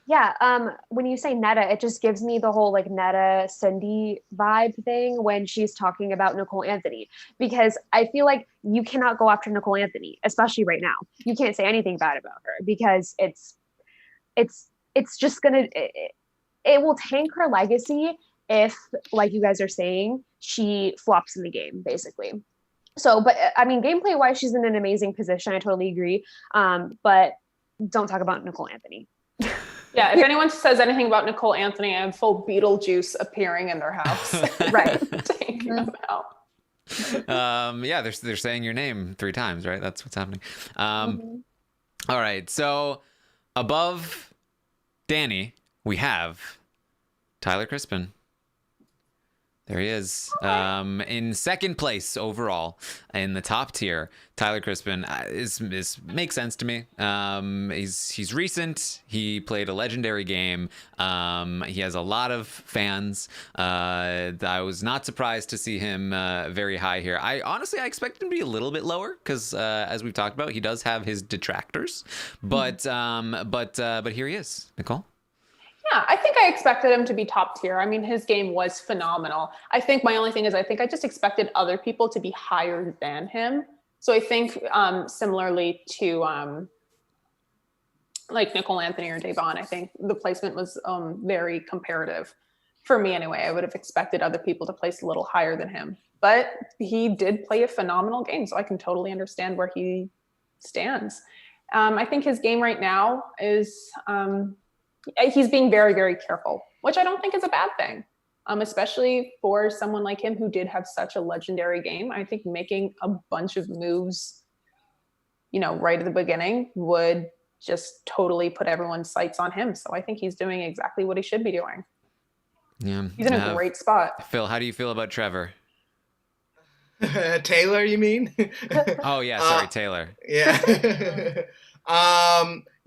Yeah, when you say Netta, it just gives me the whole like Netta Cindy vibe thing when she's talking about Nicole Anthony, because I feel like you cannot go after Nicole Anthony, especially right now. You can't say anything bad about her because it's just gonna it will tank her legacy if, like you guys are saying, she flops in the game, basically. So, but I mean, gameplay wise, she's in an amazing position. I totally agree. But don't talk about Nicole Anthony. Yeah, if anyone says anything about Nicole Anthony, I have full Beetlejuice appearing in their house. Right. Taking them out. Yeah, they're saying your name 3 times, right? That's what's happening. All right, so above Danny, we have Tyler Crispin. There he is. In second place overall in the top tier. Tyler Crispin makes sense to me. He's recent. He played a legendary game. He has a lot of fans. I was not surprised to see him very high here. I expected him to be a little bit lower because, as we've talked about, he does have his detractors. But here he is. Nicole? Yeah, I think I expected him to be top tier. I mean, his game was phenomenal. I think my only thing is I just expected other people to be higher than him. So I think similarly to like Nicole Anthony or Davon, I think the placement was very comparative for me anyway. I would have expected other people to place a little higher than him. But he did play a phenomenal game, so I can totally understand where he stands. I think his game right now is... he's being very, very careful, which I don't think is a bad thing, especially for someone like him who did have such a legendary game. I think making a bunch of moves, you know, right at the beginning would just totally put everyone's sights on him. So I think he's doing exactly what he should be doing. Yeah, he's in a great spot. Phil, how do you feel about Trevor? Taylor, you mean? Oh yeah, sorry, Taylor. Yeah.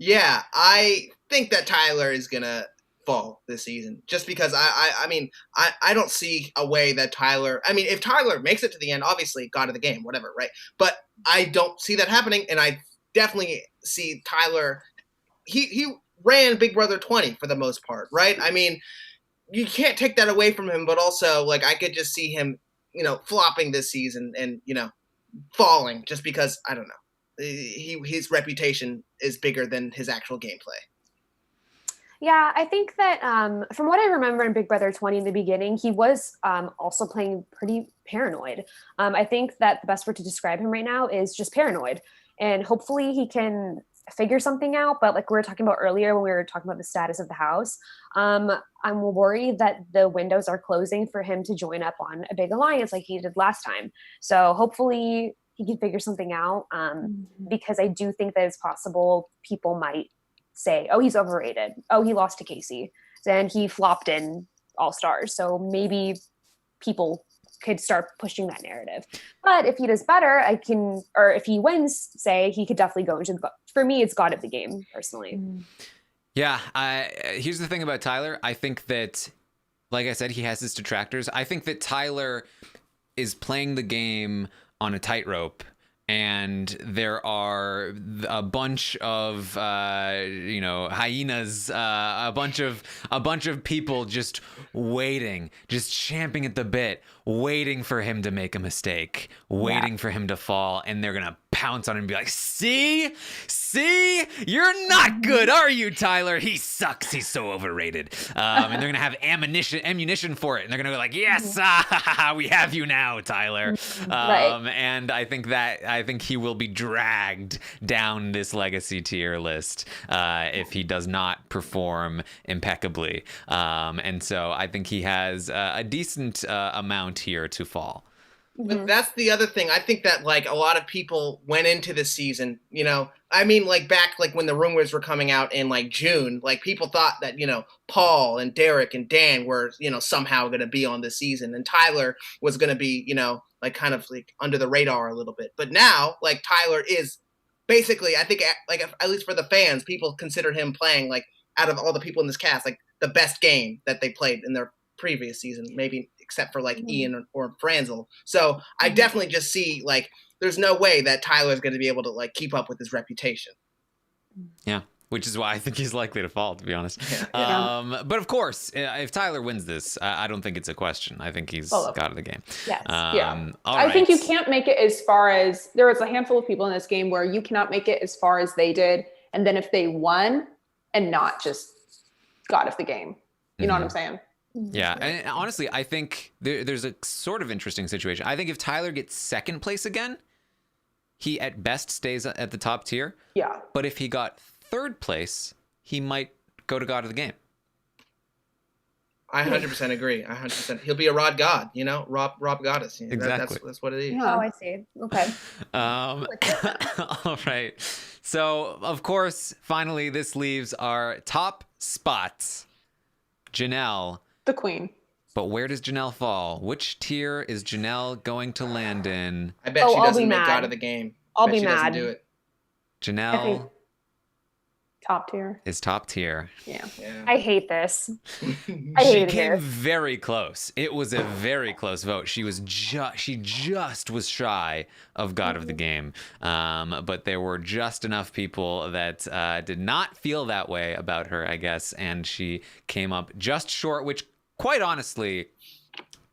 Yeah, I think that Tyler is gonna fall this season, just because I mean I don't see a way that Tyler. I mean, if Tyler makes it to the end, obviously God of the game, whatever, right? But I don't see that happening, and I definitely see Tyler. He ran Big Brother 20 for the most part, right? I mean, you can't take that away from him, but also like I could just see him, you know, flopping this season and, you know, falling just because I don't know. His reputation is bigger than his actual gameplay. Yeah, I think that from what I remember in Big Brother 20 in the beginning, he was also playing pretty paranoid. I think that the best word to describe him right now is just paranoid. And hopefully he can figure something out. But like we were talking about earlier when we were talking about the status of the house, I'm worried that the windows are closing for him to join up on a big alliance like he did last time. So hopefully he can figure something out, because I do think that it's possible people might say, oh, he's overrated. Oh, he lost to Casey. Then he flopped in All Stars. So maybe people could start pushing that narrative. But if he does better, or if he wins, say, he could definitely go into for me, it's God of the game, personally. Yeah. Here's the thing about Tyler. I think that, like I said, he has his detractors. I think that Tyler is playing the game on a tightrope, and there are a bunch of hyenas, a bunch of people just waiting, just champing at the bit, waiting for him to make a mistake, waiting for him to fall, and they're gonna pounce on him and be like, see, you're not good, are you, Tyler? He sucks, he's so overrated. And they're gonna have ammunition for it, and they're gonna go like, yes, we have you now, Tyler. And I think he will be dragged down this legacy tier list if he does not perform impeccably. And so I think he has a decent amount here to fall. But that's the other thing. I think that like a lot of people went into this season, I mean, like back like when the rumors were coming out in like June, like people thought that, Paul and Derek and Dan were, somehow going to be on this season, and Tyler was going to be, like kind of like under the radar a little bit. But now like Tyler is basically, I think like at least for the fans, people consider him playing like out of all the people in this cast, like the best game that they played in their previous season, maybe except for like Ian or Franzel. So I definitely just see like there's no way that Tyler is going to be able to like keep up with his reputation. Yeah, which is why I think he's likely to fall, to be honest. But of course, if Tyler wins this, I don't think it's a question. I think he's got of the game. Yes. I think you can't make it as far as there was a handful of people in this game where you cannot make it as far as they did, and then if they won and not just God of the game, you know what I'm saying? Yeah, and honestly, I think there's a sort of interesting situation. I think if Tyler gets second place again, he at best stays at the top tier. Yeah. But if he got third place, he might go to God of the game. I 100% agree. 100%. He'll be a Rod God, Rob Goddess. Exactly. That's what it is. Oh, I see. Okay. All right. So, of course, finally, this leaves our top spots. Janelle. The queen. But where does Janelle fall? Which tier is Janelle going to land in? I bet she doesn't make God of the game. I'll be mad. Do it. Janelle top tier. Is top tier. Yeah. I hate this. She came very close. It was a very close vote. She just was shy of God of the game. But there were just enough people that did not feel that way about her, I guess. And she came up just short, which quite honestly,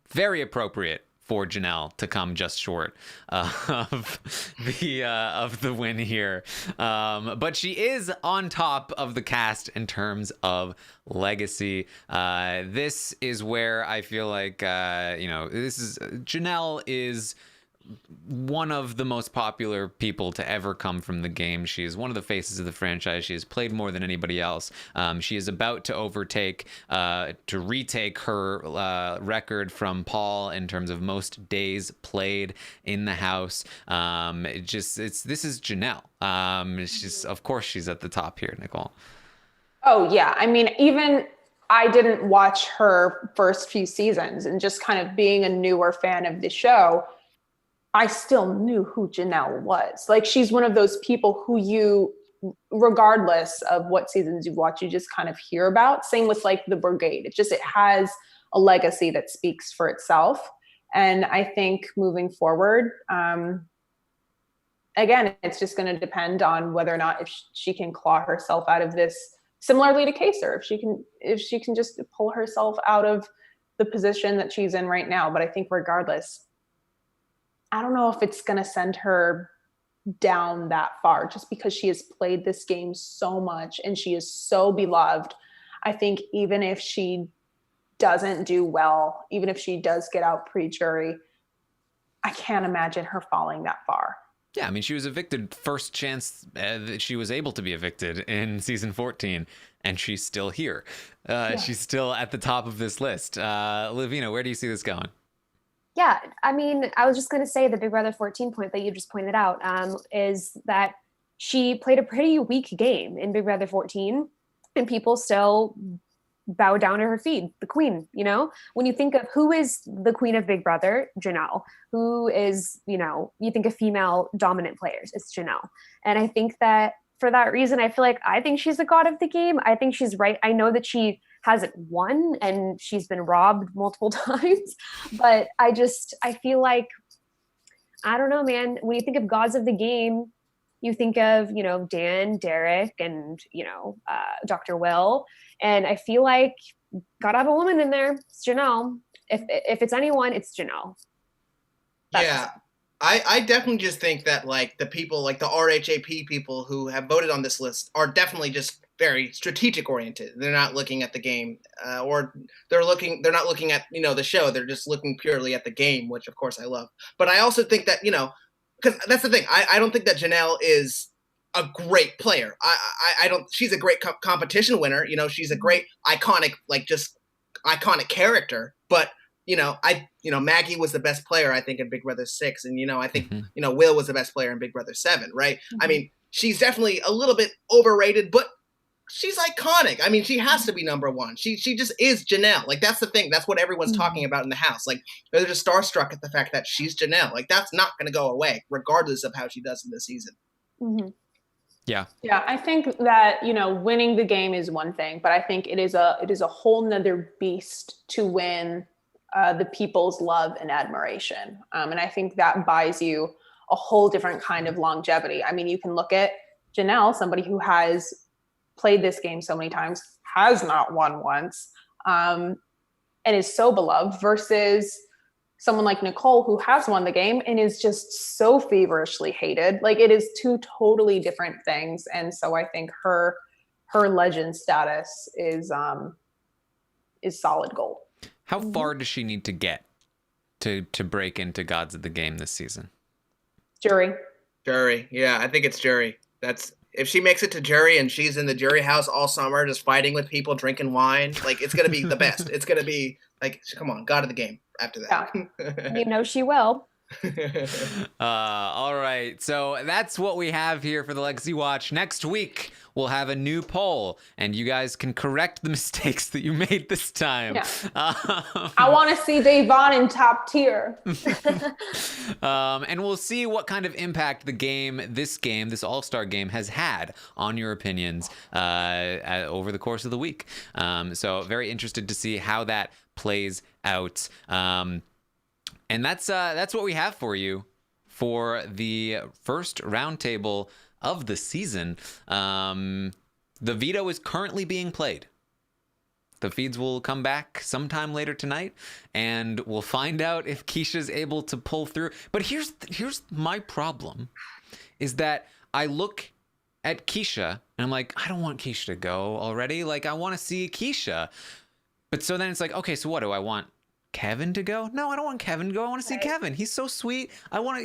very appropriate for Janelle to come just short of the win here. But she is on top of the cast in terms of legacy. This is where I feel like, Janelle is one of the most popular people to ever come from the game. She is one of the faces of the franchise. She has played more than anybody else. She is about to retake her record from Paul in terms of most days played in the house. This is Janelle. Of course she's at the top here, Nicole. Oh yeah. I mean, even I didn't watch her first few seasons, and just kind of being a newer fan of the show, I still knew who Janelle was. Like, she's one of those people who you, regardless of what seasons you've watched, you just kind of hear about. Same with like the Brigade. It has a legacy that speaks for itself. And I think moving forward, again, it's just going to depend on whether or not if she can claw herself out of this. Similarly to Kaser, if she can just pull herself out of the position that she's in right now. But I think regardless, I don't know if it's going to send her down that far, just because she has played this game so much and she is so beloved. I think even if she doesn't do well, even if she does get out pre-jury, I can't imagine her falling that far. Yeah, I mean, she was evicted first chance that she was able to be evicted in season 14, and she's still here. She's still at the top of this list. Lavina, where do you see this going? Yeah, I mean, I was just going to say the Big Brother 14 point that you just pointed out is that she played a pretty weak game in Big Brother 14, and people still bow down to her feet, the queen, When you think of who is the queen of Big Brother, Janelle. Who is, you think of female dominant players, it's Janelle. And I think that for that reason, I think she's the god of the game. I think she's right. I know that she hasn't won and she's been robbed multiple times, but I feel like I don't know, man. When you think of gods of the game, you think of, Dan, Derek, and, Dr. Will. And I feel like gotta have a woman in there. It's Janelle. If it's anyone, it's Janelle. Yeah. I definitely just think that like the people, like the RHAP people who have voted on this list are definitely just very strategic oriented. They're not looking at the game, or they're not looking at, the show. They're just looking purely at the game, which of course I love. But I also think that, because that's the thing. I don't think that Janelle is a great player. I don't, she's a great competition winner. She's a great iconic, like just iconic character, but Maggie was the best player, I think, in Big Brother 6. And, I think, Will was the best player in Big Brother 7, right? Mm-hmm. I mean, she's definitely a little bit overrated, but she's iconic. I mean, she has to be number one. She just is Janelle. Like, that's the thing. That's what everyone's talking about in the house. Like, they're just starstruck at the fact that she's Janelle. Like, that's not going to go away, regardless of how she does in this season. Mm-hmm. Yeah, I think that, winning the game is one thing, but I think it is a whole nother beast to win the people's love and admiration. And I think that buys you a whole different kind of longevity. I mean, you can look at Janelle, somebody who has played this game so many times, has not won once, and is so beloved, versus someone like Nicole, who has won the game and is just so feverishly hated. Like, it is two totally different things. And so I think her legend status is solid gold. How far does she need to get to break into Gods of the Game this season? Jury. Yeah, I think it's jury. If she makes it to jury and she's in the jury house all summer just fighting with people, drinking wine, like, it's going to be the best. It's going to be like, come on, God of the Game after that. Yeah. She will. All right. So that's what we have here for the Legacy Watch. Next week, we'll have a new poll, and you guys can correct the mistakes that you made this time. Yeah. I want to see Davon in top tier. And we'll see what kind of impact this All-Star game has had on your opinions over the course of the week. So very interested to see how that plays out. And that's what we have for you for the first roundtable of the season. The veto is currently being played. The feeds will come back sometime later tonight, and we'll find out if Keisha's able to pull through. But here's my problem, is that I look at Keisha and I'm like, I don't want Keisha to go already. Like, I want to see Keisha. But so then it's like, okay, so what do I want? Kevin to go? No, I don't want Kevin to go. I want to see Kevin. He's so sweet.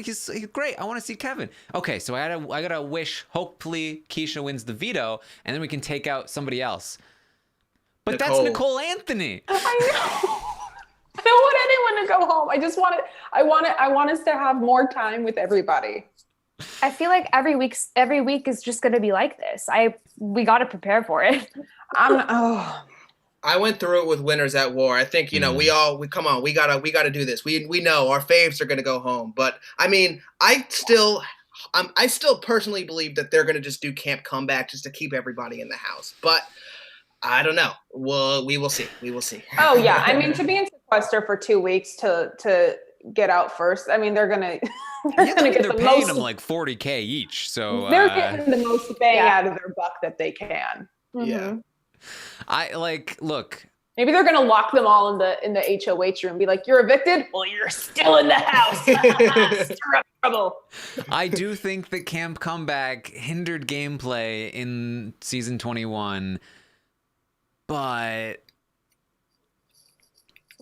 He's great. I want to see Kevin. Okay, so I gotta wish, hopefully Keisha wins the veto, and then we can take out somebody else. But Nicole. That's Nicole Anthony. I know. I don't want anyone to go home. I want us to have more time with everybody. I feel like every week is just going to be like this. We got to prepare for it. I went through it with Winners at War. I think, we gotta do this. We know our faves are gonna go home. But I mean, I still personally believe that they're gonna just do Camp Comeback just to keep everybody in the house. But I don't know. Well, we will see. Oh yeah. I mean, to be in sequester for 2 weeks to get out first. I mean, they're gonna get they're paying them like $40K each. So they're getting the most bang out of their buck that they can. Mm-hmm. Yeah. Look. Maybe they're gonna lock them all in the HOH room and be like, "You're evicted? Well, you're still in the house. Stir up trouble." I do think that Camp Comeback hindered gameplay in season 21, but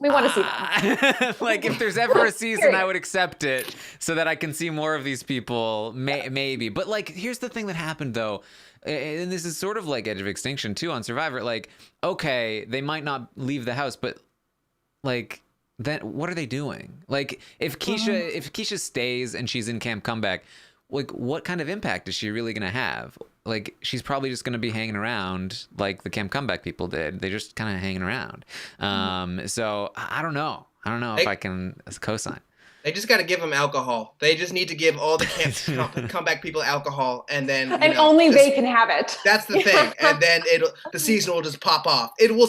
we want to see them. Like, if there's ever a season, I would accept it so that I can see more of these people. Maybe, but like, here's the thing that happened though. And this is sort of like Edge of Extinction too on Survivor. Like, okay, they might not leave the house, but like, then what are they doing? Like, if Keisha stays and she's in Camp Comeback, like, what kind of impact is she really gonna have? Like, she's probably just gonna be hanging around like the Camp Comeback people did. They're just kind of hanging around. So I don't know. If I can co-sign. They just got to give them alcohol. They just need to give all the comeback people alcohol, and then and only they can have it. That's the thing, and then the season will just pop off. It will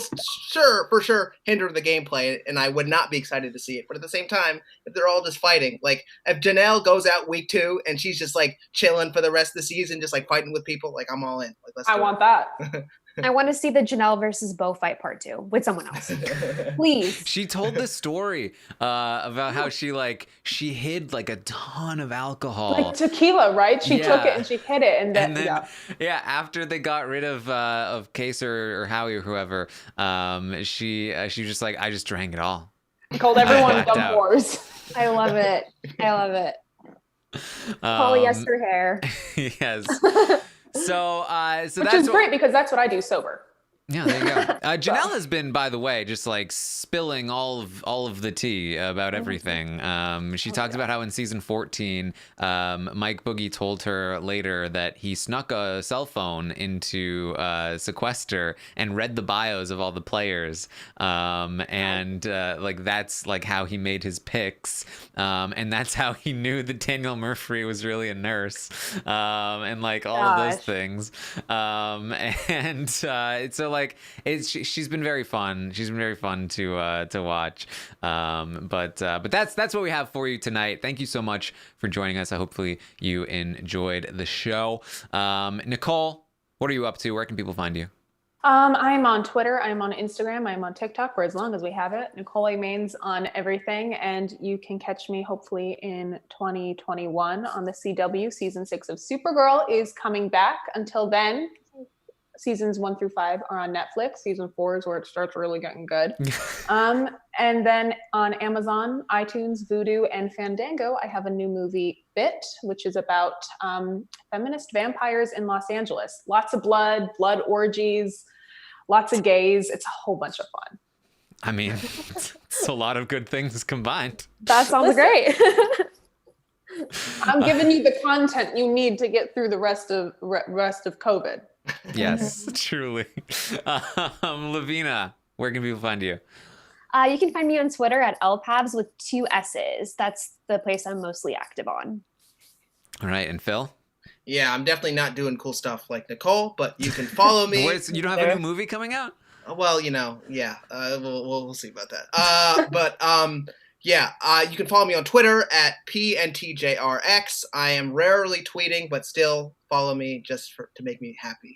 for sure hinder the gameplay, and I would not be excited to see it. But at the same time, if they're all just fighting, like if Janelle goes out week 2 and she's just like chilling for the rest of the season, just like fighting with people, like I'm all in. Like I want that. I want to see the Janelle versus Bo fight part 2 with someone else. Please. She told the story about how she hid like a ton of alcohol. Like tequila, right? She took it and she hid it. And then, after they got rid of Case or Howie or whoever, she was just like, I just drank it all. Called everyone dumb whores. I love it. Polyester hair. Yes. So which is great because that's what I do sober. Yeah, there you go. Janelle has been, by the way, just like spilling all of the tea about everything. She talks about how in season 14, Mike Boogie told her later that he snuck a cell phone into Sequester and read the bios of all the players, and like that's like how he made his picks, and that's how he knew that Danielle Murphy was really a nurse, and like all of those things, and so like she's been very fun. She's been very fun to watch. But that's what we have for you tonight. Thank you so much for joining us. Hopefully you enjoyed the show. Nicole, what are you up to? Where can people find you? I'm on Twitter. I'm on Instagram. I'm on TikTok for as long as we have it. Nicole A. Maines on everything. And you can catch me hopefully in 2021 on the CW. Season 6 of Supergirl is coming back. Until then, seasons 1 through 5 are on Netflix. Season 4 is where it starts really getting good. And then on Amazon, iTunes, Vudu, and Fandango, I have a new movie, Bit, which is about feminist vampires in Los Angeles. Lots of blood orgies, lots of gays. It's a whole bunch of fun. I mean, it's a lot of good things combined. That sounds great. I'm giving you the content you need to get through the rest of COVID. Yes, truly. Lavina, where can people find you? You can find me on Twitter at lpavs with 2 S's. That's the place I'm mostly active on. All right, and Phil? Yeah, I'm definitely not doing cool stuff like Nicole, but you can follow me. You don't have a new movie coming out? Well, yeah, we'll see about that. You can follow me on Twitter at PNTJRX. I am rarely tweeting, but still follow me just to make me happy.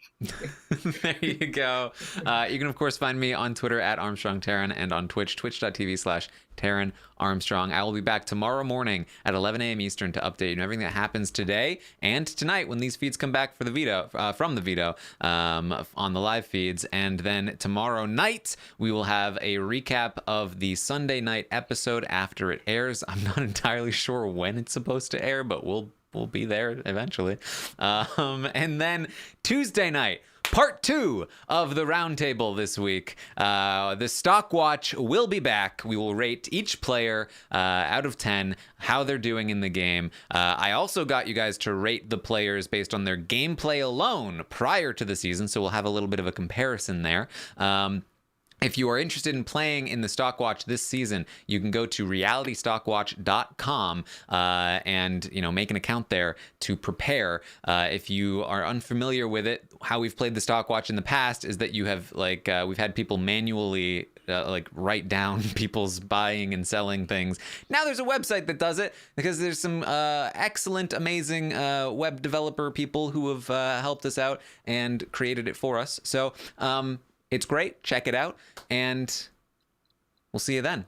There you go. You can, of course, find me on Twitter at ArmstrongTaryn and on Twitch, twitch.tv/Taryn Armstrong. I will be back tomorrow morning at 11 a.m. Eastern to update you on everything that happens today and tonight when these feeds come back for the veto, from the veto on the live feeds. And then tomorrow night, we will have a recap of the Sunday night episode after it airs. I'm not entirely sure when it's supposed to air, but we'll be there eventually. And then Tuesday night, part 2 of the Roundtable this week. The Stock Watch will be back. We will rate each player out of 10, how they're doing in the game. I also got you guys to rate the players based on their gameplay alone prior to the season, so we'll have a little bit of a comparison there. If you are interested in playing in the Stockwatch this season, you can go to realitystockwatch.com and make an account there to prepare. If you are unfamiliar with it, how we've played the Stockwatch in the past is that you have we've had people manually write down people's buying and selling things. Now there's a website that does it because there's some excellent, amazing web developer people who have helped us out and created it for us. So it's great. Check it out, and we'll see you then.